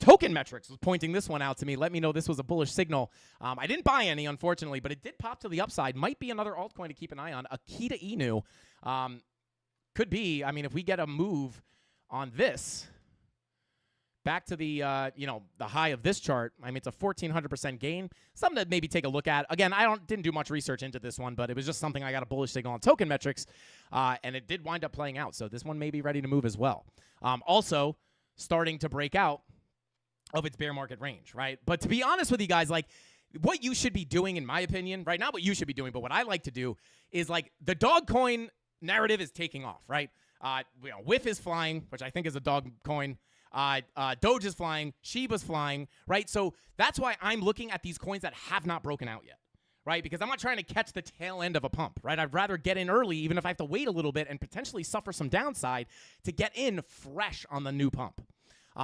Token metrics was pointing this one out to me. Let me know this was a bullish signal. I didn't buy any, unfortunately, but it did pop to the upside. Might be another altcoin to keep an eye on. Akita Inu could be. I mean, if we get a move on this back to the the high of this chart, I mean, it's a 1,400% gain. Something to maybe take a look at. Again, didn't do much research into this one, but it was just something I got a bullish signal on token metrics, and it did wind up playing out. So this one may be ready to move as well. Also, starting to break out of its bear market range, right? But to be honest with you guys, like what you should be doing, in my opinion, right? Not what you should be doing, but what I like to do is like the dog coin narrative is taking off, right? Whiff is flying, which I think is a dog coin. Doge is flying, Shiba's flying, right? So that's why I'm looking at these coins that have not broken out yet, right? Because I'm not trying to catch the tail end of a pump, right? I'd rather get in early, even if I have to wait a little bit and potentially suffer some downside to get in fresh on the new pump.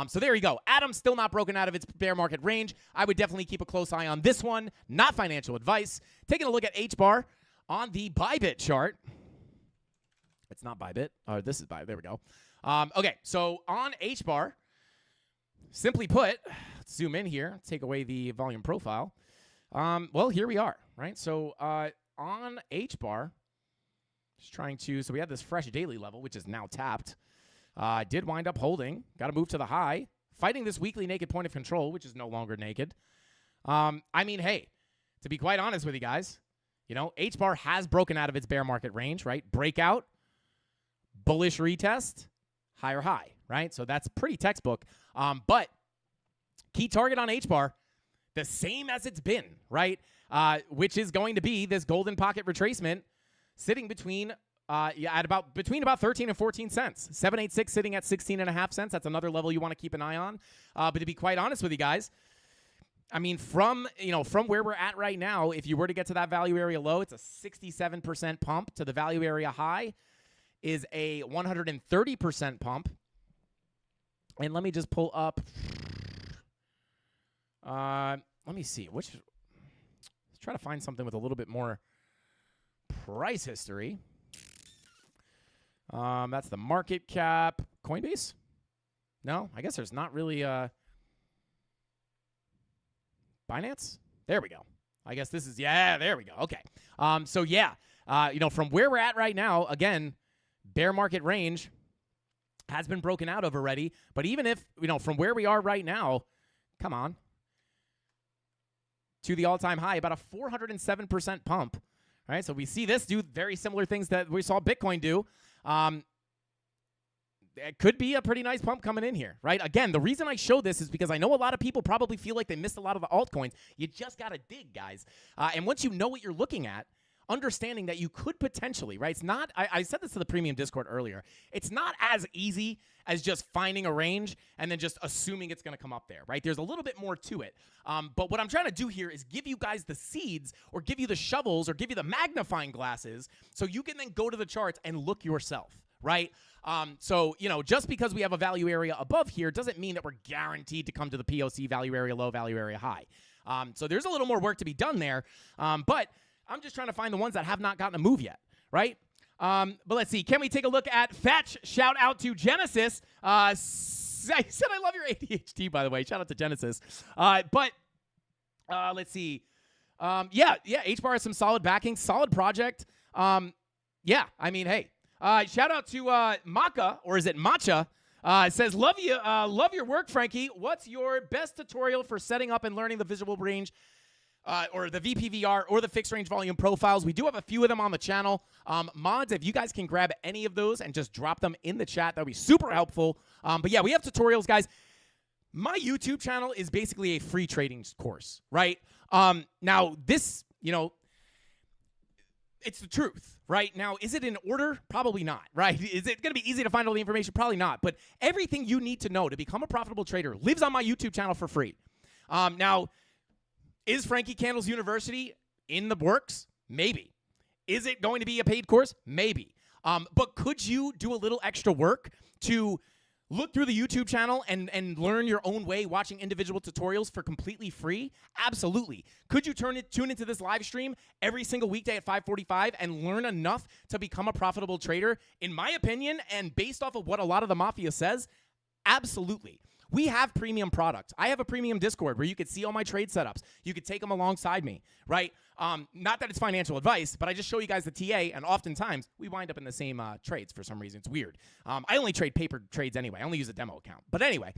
So there you go. Atom's still not broken out of its bear market range. I would definitely keep a close eye on this one. Not financial advice. Taking a look at HBAR on the Bybit chart. It's not Bybit. This is Bybit. There we go. Okay, so on HBAR, simply put, let's zoom in here, take away the volume profile. Well, here we are, right? So on HBAR, just trying to, so we have this fresh daily level, which is now tapped. Did wind up holding, got to move to the high, fighting this weekly naked point of control, which is no longer naked. I mean, hey, to be quite honest with you guys, HBAR has broken out of its bear market range, right? Breakout, bullish retest, higher high, right? So that's pretty textbook. But key target on HBAR, the same as it's been, right? Which is going to be this golden pocket retracement sitting between Yeah, at between about 13 and 14 cents. 786 sitting at 16.5 cents. That's another level you want to keep an eye on. But to be quite honest with you guys, I mean, from where we're at right now, if you were to get to that value area low, it's a 67% pump. To the value area high is a 130% pump. And let me just pull up. Let me see. Let's try to find something with a little bit more price history. That's the market cap. Coinbase? No, I guess there's not really Binance? There we go. I guess this is, yeah, there we go. Okay. So yeah, from where we're at right now, again, bear market range has been broken out of already. But even if, from where we are right now, come on, to the all-time high, about a 407% pump. All right, so we see this do very similar things that we saw Bitcoin do. It could be a pretty nice pump coming in here, right? Again, the reason I show this is because I know a lot of people probably feel like they missed a lot of the altcoins. You just got to dig, guys. And once you know what you're looking at, understanding that you could potentially, right? It's not, I said this to the premium Discord earlier, it's not as easy as just finding a range and then just assuming it's going to come up there, right? There's a little bit more to it. But what I'm trying to do here is give you guys the seeds or give you the shovels or give you the magnifying glasses so you can then go to the charts and look yourself, right? So, just because we have a value area above here doesn't mean that we're guaranteed to come to the POC value area low, value area high. So there's a little more work to be done there. But I'm just trying to find the ones that have not gotten a move yet, right? But let's see. Can we take a look at Fetch? Shout out to Genesis. I said I love your ADHD, by the way. Shout out to Genesis. But let's see. H-Bar has some solid backing. Solid project. Yeah, I mean, hey. Shout out to Maka, or is it Matcha? It says, love your work, Frankie. What's your best tutorial for setting up and learning the visual range, or the VPVR, or the fixed range volume profiles? We do have a few of them on the channel. Mods, if you guys can grab any of those and just drop them in the chat, that would be super helpful. But yeah, we have tutorials, guys. My YouTube channel is basically a free trading course, right? Now, this, it's the truth, right? Now, is it in order? Probably not, right? Is it going to be easy to find all the information? Probably not. But everything you need to know to become a profitable trader lives on my YouTube channel for free. Now, is Frankie Candles University in the works? Maybe. Is it going to be a paid course? Maybe. But could you do a little extra work to look through the YouTube channel and learn your own way watching individual tutorials for completely free? Absolutely. Could you tune into this live stream every single weekday at 5:45 and learn enough to become a profitable trader? In my opinion, and based off of what a lot of the Mafia says, absolutely. We have premium products. I have a premium Discord where you could see all my trade setups. You could take them alongside me, right? Not that it's financial advice, but I just show you guys the TA, and oftentimes we wind up in the same trades for some reason. It's weird. I only trade paper trades anyway. I only use a demo account. But anyway,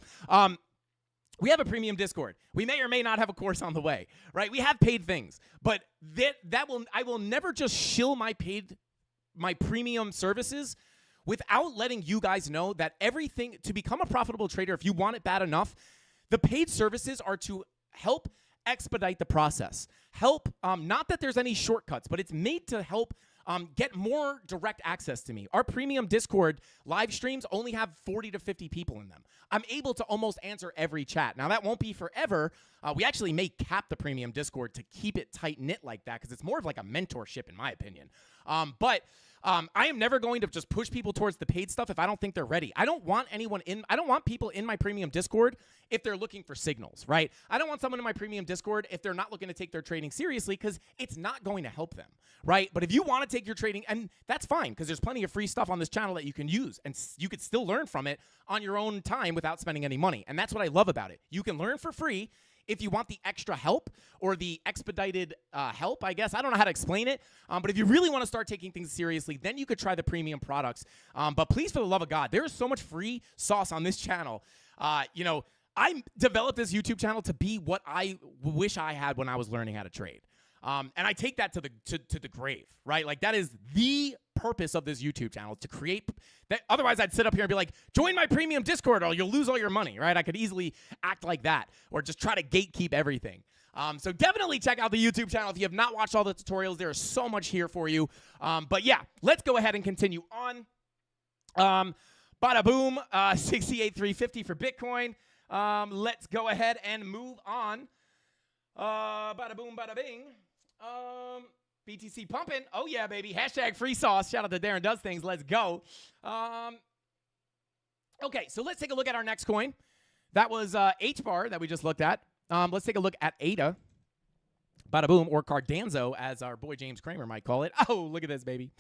we have a premium Discord. We may or may not have a course on the way, right? We have paid things, but I will never just shill my premium services without letting you guys know that everything, to become a profitable trader, if you want it bad enough, the paid services are to help expedite the process. Help, not that there's any shortcuts, but it's made to help get more direct access to me. Our premium Discord live streams only have 40 to 50 people in them. I'm able to almost answer every chat. Now, that won't be forever. We actually may cap the premium Discord to keep it tight-knit like that because it's more of like a mentorship, in my opinion. But I am never going to just push people towards the paid stuff if I don't think they're ready. I don't want people in my premium Discord if they're looking for signals, right? I don't want someone in my premium Discord if they're not looking to take their trading seriously because it's not going to help them, right? But if you want to take your trading, and that's fine because there's plenty of free stuff on this channel that you can use and you could still learn from it on your own time without spending any money. And that's what I love about it. You can learn for free. If you want the extra help or the expedited help, I guess. I don't know how to explain it. But if you really want to start taking things seriously, then you could try the premium products. But please, for the love of God, there is so much free sauce on this channel. I developed this YouTube channel to be what I wish I had when I was learning how to trade. And I take that to the grave, right? Like that is the purpose of this YouTube channel, to create that. Otherwise I'd sit up here and be like, join my premium Discord or you'll lose all your money, right? I could easily act like that or just try to gatekeep everything. So definitely check out the YouTube channel if you have not watched all the tutorials. There is so much here for you. But yeah, let's go ahead and continue on. Bada boom, 68,350 for Bitcoin. Let's go ahead and move on. Bada boom, bada bing. BTC pumping. Oh yeah, baby. Hashtag free sauce. Shout out to Darren Does Things. Let's go. Okay, so let's take a look at our next coin. That was H-bar that we just looked at. Let's take a look at ADA. Bada boom, or Cardanzo, as our boy James Kramer might call it. Oh, look at this, baby.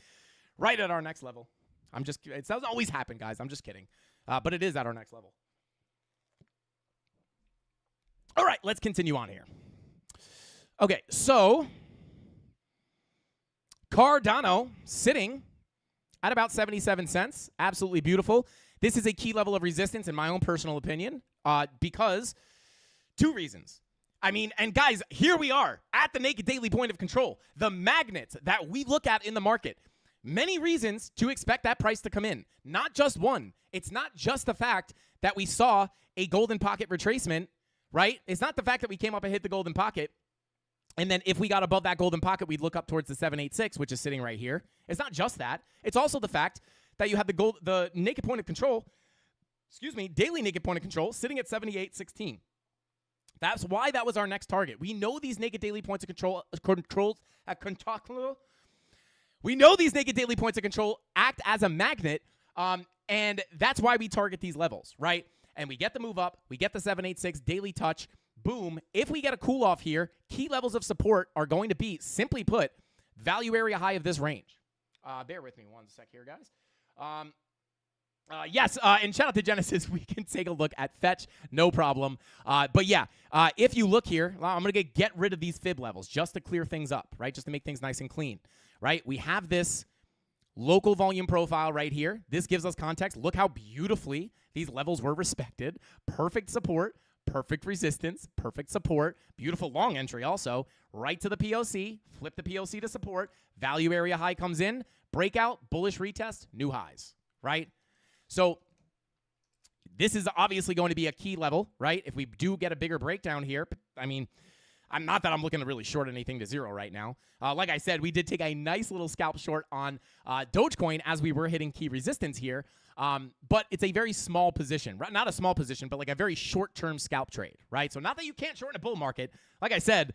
Right at our next level. It doesn't always happen, guys. I'm just kidding. But it is at our next level. All right, let's continue on here. Okay, so Cardano sitting at about 77 cents. Absolutely beautiful. This is a key level of resistance in my own personal opinion, because two reasons. I mean, and guys, here we are at the naked daily point of control, the magnet that we look at in the market. Many reasons to expect that price to come in, not just one. It's not just the fact that we saw a golden pocket retracement, right? It's not the fact that we came up and hit the golden pocket, and then if we got above that golden pocket, we'd look up towards the 786, which is sitting right here. It's not just that. It's also the fact that you have the naked point of control, daily naked point of control, sitting at 78.16. That's why that was our next target. We know these naked daily points of control We know these naked daily points of control act as a magnet, and that's why we target these levels, right? And we get the move up, we get the 786 daily touch, boom. If we get a cool off here, key levels of support are going to be, simply put, value area high of this range. Bear with me one sec here, guys. Yes, and shout out to Genesis. We can take a look at Fetch, no problem. But yeah, if you look here, I'm going to get rid of these fib levels just to clear things up, right? Just to make things nice and clean, right? We have this local volume profile right here. This gives us context. Look how beautifully these levels were respected. Perfect support, perfect resistance, perfect support. Beautiful long entry also. Right to the POC, flip the POC to support. Value area high comes in, breakout, bullish retest, new highs, right? So this is obviously going to be a key level, right? If we do get a bigger breakdown here, I mean, I'm not that I'm looking to really short anything to zero right now. Like I said, we did take a nice little scalp short on Dogecoin as we were hitting key resistance here. But it's a very small position, right? Not a small position, but like a very short-term scalp trade, right? So not that you can't short in a bull market. Like I said,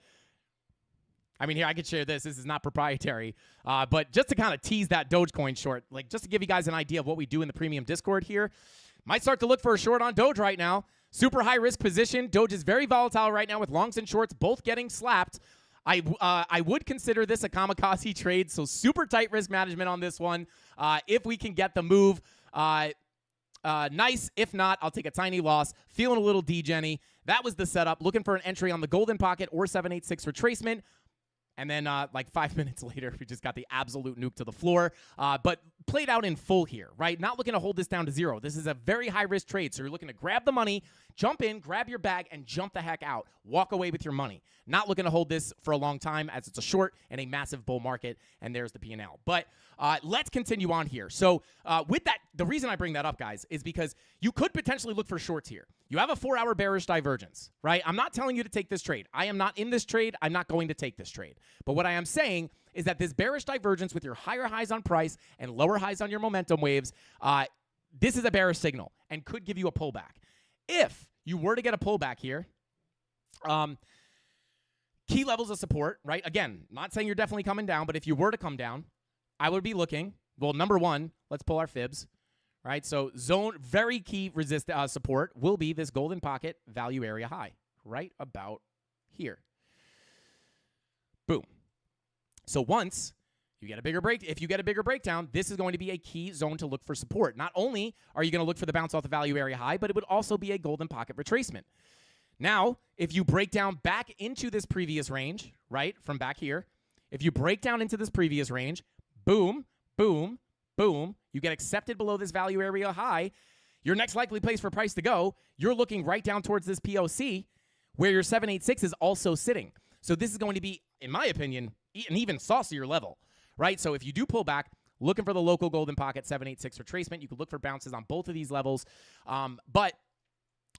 I mean, here, I could share this. This is not proprietary. But just to kind of tease that Dogecoin short, like just to give you guys an idea of what we do in the premium Discord here, might start to look for a short on Doge right now. Super high risk position. Doge is very volatile right now with longs and shorts both getting slapped. I would consider this a kamikaze trade, so super tight risk management on this one. If we can get the move, nice. If not, I'll take a tiny loss. Feeling a little degenny. That was the setup. Looking for an entry on the golden pocket or 786 retracement. And then like 5 minutes later, we just got the absolute nuke to the floor. But played out in full here, right? Not looking to hold this down to zero. This is a very high-risk trade. So you're looking to grab the money, jump in, grab your bag, and jump the heck out. Walk away with your money. Not looking to hold this for a long time as it's a short and a massive bull market. And there's the P&L. But let's continue on here. So with that, the reason I bring that up, guys, is because you could potentially look for shorts here. You have a 4-hour bearish divergence, right? I'm not telling you to take this trade. I am not in this trade. I'm not going to take this trade. But what I am saying is that this bearish divergence with your higher highs on price and lower highs on your momentum waves, this is a bearish signal and could give you a pullback. If you were to get a pullback here, key levels of support, right? Again, not saying you're definitely coming down, but if you were to come down, I would be looking, well, number one, let's pull our fibs, right? So zone, very key support will be this golden pocket value area high, right about here. Boom. So once you get a bigger break, if you get a bigger breakdown, this is going to be a key zone to look for support. Not only are you going to look for the bounce off the value area high, but it would also be a golden pocket retracement. Now, if you break down back into this previous range, right, from back here, if you break down into this previous range, boom, boom, boom, you get accepted below this value area high, your next likely place for price to go, you're looking right down towards this POC where your 786 is also sitting. So this is going to be, in my opinion, an even saucier level, right? So if you do pull back, looking for the local golden pocket 786 retracement, you could look for bounces on both of these levels. But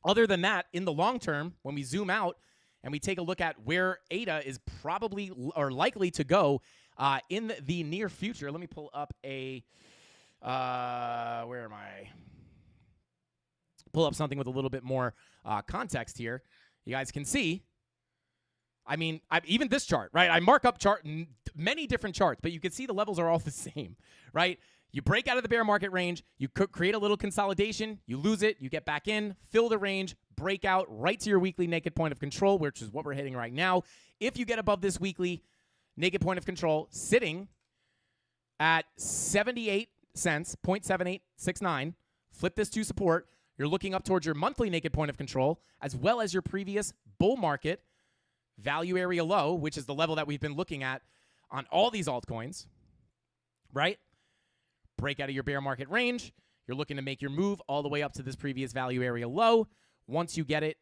other than that, in the long term, when we zoom out and we take a look at where ADA is probably or likely to go in the near future, let me pull up a, where am I? Pull up something with a little bit more context here. You guys can see, I mean, even this chart, right? I mark up many different charts, but you can see the levels are all the same, right? You break out of the bear market range, you create a little consolidation, you lose it, you get back in, fill the range, break out right to your weekly naked point of control, which is what we're hitting right now. If you get above this weekly naked point of control, sitting at 78 cents, 0.7869, flip this to support. You're looking up towards your monthly naked point of control, as well as your previous bull market value area low, which is the level that we've been looking at on all these altcoins, right? Break out of your bear market range. You're looking to make your move all the way up to this previous value area low. Once you get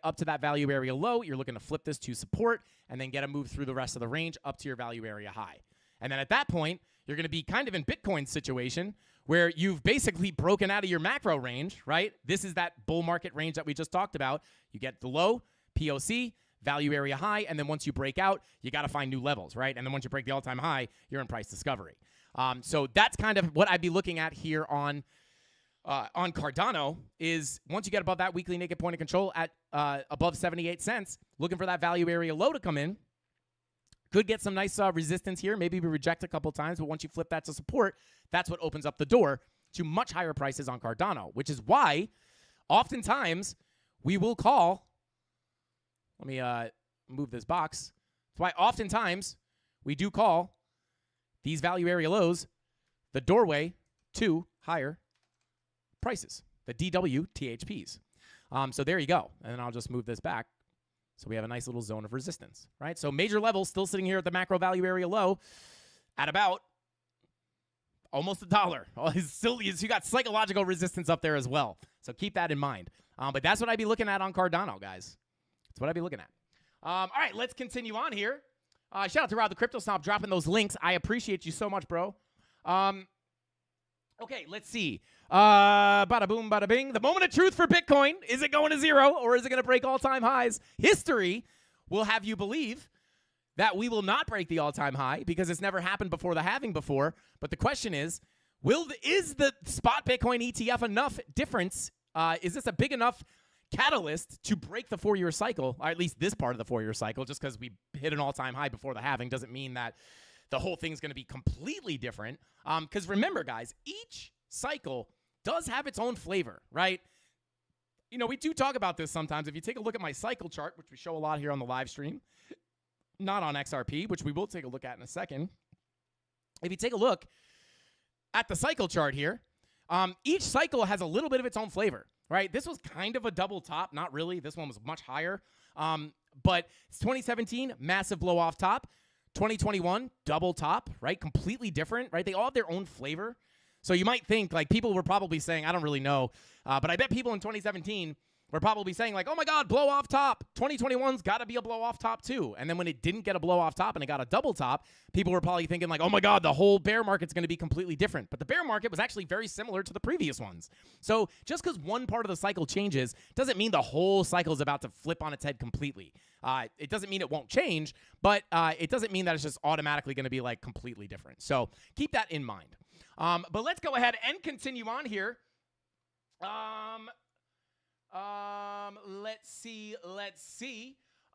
up to that value area low, you're looking to flip this to support and then get a move through the rest of the range up to your value area high. And then at that point, you're going to be kind of in Bitcoin's situation where you've basically broken out of your macro range, right? This is that bull market range that we just talked about. You get the low, POC, value area high, and then once you break out, you got to find new levels, right? And then once you break the all-time high, you're in price discovery. So that's kind of what I'd be looking at here on Cardano is once you get above that weekly naked point of control at above 78 cents, looking for that value area low to come in. Could get some nice resistance here. Maybe we reject a couple times, but once you flip that to support, that's what opens up the door to much higher prices on Cardano, which is why oftentimes we will call, let me move this box. That's why oftentimes we do call these value area lows the doorway to higher prices, the DWTHPs. So there you go. And then I'll just move this back. So we have a nice little zone of resistance, right? So major levels still sitting here at the macro value area low at about almost $1. You got psychological resistance up there as well. So keep that in mind. But that's what I'd be looking at on Cardano, guys. That's what I'd be looking at. All right, let's continue on here. Shout out to Rob the Crypto Snob dropping those links. I appreciate you so much, bro. Okay, let's see. Bada boom, bada bing. The moment of truth for Bitcoin. Is it going to zero or is it going to break all-time highs? History will have you believe that we will not break the all-time high because it's never happened before the halving before. But the question is the spot Bitcoin ETF enough difference? Is this a big enough catalyst to break the 4-year cycle, or at least this part of the 4-year cycle? Just because we hit an all-time high before the halving doesn't mean that the whole thing's going to be completely different. Because remember, guys, each cycle does have its own flavor, right? You know, we do talk about this sometimes. If you take a look at my cycle chart, which we show a lot here on the live stream, not on XRP, which we will take a look at in a second. If you take a look at the cycle chart here, each cycle has a little bit of its own flavor, right? This was kind of a double top. Not really. This one was much higher. But it's 2017, massive blow off top. 2021, double top, right? Completely different, right? They all have their own flavor. So you might think, like, people were probably saying, I don't really know, but I bet people in 2017 were probably saying, like, oh my God, blow off top. 2021's got to be a blow off top too. And then when it didn't get a blow off top and it got a double top, people were probably thinking, like, oh my God, the whole bear market's going to be completely different. But the bear market was actually very similar to the previous ones. So just because one part of the cycle changes doesn't mean the whole cycle is about to flip on its head completely. It doesn't mean it won't change, but it doesn't mean that it's just automatically going to be, like, completely different. So keep that in mind. But let's go ahead and continue on here. Let's see.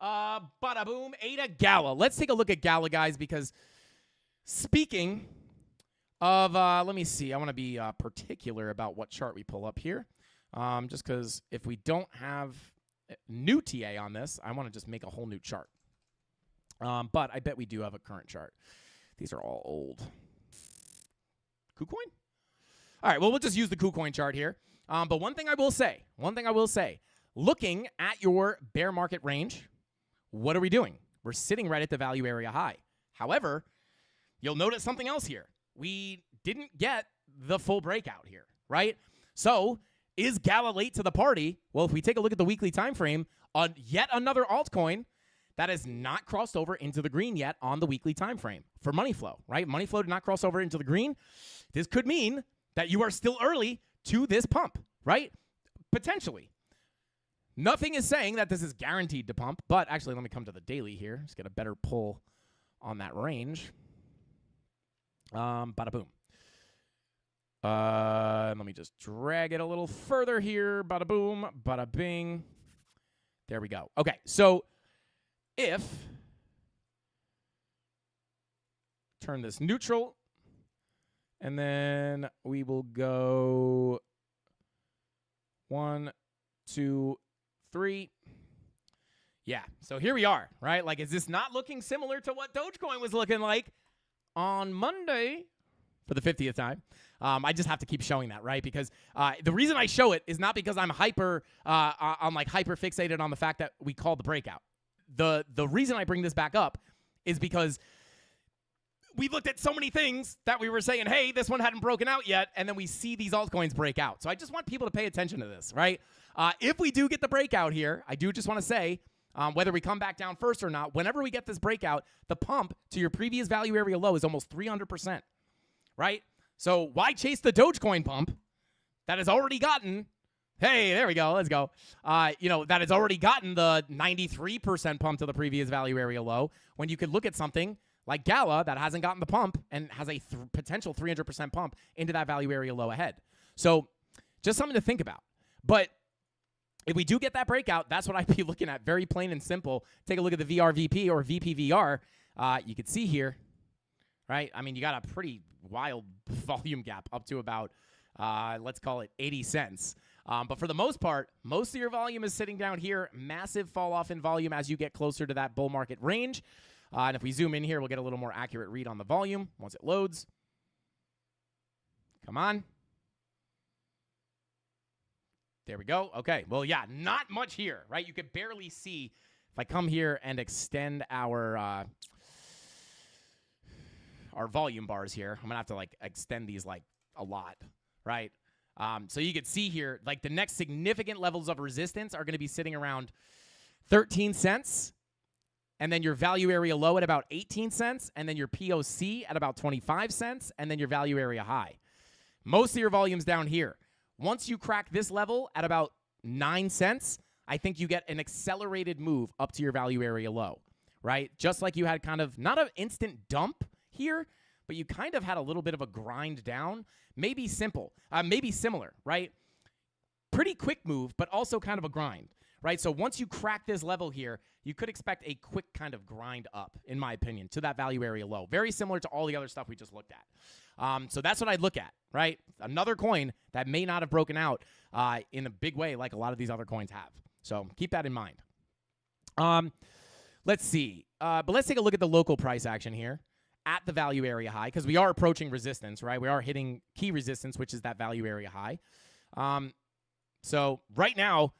Bada boom, ADA Gala. Let's take a look at Gala, guys, because speaking of, let me see. I want to be particular about what chart we pull up here. Just because if we don't have new TA on this, I want to just make a whole new chart. But I bet we do have a current chart. These are all old. KuCoin? All right, well, we'll just use the KuCoin chart here. But one thing I will say, looking at your bear market range, what are we doing? We're sitting right at the value area high. However, you'll notice something else here. We didn't get the full breakout here, right? So is Gala late to the party? Well, if we take a look at the weekly time frame on yet another altcoin that has not crossed over into the green yet on the weekly time frame for money flow, right? Money flow did not cross over into the green. This could mean that you are still early to this pump, right? Potentially. Nothing is saying that this is guaranteed to pump, but actually let me come to the daily here. Just get a better pull on that range. Bada boom. Let me just drag it a little further here. Bada boom, bada bing. There we go. Okay, so if turn this neutral, and then we will go 1, 2, 3. Yeah, so here we are, right? Like, is this not looking similar to what Dogecoin was looking like on Monday for the 50th time? I just have to keep showing that, right? Because the reason I show it is not because I'm hyper fixated on the fact that we called the breakout. The reason I bring this back up is because we looked at so many things that we were saying, hey, this one hadn't broken out yet, and then we see these altcoins break out. So I just want people to pay attention to this, right? If we do get the breakout here, I do just want to say, whether we come back down first or not, whenever we get this breakout, the pump to your previous value area low is almost 300%, right? So why chase the Dogecoin pump that has already gotten, hey, there we go, let's go, that has already gotten the 93% pump to the previous value area low, when you could look at something like Gala that hasn't gotten the pump and has a potential 300% pump into that value area low ahead. So just something to think about. But if we do get that breakout, that's what I'd be looking at. Very plain and simple. Take a look at the VRVP or VPVR. You can see here, right? I mean, you got a pretty wild volume gap up to about, let's call it 80 cents. But for the most part, most of your volume is sitting down here. Massive fall off in volume as you get closer to that bull market range. And if we zoom in here, we'll get a little more accurate read on the volume once it loads. Come on. There we go. Okay. Well, yeah, not much here, right? You could barely see. If I come here and extend our volume bars here, I'm going to have to, like, extend these, like, a lot, right? So you can see here, like, the next significant levels of resistance are going to be sitting around 13 cents. And then your value area low at about 18 cents. And then your POC at about 25 cents. And then your value area high. Most of your volume's down here. Once you crack this level at about 9 cents, I think you get an accelerated move up to your value area low, right? Just like you had kind of, not an instant dump here, but you kind of had a little bit of a grind down. Maybe similar, right? Pretty quick move, but also kind of a grind, right? So once you crack this level here, you could expect a quick kind of grind up, in my opinion, to that value area low. Very similar to all the other stuff we just looked at. So that's what I'd look at, right? Another coin that may not have broken out in a big way like a lot of these other coins have. So keep that in mind. Let's see. But let's take a look at the local price action here at the value area high, because we are approaching resistance, right? We are hitting key resistance, which is that value area high. So right now,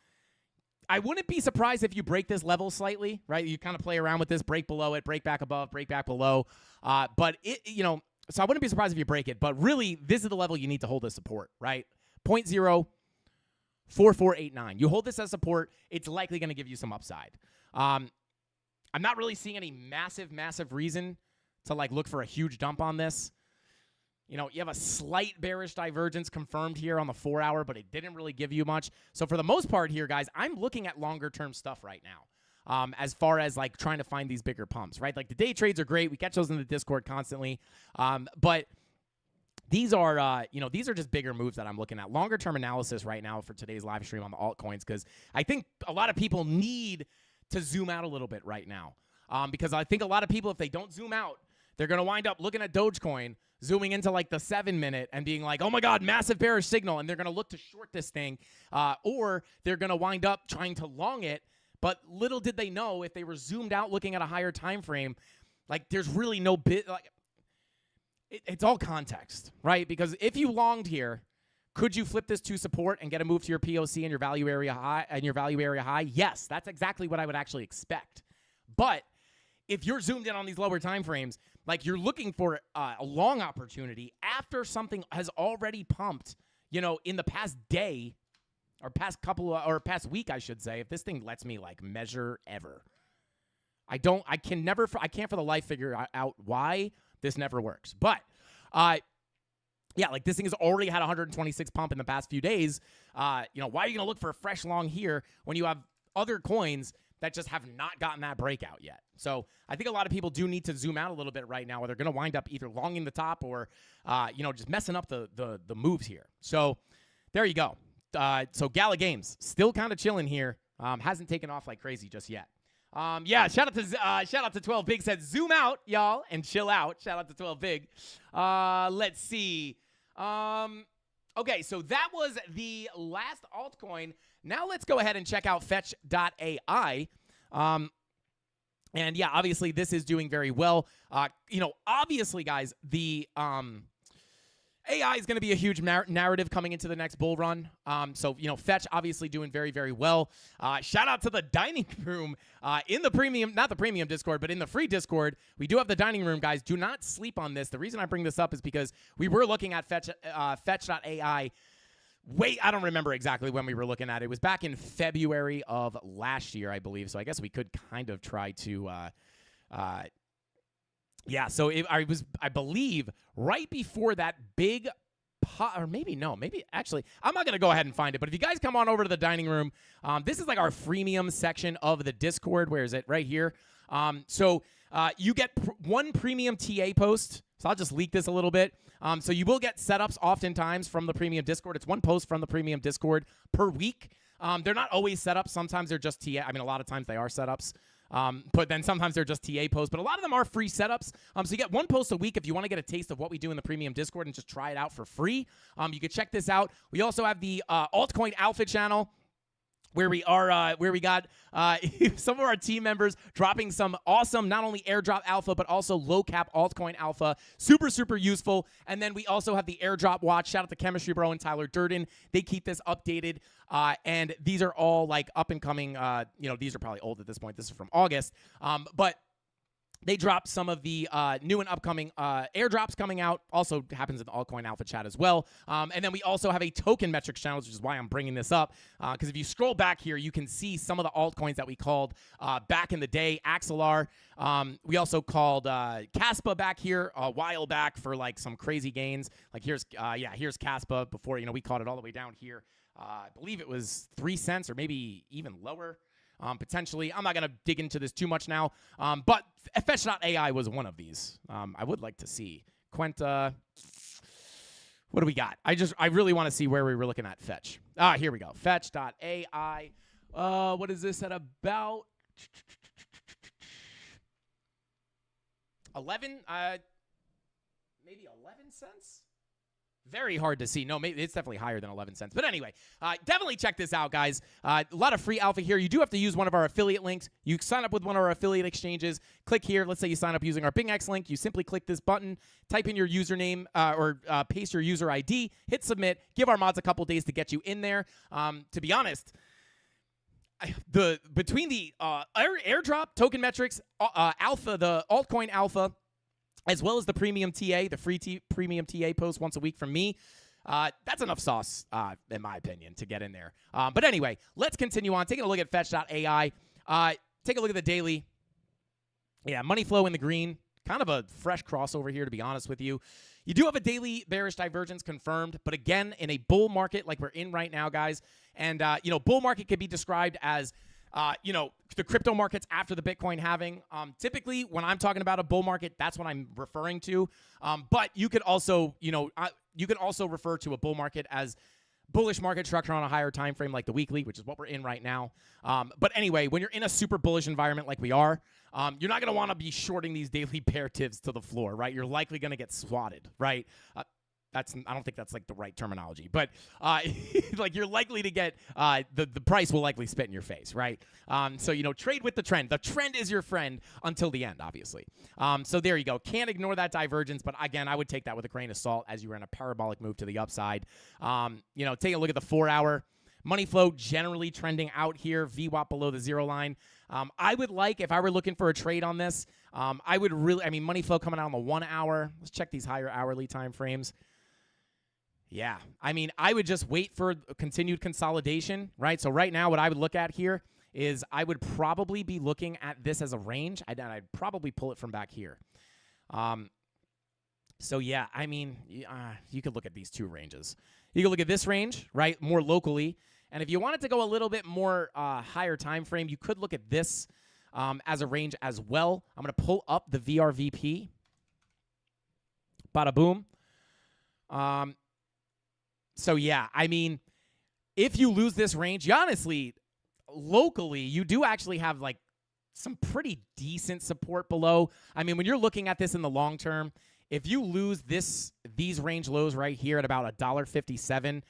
I wouldn't be surprised if you break this level slightly, right? You kind of play around with this, break below it, break back above, break back below. But so I wouldn't be surprised if you break it. But really, this is the level you need to hold as support, right? 0.04489. You hold this as support, it's likely going to give you some upside. I'm not really seeing any massive reason to, like, look for a huge dump on this. You have a slight bearish divergence confirmed here on the 4-hour, but it didn't really give you much. So for the most part here, guys, I'm looking at longer-term stuff right now, as far as, like, trying to find these bigger pumps, right? Like, the day trades are great. We catch those in the Discord constantly. But these are, these are just bigger moves that I'm looking at. Longer-term analysis right now for today's live stream on the altcoins, because I think a lot of people need to zoom out a little bit right now, because I think a lot of people, if they don't zoom out, they're going to wind up looking at Dogecoin, zooming into, like, the 7-minute and being like, oh, my God, massive bearish signal, and they're going to look to short this thing, or they're going to wind up trying to long it. But little did they know, if they were zoomed out looking at a higher time frame, like, there's really no bit, like, it's all context, right? Because if you longed here, could you flip this to support and get a move to your POC and your value area high? Yes, that's exactly what I would actually expect. But if you're zoomed in on these lower time frames, like, you're looking for a long opportunity after something has already pumped, in the past day or past week, I should say, if this thing lets me, like, measure ever. I can't for the life figure out why this never works. But, yeah, like this thing has already had 126 pump in the past few days. Why are you going to look for a fresh long here when you have other coins that just have not gotten that breakout yet? So I think a lot of people do need to zoom out a little bit right now, where they're going to wind up either longing the top or, just messing up the moves here. So there you go. So Gala Games still kind of chilling here. Hasn't taken off like crazy just yet. Shout out to 12 Big, said zoom out, y'all, and chill out. Shout out to 12 Big. Let's see. Okay, so that was the last altcoin. Now let's go ahead and check out Fetch.ai. And yeah, obviously this is doing very well. Obviously, guys, the AI is going to be a huge narrative coming into the next bull run. Fetch obviously doing very, very well. Shout out to the dining room in the premium, not the premium Discord, but in the free Discord. We do have the dining room, guys. Do not sleep on this. The reason I bring this up is because we were looking at Fetch.ai. I don't remember exactly when we were looking at it. It was back in February of last year, I believe. So I guess we could kind of try to I believe right before that big actually, I'm not going to go ahead and find it, but if you guys come on over to the dining room, this is like our freemium section of the Discord. Where is it? Right here. You get one premium TA post. So I'll just leak this a little bit. So you will get setups oftentimes from the premium Discord. It's one post from the premium Discord per week. They're not always setups. Sometimes they're just TA. I mean, a lot of times they are setups. But then sometimes they're just TA posts. But a lot of them are free setups. So you get one post a week if you want to get a taste of what we do in the premium Discord and just try it out for free. You can check this out. We also have the Altcoin Alpha channel, where we got some of our team members dropping some awesome, not only airdrop alpha, but also low cap altcoin alpha. Super, super useful. And then we also have the airdrop watch. Shout out to Chemistry Bro and Tyler Durden. They keep this updated. And these are all like up and coming. These are probably old at this point. This is from August. But they dropped some of the new and upcoming airdrops coming out. Also happens in the Altcoin Alpha chat as well. And then we also have a token metrics channel, which is why I'm bringing this up. Because if you scroll back here, you can see some of the altcoins that we called back in the day. Axelar. We also called Caspa back here a while back for like some crazy gains. Like here's Caspa before, we caught it all the way down here. I believe it was 3 cents or maybe even lower. Potentially. I'm not going to dig into this too much now, but Fetch.ai was one of these. I would like to see. Quenta, what do we got? I really want to see where we were looking at Fetch. Here we go. Fetch.ai. What is this at about? 11? Maybe 11 cents? Very hard to see. No, maybe it's definitely higher than 11 cents. But anyway, definitely check this out, guys. A lot of free alpha here. You do have to use one of our affiliate links. You sign up with one of our affiliate exchanges. Click here. Let's say you sign up using our BingX link. You simply click this button, type in your username or paste your user ID, hit submit, give our mods a couple days to get you in there. To be honest, between the airdrop, token metrics, alpha, the altcoin alpha, as well as the premium TA, the free premium TA post once a week from me. That's enough sauce, in my opinion, to get in there. But anyway, let's continue on. Taking a look at Fetch.ai. Take a look at the daily. Yeah, money flow in the green. Kind of a fresh crossover here, to be honest with you. You do have a daily bearish divergence confirmed, but again, in a bull market like we're in right now, guys, and, bull market can be described as the crypto markets after the Bitcoin halving. Typically, when I'm talking about a bull market, that's what I'm referring to. But you could also, refer to a bull market as bullish market structure on a higher time frame like the weekly, which is what we're in right now. But anyway, when you're in a super bullish environment like we are, you're not going to want to be shorting these daily bear tips to the floor, right? You're likely going to get swatted, right? I don't think that's like the right terminology, but like you're likely to get the price will likely spit in your face, right? So trade with the trend. The trend is your friend until the end, obviously. So there you go. Can't ignore that divergence, but again, I would take that with a grain of salt as you were in a parabolic move to the upside. Take a look at the 4-hour. Money flow generally trending out here. VWAP below the zero line. I would like, if I were looking for a trade on this, money flow coming out on the 1 hour. Let's check these higher hourly time frames. Yeah, I would just wait for continued consolidation, right? So right now what I would look at here is I would probably be looking at this as a range. I'd probably pull it from back here. So, yeah, I mean, you could look at these two ranges. You can look at this range, right, more locally. And if you wanted to go a little bit more higher time frame, you could look at this as a range as well. I'm going to pull up the VRVP. Bada boom. So, yeah, I mean, if you lose this range, you honestly, locally, you do actually have, like, some pretty decent support below. I mean, when you're looking at this in the long term, if you lose these range lows right here at about $1.57,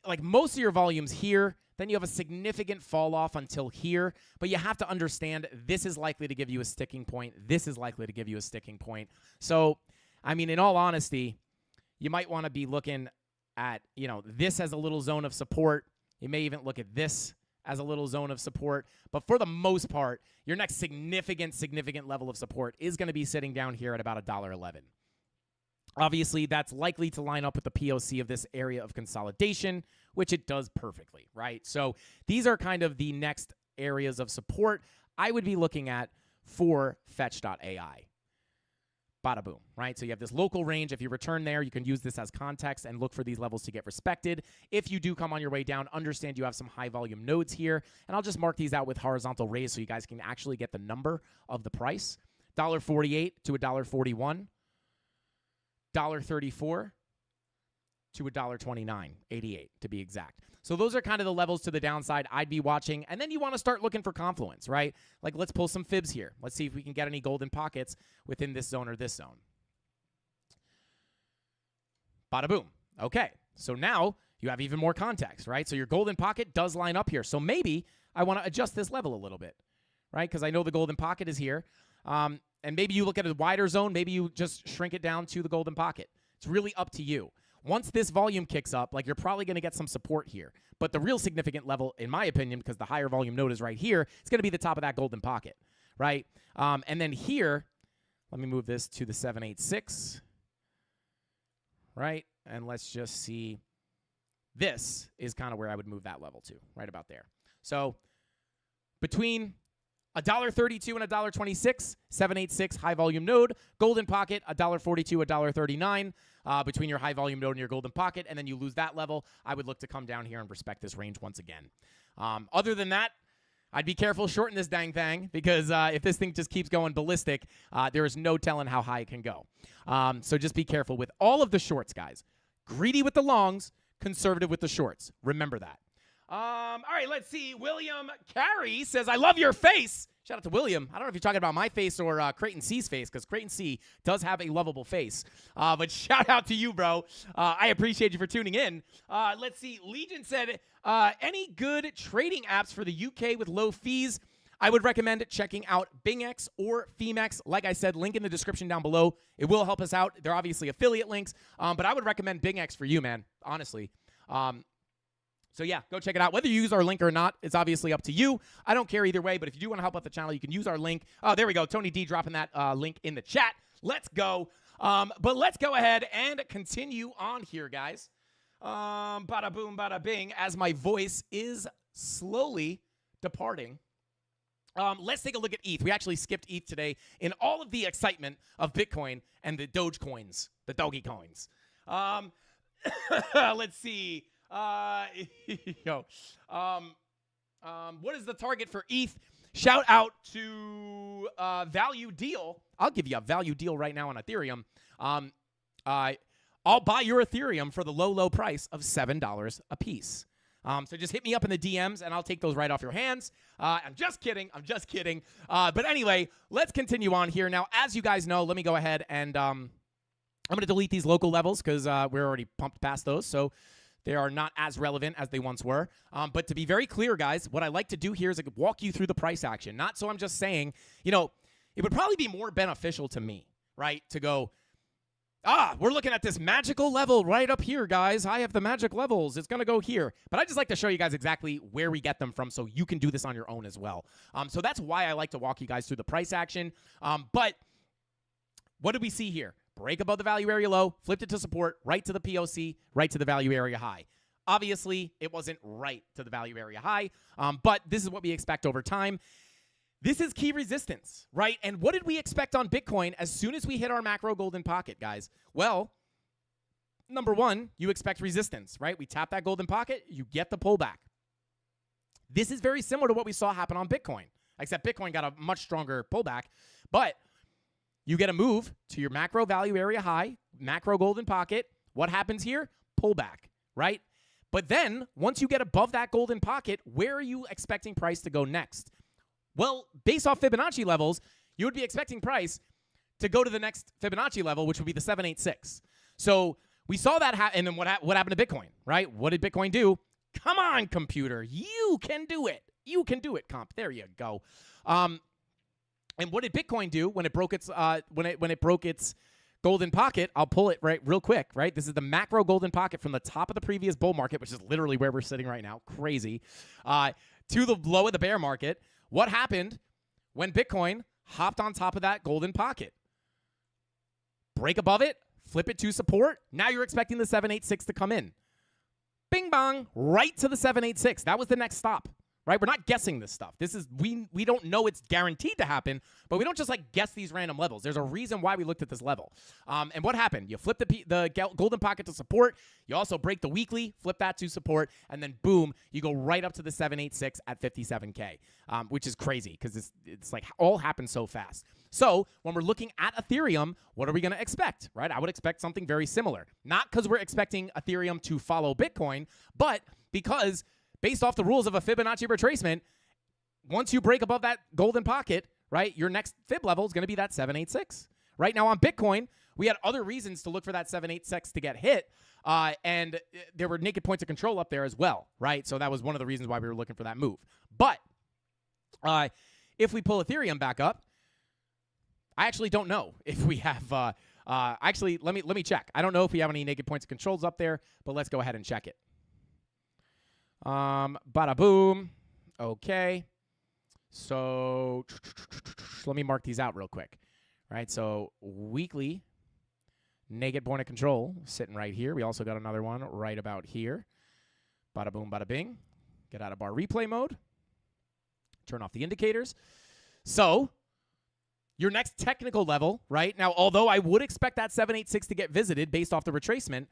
like most of your volumes here, then you have a significant fall off until here. But you have to understand this is likely to give you a sticking point. This is likely to give you a sticking point. So, I mean, in all honesty, you might want to be looking at, you know, this as a little zone of support. You may even look at this as a little zone of support. But for the most part, your next significant level of support is going to be sitting down here at about $1.11. Obviously, that's likely to line up with the POC of this area of consolidation, which it does perfectly, right? So these are kind of the next areas of support I would be looking at for Fetch.ai. Bada boom, right? So you have this local range. If you return there, you can use this as context and look for these levels to get respected. If you do come on your way down, understand you have some high volume nodes here. And I'll just mark these out with horizontal rays so you guys can actually get the number of the price. $1.48 to $1.41. $1.34 to $1.29.88 to be exact. So those are kind of the levels to the downside I'd be watching. And then you want to start looking for confluence, right? Like, let's pull some fibs here. Let's see if we can get any golden pockets within this zone or this zone. Bada boom. Okay, so now you have even more context, right? So your golden pocket does line up here. So maybe I want to adjust this level a little bit, right? Because I know the golden pocket is here. And maybe you look at a wider zone. Maybe you just shrink it down to the golden pocket. It's really up to you. Once this volume kicks up, like, you're probably going to get some support here. But the real significant level, in my opinion, because the higher volume node is right here, it's going to be the top of that golden pocket, right? And then here, let me move this to the 786, right? And let's just see. This is kind of where I would move that level to, right about there. So between $1.32 and $1.26, 786 high volume node, golden pocket, $1.42, $1.39 between your high volume node and your golden pocket, and then you lose that level. I would look to come down here and respect this range once again. Other than that, I'd be careful shorting this dang thing because if this thing just keeps going ballistic, there is no telling how high it can go. So just be careful with all of the shorts, guys. Greedy with the longs, conservative with the shorts. Remember that. All right, let's see. William Carey says, I love your face. Shout out to William. I don't know if you're talking about my face or Creighton C's face, because Creighton C does have a lovable face. But shout out to you, bro. I appreciate you for tuning in. Let's see. Legion said, any good trading apps for the UK with low fees? I would recommend checking out BingX or Femex. Like I said, link in the description down below. It will help us out. They're obviously affiliate links. But I would recommend BingX for you, man, honestly. So, yeah, go check it out. Whether you use our link or not, it's obviously up to you. I don't care either way, but if you do want to help out the channel, you can use our link. Oh, there we go. Tony D dropping that link in the chat. Let's go. But let's go ahead and continue on here, guys. Bada boom, bada bing, as my voice is slowly departing. Let's take a look at ETH. We actually skipped ETH today in all of the excitement of Bitcoin and the Doge coins, the doggy coins. Let's see. What is the target for ETH? Shout out to Value Deal. I'll give you a value deal right now on Ethereum. I'll buy your Ethereum for the low price of $7 a piece. So just hit me up in the DMs, and I'll take those right off your hands. I'm just kidding. But anyway, let's continue on here. Now, as you guys know, let me go ahead and I'm going to delete these local levels because we're already pumped past those. So they are not as relevant as they once were. But to be very clear, guys, what I like to do here is walk you through the price action. Not so I'm just saying, you know, it would probably be more beneficial to me, right, to go, we're looking at this magical level right up here, guys. I have the magic levels. It's going to go here. But I just like to show you guys exactly where we get them from so you can do this on your own as well. So that's why I like to walk you guys through the price action. But what do we see here? Break above the value area low, flipped it to support, right to the POC, right to the value area high. Obviously, it wasn't right to the value area high, but this is what we expect over time. This is key resistance, right? And what did we expect on Bitcoin as soon as we hit our macro golden pocket, guys? Well, number one, you expect resistance, right? We tap that golden pocket, you get the pullback. This is very similar to what we saw happen on Bitcoin, except Bitcoin got a much stronger pullback. But you get a move to your macro value area high, macro golden pocket. What happens here? Pullback, right? But then once you get above that golden pocket, where are you expecting price to go next? Well, based off Fibonacci levels, you would be expecting price to go to the next Fibonacci level, which would be the 786. So we saw that happen. And then what happened to Bitcoin, right? What did Bitcoin do? Come on, computer. You can do it. You can do it, comp. There you go. And what did Bitcoin do when it broke its when it broke its golden pocket? I'll pull it right real quick, right? This is the macro golden pocket from the top of the previous bull market, which is literally where we're sitting right now. Crazy. To the low of the bear market. What happened when Bitcoin hopped on top of that golden pocket? Break above it, flip it to support. Now you're expecting the 786 to come in. Bing bong, right to the 786. That was the next stop, right? We're not guessing this stuff. This is we don't know it's guaranteed to happen, but we don't just like guess these random levels. There's a reason why we looked at this level. And what happened? You flip the golden pocket to support. You also break the weekly, flip that to support, and then boom, you go right up to the 786 at 57K, which is crazy because it's like all happens so fast. So when we're looking at Ethereum, what are we going to expect, right? I would expect something very similar. Not because we're expecting Ethereum to follow Bitcoin, but because based off the rules of a Fibonacci retracement, once you break above that golden pocket, right, your next fib level is going to be that 786. Right now on Bitcoin, we had other reasons to look for that 786 to get hit, and there were naked points of control up there as well, right? So that was one of the reasons why we were looking for that move. But if we pull Ethereum back up, I actually don't know if we have. Actually, let me check. I don't know if we have any naked points of controls up there, but let's go ahead and check it. Bada boom. Okay. So let me mark these out real quick. All right. So weekly naked point of control sitting right here. We also got another one right about here. Bada boom, bada bing. Get out of bar replay mode. Turn off the indicators. So your next technical level, right? Now, although I would expect that 786 to get visited based off the retracement,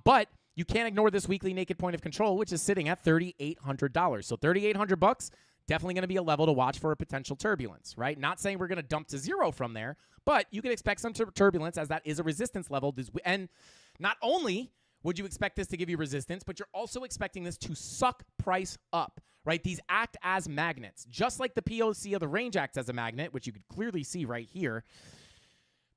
but you can't ignore this weekly naked point of control, which is sitting at $3,800. So $3,800, definitely going to be a level to watch for a potential turbulence, right? Not saying we're going to dump to zero from there, but you can expect some turbulence as that is a resistance level. And not only would you expect this to give you resistance, but you're also expecting this to suck price up, right? These act as magnets, just like the POC of the range acts as a magnet, which you could clearly see right here.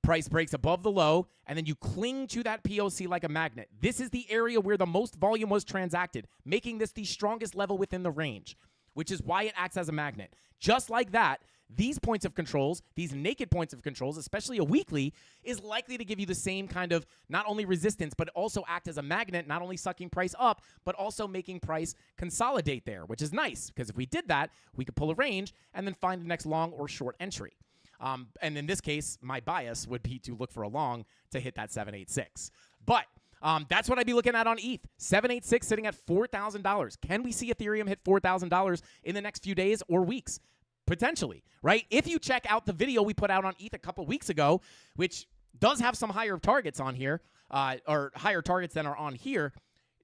Price breaks above the low, and then you cling to that POC like a magnet. This is the area where the most volume was transacted, making this the strongest level within the range, which is why it acts as a magnet. Just like that, these points of controls, these naked points of controls, especially a weekly, is likely to give you the same kind of not only resistance, but also act as a magnet, not only sucking price up, but also making price consolidate there, which is nice, because if we did that, we could pull a range and then find the next long or short entry. And in this case, my bias would be to look for a long to hit that 786. But that's what I'd be looking at on ETH. 786 sitting at $4,000. Can we see Ethereum hit $4,000 in the next few days or weeks? Potentially, right? If you check out the video we put out on ETH a couple weeks ago, which does have some higher targets on here, or higher targets than are on here,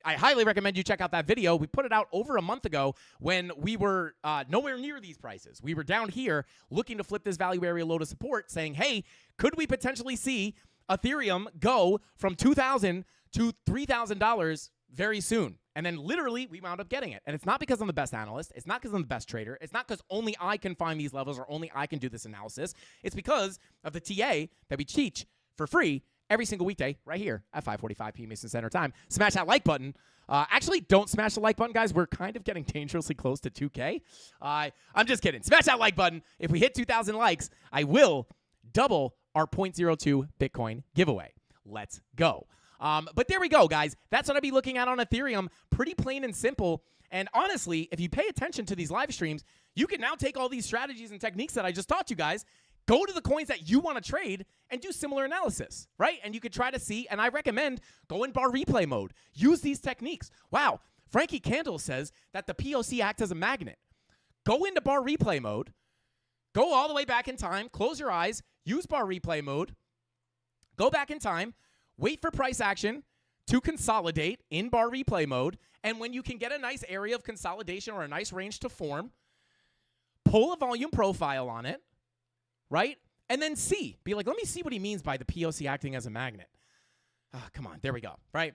I highly recommend you check out that video. We put it out over a month ago when we were nowhere near these prices. We were down here looking to flip this value area low to support, saying, hey, could we potentially see Ethereum go from $2,000 to $3,000 very soon? And then literally we wound up getting it. And it's not because I'm the best analyst. It's not because I'm the best trader. It's not because only I can find these levels or only I can do this analysis. It's because of the TA that we teach for free every single weekday right here at 5:45 p.m. Eastern Standard Time. Smash that like button. Actually, don't smash the like button, guys. We're kind of getting dangerously close to 2K. I'm just kidding. Smash that like button. If we hit 2,000 likes, I will double our 0.02 Bitcoin giveaway. Let's go. But there we go, guys. That's what I'd be looking at on Ethereum. Pretty plain and simple. And honestly, if you pay attention to these live streams, you can now take all these strategies and techniques that I just taught you guys, Go to the coins that you want to trade and do similar analysis, right? And you could try to see, and I recommend go in bar replay mode. Use these techniques. Wow, Frankie Candle says that the POC acts as a magnet. Go into bar replay mode. Go all the way back in time. Close your eyes. Use bar replay mode. Go back in time. Wait for price action to consolidate in bar replay mode. And when you can get a nice area of consolidation or a nice range to form, pull a volume profile on it, right? And then see. Be like, let me see what he means by the POC acting as a magnet. Come on. There we go, right?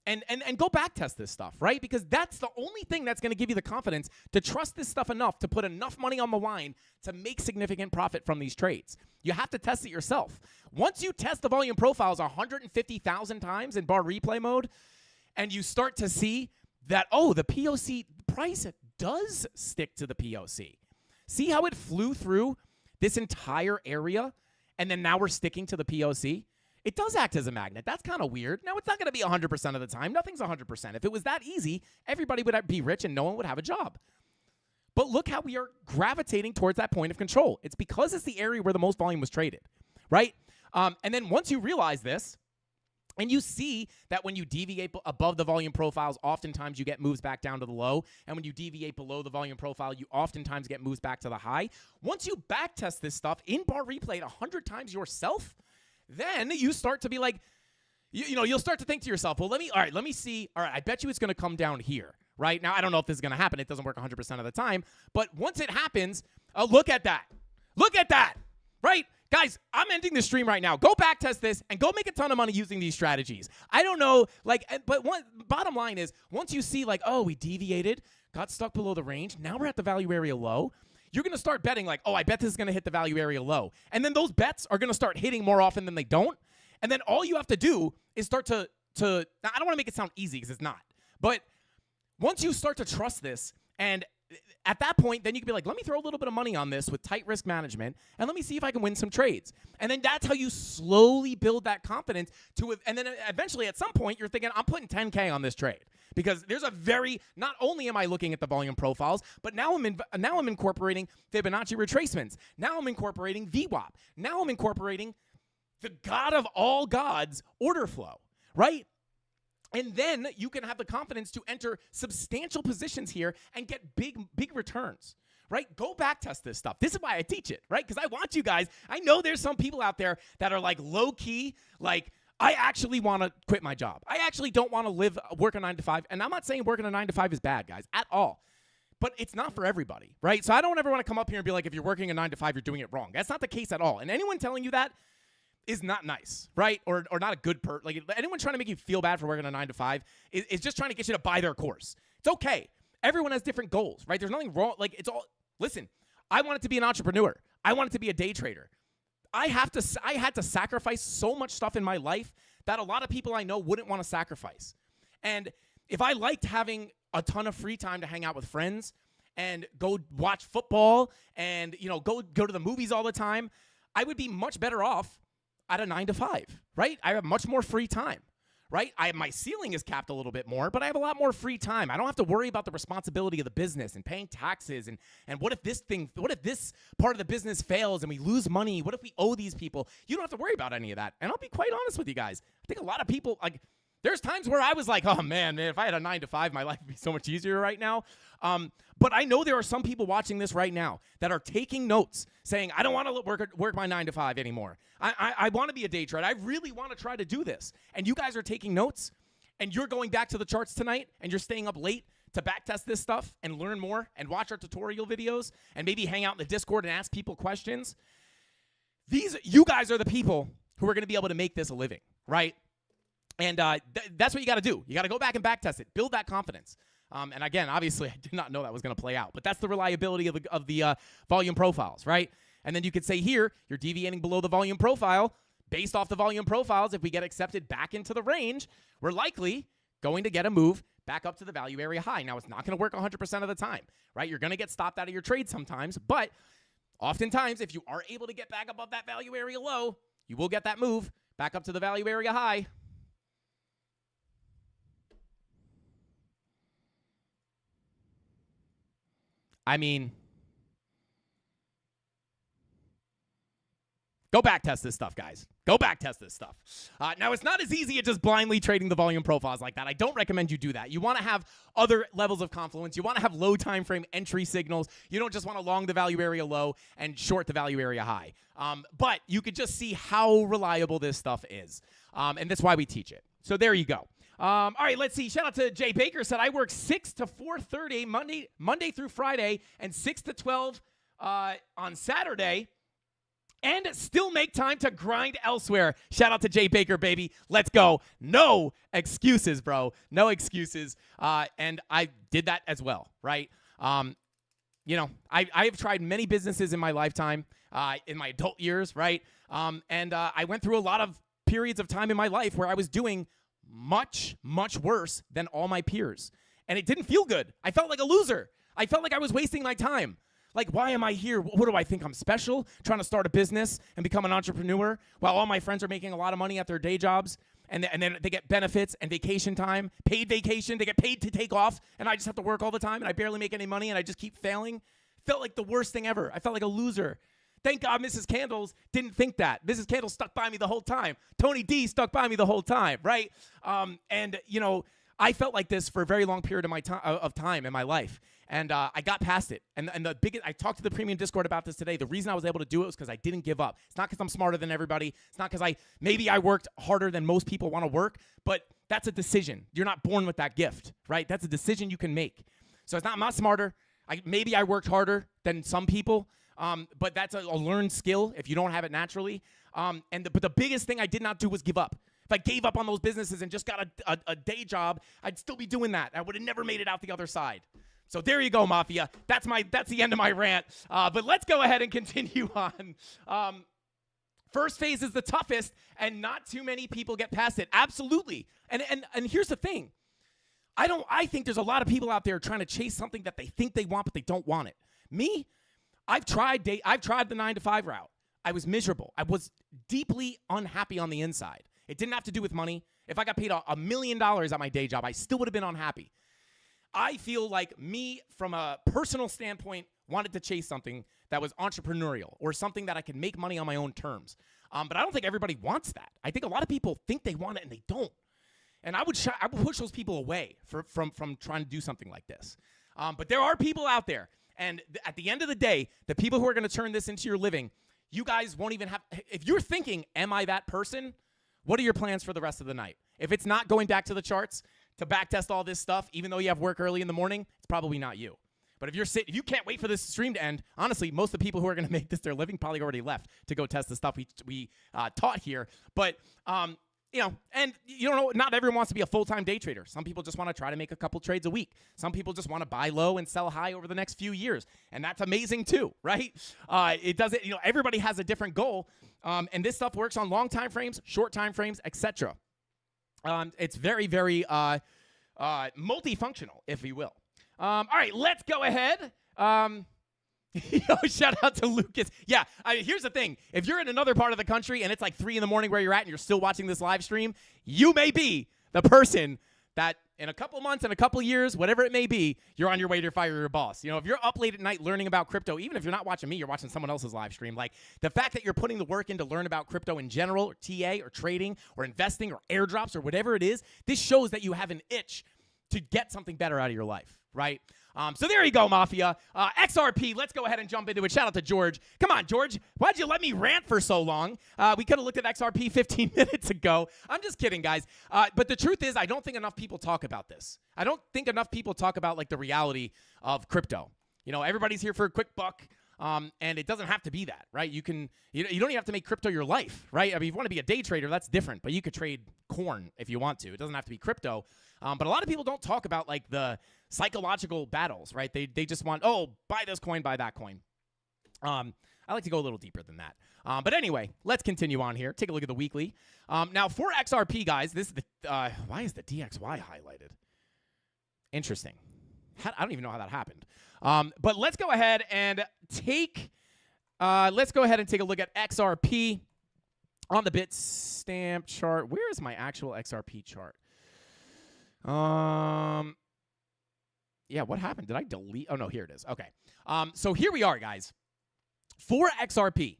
And go back test this stuff, right? Because that's the only thing that's going to give you the confidence to trust this stuff enough to put enough money on the line to make significant profit from these trades. You have to test it yourself. Once you test the volume profiles 150,000 times in bar replay mode, and you start to see that, oh, the POC price does stick to the POC. See how it flew through this entire area, and then now we're sticking to the POC? It does act as a magnet. That's kind of weird. Now, it's not going to be 100% of the time. Nothing's 100%. If it was that easy, everybody would be rich and no one would have a job. But look how we are gravitating towards that point of control. It's because it's the area where the most volume was traded, right? And then once you realize this, and you see that when you deviate above the volume profiles, oftentimes you get moves back down to the low. And when you deviate below the volume profile, you oftentimes get moves back to the high. Once you back test this stuff in bar replay 100 times yourself, then you start to be like, you'll start to think to yourself, well, let me see. All right, I bet you it's going to come down here, right? Now, I don't know if this is going to happen. It doesn't work 100% of the time. But once it happens, look at that. Look at that, right? Guys, I'm ending the stream right now. Go back test this and go make a ton of money using these strategies. I don't know, but bottom line is, once you see like, oh, we deviated, got stuck below the range, now we're at the value area low, you're going to start betting like, oh, I bet this is going to hit the value area low. And then those bets are going to start hitting more often than they don't. And then all you have to do is start to now, I don't want to make it sound easy because it's not. But once you start to trust this, and at that point, then you can be like, let me throw a little bit of money on this with tight risk management, and let me see if I can win some trades. And then that's how you slowly build that confidence and then eventually at some point, you're thinking, I'm putting 10K on this trade. Because there's not only am I looking at the volume profiles, but now I'm incorporating Fibonacci retracements. Now I'm incorporating VWAP. Now I'm incorporating the God of all gods order flow, right? And then you can have the confidence to enter substantial positions here and get big returns, right? Go back test this stuff. This is why I teach it, right? Because I want you guys, I know there's some people out there that are like low key, like, I actually want to quit my job. I actually don't want to work a 9 to 5. And I'm not saying working a 9 to 5 is bad, guys, at all. But it's not for everybody, right? So I don't ever want to come up here and be like, if you're working a 9 to 5, you're doing it wrong. That's not the case at all. And anyone telling you that is not nice, right? Or not a good like anyone trying to make you feel bad for working a 9 to 5 is just trying to get you to buy their course. It's okay. Everyone has different goals, right? There's nothing wrong. Like, it's all, listen, I wanted to be an entrepreneur. I wanted to be a day trader. I had to sacrifice so much stuff in my life that a lot of people I know wouldn't want to sacrifice. And if I liked having a ton of free time to hang out with friends and go watch football and, go to the movies all the time, I would be much better off at a 9 to 5, right? I have much more free time, right? My ceiling is capped a little bit more, but I have a lot more free time. I don't have to worry about the responsibility of the business and paying taxes and what if this part of the business fails and we lose money? What if we owe these people? You don't have to worry about any of that. And I'll be quite honest with you guys. I think a lot of people, like, there's times where I was like, oh man, if I had a 9 to 5, my life would be so much easier right now. But I know there are some people watching this right now that are taking notes saying, I don't want to work my 9 to 5 anymore. I want to be a day trader. I really want to try to do this. And you guys are taking notes and you're going back to the charts tonight and you're staying up late to backtest this stuff and learn more and watch our tutorial videos and maybe hang out in the Discord and ask people questions. You guys are the people who are going to be able to make this a living, right? And that's what you got to do. You got to go back and backtest it. Build that confidence. And again, obviously, I did not know that was going to play out. But that's the reliability of the volume profiles, right? And then you could say here, you're deviating below the volume profile. Based off the volume profiles, if we get accepted back into the range, we're likely going to get a move back up to the value area high. Now, it's not going to work 100% of the time, right? You're going to get stopped out of your trade sometimes. But oftentimes, if you are able to get back above that value area low, you will get that move back up to the value area high. I mean, Go back test this stuff, guys. Go back test this stuff. Now, it's not as easy as just blindly trading the volume profiles like that. I don't recommend you do that. You want to have other levels of confluence. You want to have low time frame entry signals. You don't just want to long the value area low and short the value area high. But you could just see how reliable this stuff is. And that's why we teach it. So there you go. All right, let's see. Shout out to Jay Baker. Said, I work 6 to 4:30 Monday through Friday and 6 to 12 on Saturday, and still make time to grind elsewhere. Shout out to Jay Baker, baby. Let's go. No excuses, bro. No excuses. And I did that as well, right? You know, I've tried many businesses in my lifetime, in my adult years, right? And I went through a lot of periods of time in my life where I was doing much, much worse than all my peers. And it didn't feel good. I felt like a loser. I felt like I was wasting my time. Like, why am I here? What do I think? I'm special? Trying to start a business and become an entrepreneur while all my friends are making a lot of money at their day jobs. And then they get benefits and vacation time, paid vacation. They get paid to take off. And I just have to work all the time. And I barely make any money. And I just keep failing. Felt like the worst thing ever. I felt like a loser. Thank God Mrs. Candles didn't think that. Mrs. Candles stuck by me the whole time. Tony D stuck by me the whole time, right? And, you know, I felt like this for a very long period of time in my life. And I got past it. And the biggest, I talked to the premium Discord about this today. The reason I was able to do it was because I didn't give up. It's not because I'm smarter than everybody. It's not because maybe I worked harder than most people want to work, but that's a decision. You're not born with that gift, right? That's a decision you can make. So I'm not smarter. Maybe I worked harder than some people, but that's a learned skill if you don't have it naturally. But the biggest thing I did not do was give up. If I gave up on those businesses and just got a day job, I'd still be doing that. I would have never made it out the other side. So there you go, Mafia. That's the end of my rant. But let's go ahead and continue on. First phase is the toughest, and not too many people get past it. Absolutely. And here's the thing. I think there's a lot of people out there trying to chase something that they think they want, but they don't want it. Me, I've tried the 9-to-5 route. I was miserable. I was deeply unhappy on the inside. It didn't have to do with money. If I got paid $1 million at my day job, I still would have been unhappy. I feel like me, from a personal standpoint, wanted to chase something that was entrepreneurial or something that I could make money on my own terms. But I don't think everybody wants that. I think a lot of people think they want it and they don't. And I would push those people away from trying to do something like this. But there are people out there. And at the end of the day, the people who are going to turn this into your living, you guys won't even have – if you're thinking, am I that person? What are your plans for the rest of the night? If it's not going back to the charts – to backtest all this stuff, even though you have work early in the morning, it's probably not you. But if you can't wait for this stream to end, honestly, most of the people who are going to make this their living probably already left to go test the stuff we taught here. But you know, and you don't know, not everyone wants to be a full-time day trader. Some people just want to try to make a couple trades a week. Some people just want to buy low and sell high over the next few years, and that's amazing too, right? It doesn't, you know, everybody has a different goal, and this stuff works on long time frames, short time frames, etc. It's very, very multifunctional, if you will. All right, let's go ahead. Yo, shout out to Lucas. Yeah, here's the thing. If you're in another part of the country and it's like 3 in the morning where you're at and you're still watching this live stream, you may be the person that in a couple months, in a couple years, whatever it may be, you're on your way to fire your boss. You know, if you're up late at night learning about crypto, even if you're not watching me, you're watching someone else's live stream. Like, the fact that you're putting the work in to learn about crypto in general, or TA, or trading, or investing, or airdrops, or whatever it is, this shows that you have an itch to get something better out of your life, right? So there you go, Mafia. XRP, let's go ahead and jump into it. Shout out to George. Come on, George. Why'd you let me rant for so long? We could have looked at XRP 15 minutes ago. I'm just kidding, guys. But the truth is, I don't think enough people talk about this. I don't think enough people talk about, like, the reality of crypto. You know, everybody's here for a quick buck. And it doesn't have to be that, right? You don't even have to make crypto your life, right? I mean, if you want to be a day trader, that's different. But you could trade corn if you want to. It doesn't have to be crypto. But a lot of people don't talk about, like, the psychological battles, right? They just want, oh, buy this coin, buy that coin. I like to go a little deeper than that. But anyway, let's continue on here. Take a look at the weekly. Now, for XRP, guys, this is the why is the DXY highlighted? Interesting. I don't even know how that happened. But let's go ahead and take a look at XRP on the Bitstamp chart. Where is my actual XRP chart? Yeah, what happened? Did I delete? Oh, no, here it is. Okay. So here we are, guys. For XRP,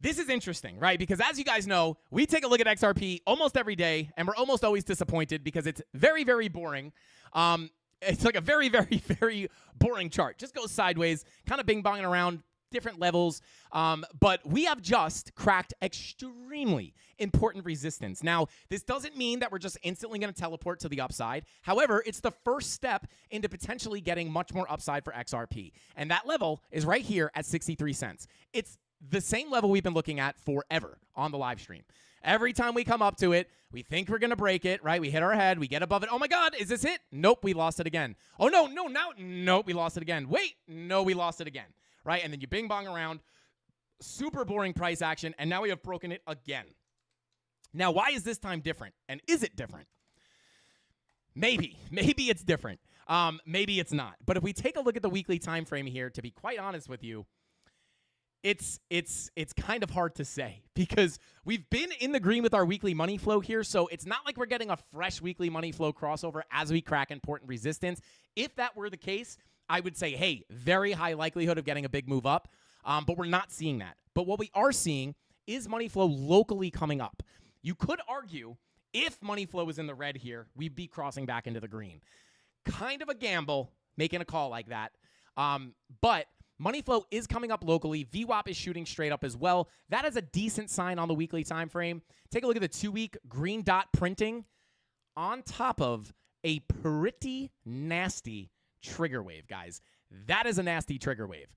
This is interesting, right? Because as you guys know, we take a look at XRP almost every day, and we're almost always disappointed because it's very, very boring. It's like a very, very, very boring chart. Just goes sideways, kind of bing-bonging around different levels. But we have just cracked extremely important resistance. Now, this doesn't mean that we're just instantly going to teleport to the upside. However, it's the first step into potentially getting much more upside for XRP. And that level is right here at 63 cents. It's the same level we've been looking at forever on the live stream. Every time we come up to it, we think we're going to break it, right? We hit our head, we get above it. Oh my God, is this it? Nope, we lost it again. Oh no, nope, we lost it again. Wait, no, we lost it again, right? And then you bing bong around, super boring price action, and now we have broken it again. Now, why is this time different? And is it different? Maybe it's different. Maybe it's not. But if we take a look at the weekly time frame here, to be quite honest with you, it's kind of hard to say because we've been in the green with our weekly money flow here, so it's not like we're getting a fresh weekly money flow crossover as we crack important resistance. If that were the case, I would say, hey, very high likelihood of getting a big move up, but we're not seeing that. But what we are seeing is money flow locally coming up. You could argue if money flow was in the red here, we'd be crossing back into the green. Kind of a gamble making a call like that, but money flow is coming up locally. VWAP is shooting straight up as well. That is a decent sign on the weekly time frame. Take a look at the 2-week green dot printing on top of a pretty nasty trigger wave, guys. That is a nasty trigger wave.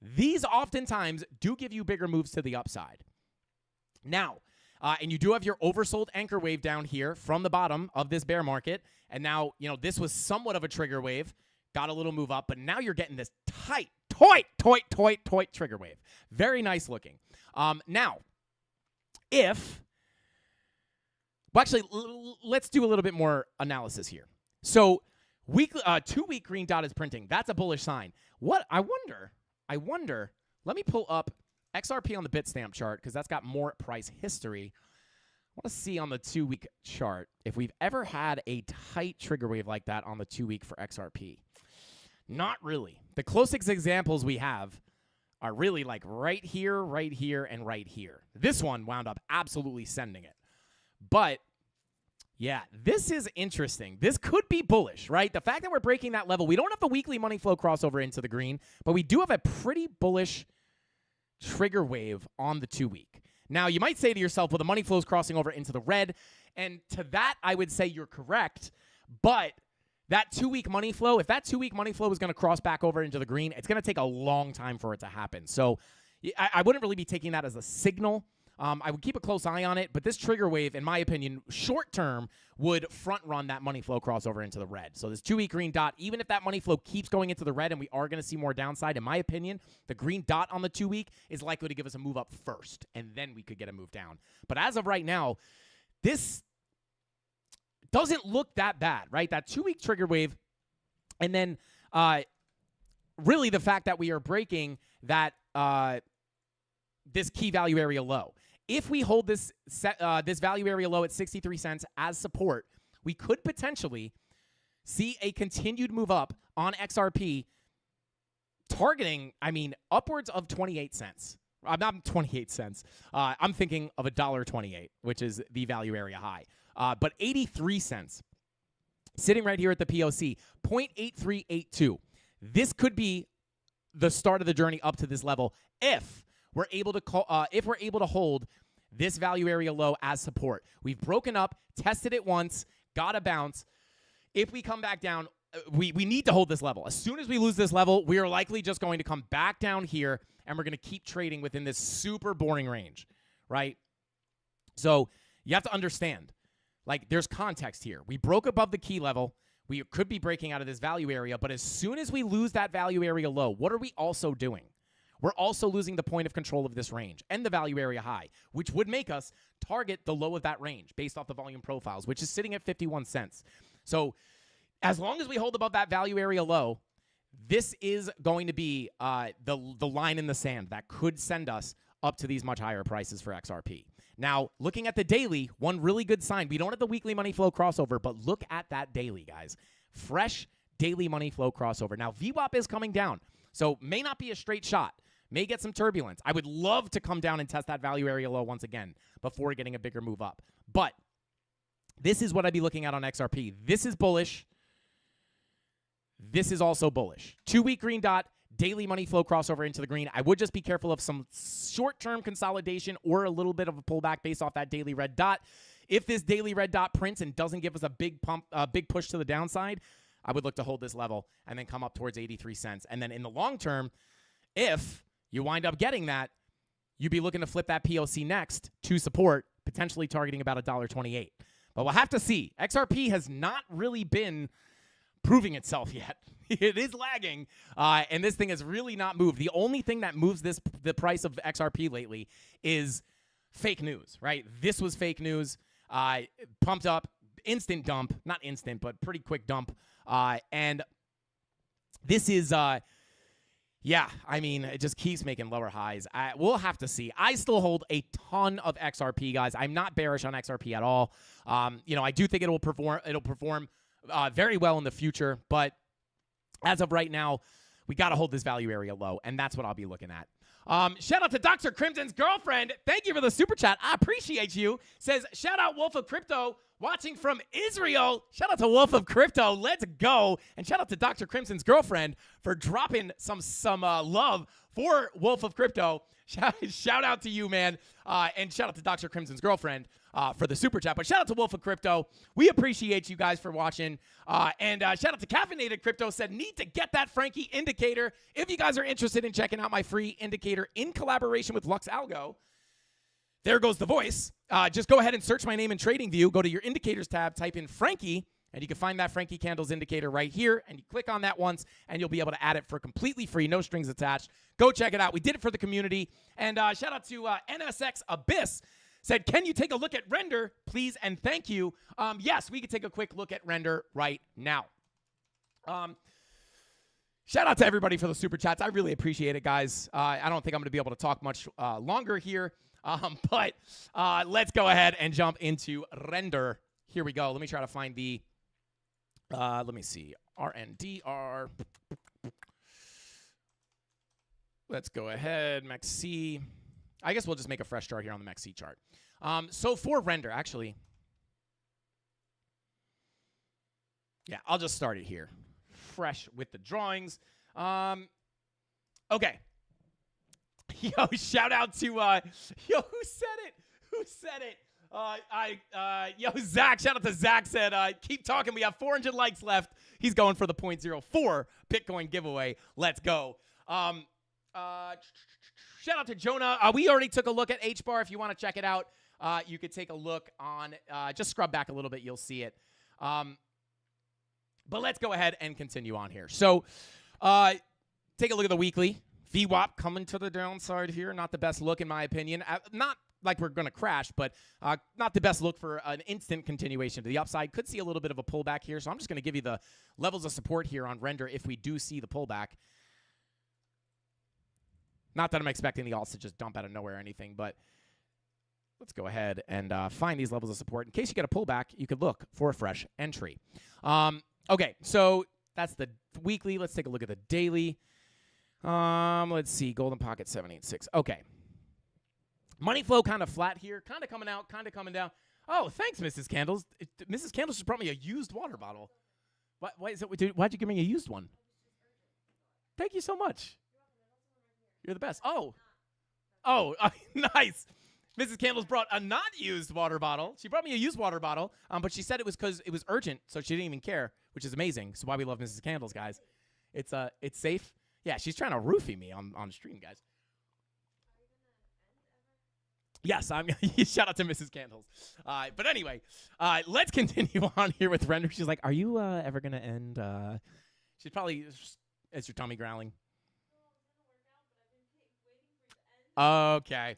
These oftentimes do give you bigger moves to the upside. Now, and you do have your oversold anchor wave down here from the bottom of this bear market. And now, this was somewhat of a trigger wave. Got a little move up, but now you're getting this tight trigger wave. Very nice looking. Now, let's do a little bit more analysis here. So, 2-week green dot is printing. That's a bullish sign. What I wonder. Let me pull up XRP on the Bitstamp chart because that's got more price history. I want to see on the 2-week chart if we've ever had a tight trigger wave like that on the 2-week for XRP. Not really. The closest examples we have are really like right here, and right here. This one wound up absolutely sending it. But, yeah, this is interesting. This could be bullish, right? The fact that we're breaking that level, we don't have the weekly money flow crossover into the green, but we do have a pretty bullish trigger wave on the 2-week. Now, you might say to yourself, well, the money flow is crossing over into the red, and to that, I would say you're correct, but that 2-week money flow, if that 2-week money flow is going to cross back over into the green, it's going to take a long time for it to happen. So I wouldn't really be taking that as a signal. I would keep a close eye on it, but this trigger wave, in my opinion, short term, would front run that money flow crossover into the red. So this 2-week green dot, even if that money flow keeps going into the red and we are going to see more downside, in my opinion, the green dot on the 2-week is likely to give us a move up first, and then we could get a move down. But as of right now, this doesn't look that bad, right? That 2-week trigger wave, and then really the fact that we are breaking that this key value area low. If we hold this value area low at 63 cents as support, we could potentially see a continued move up on XRP targeting, upwards of 28 cents. Not 28 cents. I'm thinking of $1.28, which is the value area high. But 83 cents, sitting right here at the POC, 0.8382. This could be the start of the journey up to this level if we're able to hold this value area low as support. We've broken up, tested it once, got a bounce. If we come back down, we need to hold this level. As soon as we lose this level, we are likely just going to come back down here, and we're going to keep trading within this super boring range, right? So you have to understand, there's context here. We broke above the key level. We could be breaking out of this value area, but as soon as we lose that value area low, what are we also doing? We're also losing the point of control of this range and the value area high, which would make us target the low of that range based off the volume profiles, which is sitting at 51 cents. So as long as we hold above that value area low, this is going to be the line in the sand that could send us up to these much higher prices for XRP. Now, looking at the daily, one really good sign. We don't have the weekly money flow crossover, but look at that daily, guys. Fresh daily money flow crossover. Now, VWAP is coming down, so may not be a straight shot. May get some turbulence. I would love to come down and test that value area low once again before getting a bigger move up. But this is what I'd be looking at on XRP. This is bullish. This is also bullish. 2-week green dot, daily money flow crossover into the green. I would just be careful of some short-term consolidation or a little bit of a pullback based off that daily red dot. If this daily red dot prints and doesn't give us a big pump, big push to the downside, I would look to hold this level and then come up towards 83 cents. And then in the long term, if you wind up getting that, you'd be looking to flip that POC next to support, potentially targeting about $1.28. But we'll have to see. XRP has not really been proving itself yet. It is lagging, and this thing has really not moved. The only thing that moves the price of XRP lately is fake news, right? This was fake news. Pumped up, instant dump. Not instant, but pretty quick dump. And this is... yeah, I mean, it just keeps making lower highs. We'll have to see. I still hold a ton of XRP, guys. I'm not bearish on XRP at all. I do think it'll perform very well in the future, but as of right now, we got to hold this value area low, and that's what I'll be looking at. Shout out to Dr. Crimson's girlfriend. Thank you for the super chat. I appreciate you. Says, shout out Wolf of Crypto watching from Israel. Shout out to Wolf of Crypto. Let's go. And shout out to Dr. Crimson's girlfriend for dropping some love for Wolf of Crypto. Shout out to you, man. And shout out to Dr. Crimson's girlfriend for the super chat. But shout out to Wolf of Crypto. We appreciate you guys for watching. And shout out to Caffeinated Crypto. Said, need to get that Frankie indicator. If you guys are interested in checking out my free indicator in collaboration with Lux Algo, there goes the voice. Just go ahead and search my name in TradingView. Go to your indicators tab, type in Frankie, and you can find that Frankie Candles indicator right here. And you click on that once, and you'll be able to add it for completely free, no strings attached. Go check it out. We did it for the community. And shout out to NSX Abyss. Said, can you take a look at Render, please, and thank you. Yes, we could take a quick look at Render right now. Shout out to everybody for the super chats. I really appreciate it, guys. I don't think I'm going to be able to talk much longer here. But let's go ahead and jump into Render. Here we go. Let me try to find the, let me see, RNDR. Let's go ahead, MEXC. I guess we'll just make a fresh start here on the MEXC chart. So for Render, actually, yeah, I'll just start it here. Fresh with the drawings. Okay. Yo, shout out to, yo, who said it? Who said it? Yo, Zach, shout out to Zach, said, keep talking. We have 400 likes left. He's going for the 0.04 Bitcoin giveaway. Let's go. Shout out to Jonah. We already took a look at HBAR. If you want to check it out, you could take a look on, just scrub back a little bit. You'll see it. But let's go ahead and continue on here. So take a look at the weekly. VWAP coming to the downside here. Not the best look in my opinion. Not like we're going to crash, but not the best look for an instant continuation to the upside. Could see a little bit of a pullback here. So I'm just going to give you the levels of support here on Render if we do see the pullback. Not that I'm expecting the alts to just dump out of nowhere or anything, but let's go ahead and find these levels of support. In case you get a pullback, you could look for a fresh entry. Okay, so that's the weekly. Let's take a look at the daily. Let's see, Golden Pocket 786. Okay. Money flow kind of flat here, kind of coming out, kind of coming down. Oh, thanks, Mrs. Candles. Mrs. Candles just brought me a used water bottle. Why is it? Dude, why'd you give me a used one? Thank you so much. You're the best. Oh, nice. Mrs. Candles brought a not used water bottle. She brought me a used water bottle, but she said it was because it was urgent, so she didn't even care, which is amazing. So why we love Mrs. Candles, guys. It's safe. Yeah, she's trying to roofie me on stream, guys. Yes, I'm. Shout out to Mrs. Candles. But anyway, let's continue on here with Render. She's like, "Are you ever gonna end?" She's probably. Is your tummy growling? Okay.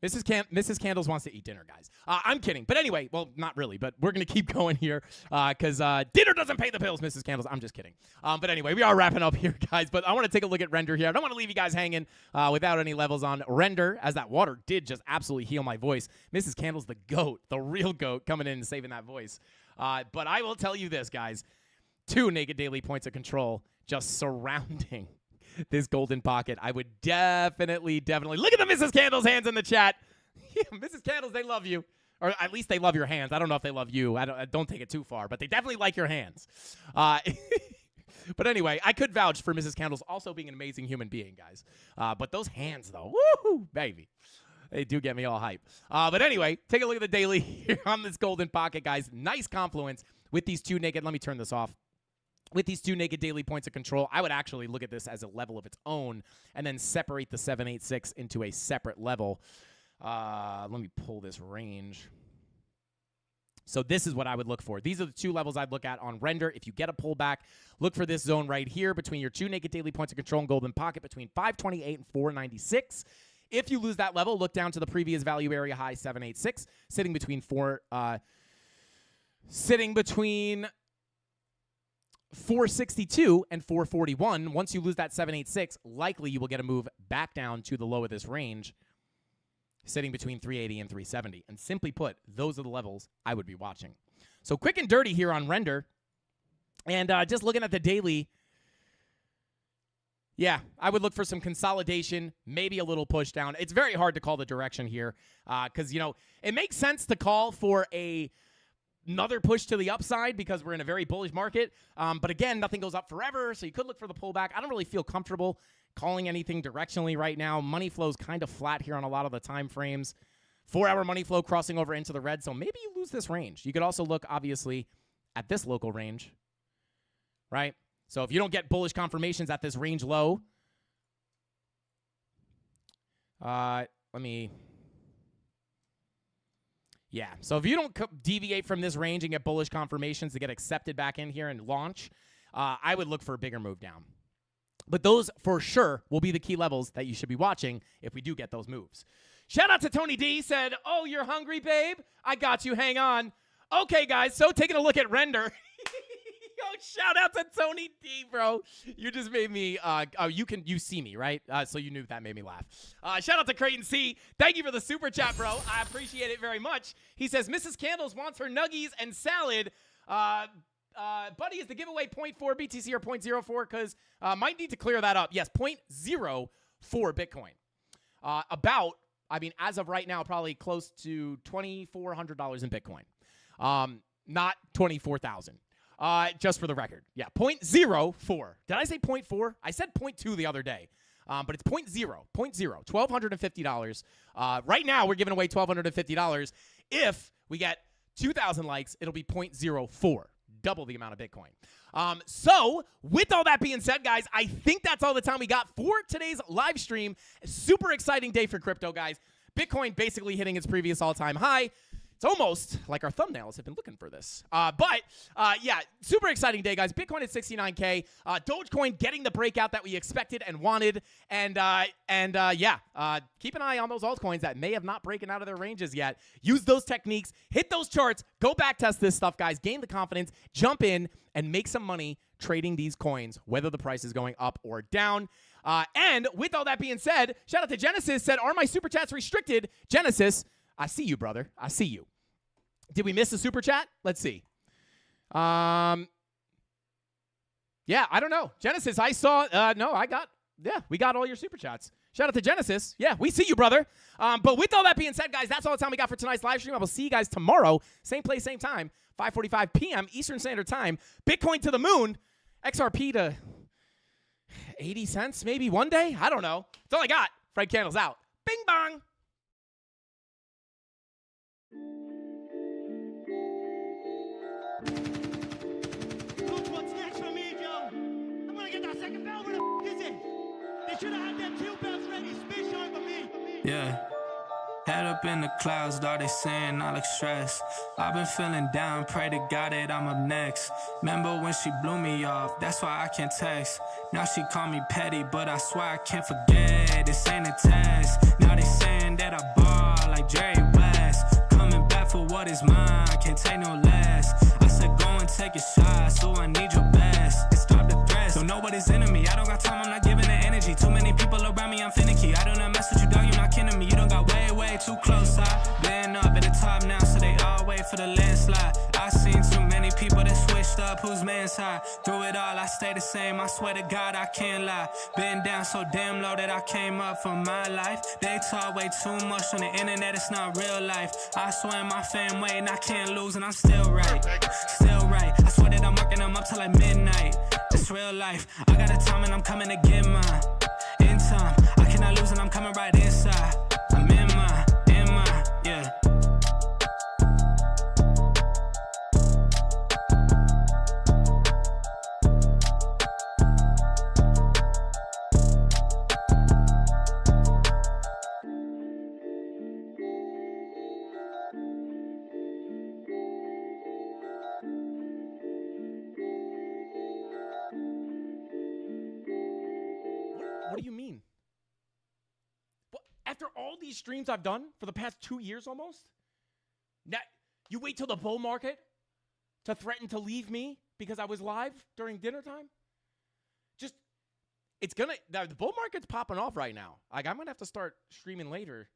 Mrs. Candles wants to eat dinner, guys. I'm kidding. But anyway, well, not really, but we're going to keep going here because dinner doesn't pay the bills, Mrs. Candles. I'm just kidding. But anyway, we are wrapping up here, guys. But I want to take a look at Render here. I don't want to leave you guys hanging without any levels on Render, as that water did just absolutely heal my voice. Mrs. Candles, the GOAT, the real GOAT, coming in and saving that voice. But I will tell you this, guys. 2 naked daily points of control just surrounding this golden pocket, I would definitely look at the Mrs. Candles hands in the chat. Yeah, Mrs. Candles, they love you. Or at least they love your hands. I don't know if they love you. I don't take it too far, but they definitely like your hands. But anyway, I could vouch for Mrs. Candles also being an amazing human being, guys. But those hands, though, woohoo, baby. They do get me all hype. But anyway, take a look at the daily here on this golden pocket, guys. Nice confluence with these two naked. Let me turn this off. With these two naked daily points of control, I would actually look at this as a level of its own and then separate the 786 into a separate level. Let me pull this range. So this is what I would look for. These are the two levels I'd look at on render. If you get a pullback, look for this zone right here between your two naked daily points of control and golden pocket between 528 and 496. If you lose that level, look down to the previous value area high 786, sitting between 462 and 441. Once you lose that 786, likely you will get a move back down to the low of this range, sitting between 380 and 370. And simply put, those are the levels I would be watching. So quick and dirty here on render. And just looking at the daily, yeah, I would look for some consolidation, maybe a little push down. It's very hard to call the direction here because, you know, it makes sense to call for another push to the upside because we're in a very bullish market. But again, nothing goes up forever, so you could look for the pullback. I don't really feel comfortable calling anything directionally right now. Money flow's kind of flat here on a lot of the time frames. 4-hour money flow crossing over into the red, so maybe you lose this range. You could also look, obviously, at this local range, right? So if you don't get bullish confirmations at this range low, yeah. So if you don't deviate from this range and get bullish confirmations to get accepted back in here and launch, I would look for a bigger move down. But those, for sure, will be the key levels that you should be watching if we do get those moves. Shout out to Tony D. Said, oh, you're hungry, babe? I got you. Hang on. Okay, guys. So taking a look at render. Yo, shout out to Tony D, bro. You just made me, you see me, right? So you knew that made me laugh. Shout out to Creighton C. Thank you for the super chat, bro. I appreciate it very much. He says, Mrs. Candles wants her nuggies and salad. Buddy, is the giveaway 0.4 BTC or 0.04? Because might need to clear that up. Yes, 0.04 Bitcoin. As of right now, probably close to $2,400 in Bitcoin. Not 24,000. Just for the record. Yeah, 0.04. Did I say 0.4? I said 0.2 the other day. But it's 0.0. $1,250. Right now, we're giving away $1,250. If we get 2,000 likes, it'll be 0.04. Double the amount of Bitcoin. So with all that being said, guys, I think that's all the time we got for today's live stream. Super exciting day for crypto, guys. Bitcoin basically hitting its previous all-time high. It's almost like our thumbnails have been looking for this. Yeah, super exciting day, guys. Bitcoin at 69K. Dogecoin getting the breakout that we expected and wanted. And keep an eye on those altcoins that may have not broken out of their ranges yet. Use those techniques. Hit those charts. Go back test this stuff, guys. Gain the confidence. Jump in and make some money trading these coins, whether the price is going up or down. And with all that being said, shout out to Genesis. Said, are my super chats restricted? Genesis, I see you, brother. I see you. Did we miss a super chat? Let's see. Yeah, I don't know. Genesis, I saw. We got all your super chats. Shout out to Genesis. Yeah, we see you, brother. But with all that being said, guys, that's all the time we got for tonight's live stream. I will see you guys tomorrow. Same place, same time. 5:45 p.m. Eastern Standard Time. Bitcoin to the moon. XRP to 80 cents maybe one day. I don't know. That's all I got. Frank Candles out. Bing bong. Look what's next for me, Joe. I'm gonna get that second bell. Where the is it? They should have had them 2 bells ready. Spit shine for me. Yeah. Head up in the clouds, all they saying I look stressed. I've been feeling down, pray to God that I'm up next. Remember when she blew me off, that's why I can't text. Now she call me petty, but I swear I can't forget. This ain't a test. Now they saying that I ball like Jerry West. Coming back for what is mine, can't take no less. I said go and take a shot, so I need your best. And stop the threat, so nobody's into me. I don't got time, I'm not giving the energy. Too many people around me, I'm finicky. I do not mess with you, dog, you're not kidding me. You don't got way too close. I've been up at the top now, so they all wait for the landslide. I seen too many people that switched up. up whose man's high. Through it all, I stay the same. I swear to God, I can't lie. Been down so damn low that I came up for my life. They talk way too much on the internet, it's not real life. I swear my fam waiting, I can't lose, and I'm still right. Still right. I swear that I'm working them up till like midnight. It's real life. I got a time and I'm coming to get mine. In time, I cannot lose and I'm coming right inside. I'm in mine, yeah. What do you mean? After all these streams I've done for the past 2 years almost, now you wait till the bull market to threaten to leave me because I was live during dinner time? Just, it's gonna, the bull market's popping off right now. Like, I'm gonna have to start streaming later.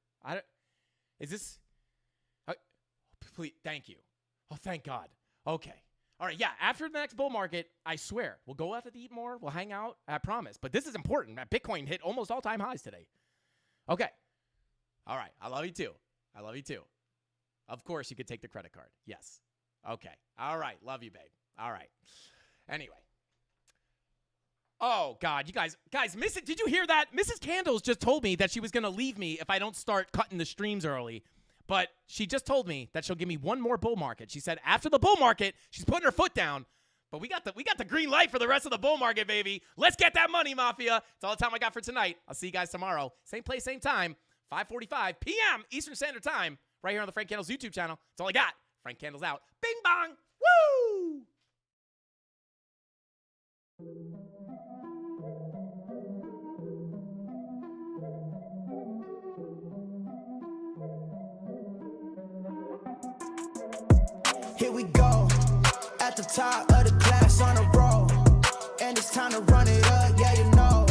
Please, thank you. Oh, thank God. Okay. All right, yeah, after the next bull market, I swear, we'll go out to eat more, we'll hang out, I promise. But this is important. Bitcoin hit almost all-time highs today. Okay. All right, I love you too. I love you too. Of course, you could take the credit card. Yes. Okay. All right, love you, babe. All right. Anyway. Oh, God, you guys, did you hear that? Mrs. Candles just told me that she was going to leave me if I don't start cutting the streams early. But she just told me that she'll give me one more bull market. She said after the bull market, she's putting her foot down. But we got the green light for the rest of the bull market, baby. Let's get that money, Mafia. It's all the time I got for tonight. I'll see you guys tomorrow. Same place, same time, 5:45 p.m. Eastern Standard Time, right here on the Frank Candles YouTube channel. That's all I got. Frank Candles out. Bing bong. Woo! Here we go, at the top of the class on a roll, and it's time to run it up, yeah, you know.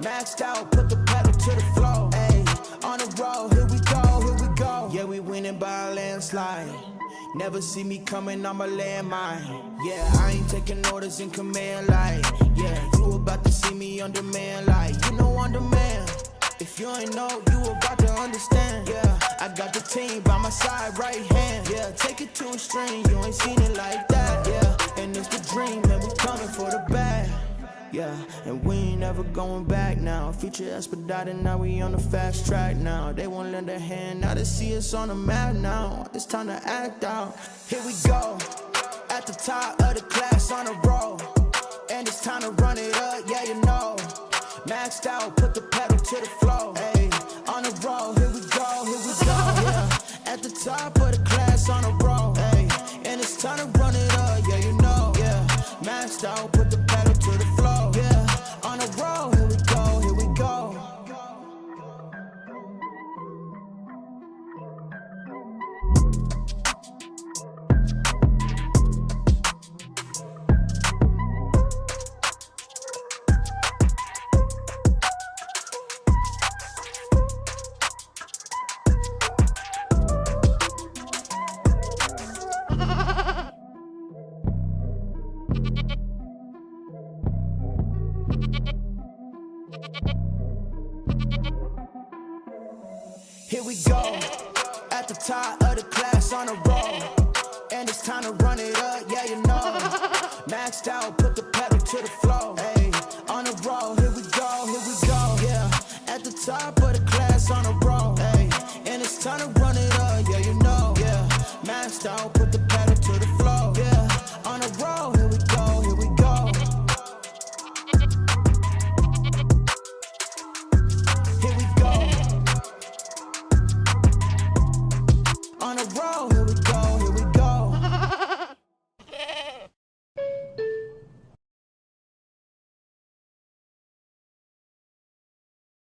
Maxed out, put the pedal to the floor, ayy, on the road, here we go. Yeah, we winning by a landslide. Never see me coming, I'm a landmine. Yeah, I ain't taking orders in command, like, yeah, you about to see me on demand, like, you know, on demand. If you ain't know, you about to understand. Yeah, I got the team by my side, right hand. Yeah, take it to a string, you ain't seen it like that. Yeah, and it's the dream, and we coming for the bag. Yeah, and we ain't ever going back now. Future expedited, now we on the fast track now. They won't lend a hand, now they see us on the map now. It's time to act out. Here we go, at the top of the class on a roll, and it's time to run it up, yeah, you know. Maxed out, put the pedal to the floor, ayy, on the road, here we go, yeah. At the top of the class on a roll, ayy, and it's time to run it up, yeah, you know, yeah. Maxed out, put the pedal to the floor, yeah. On the road, here we go, here we go. Here we go, at the top of the class on a roll, and it's time to run it up, yeah, you know. Maxed out, put the pedal to the floor, ayy, on the road, here we go, yeah. At the top of the class on a roll, ayy, and it's time to run it up, yeah, you know, yeah. Maxed out, put the pedal to the floor, yeah. On the road, here we go, here we go. Here we go. On the road.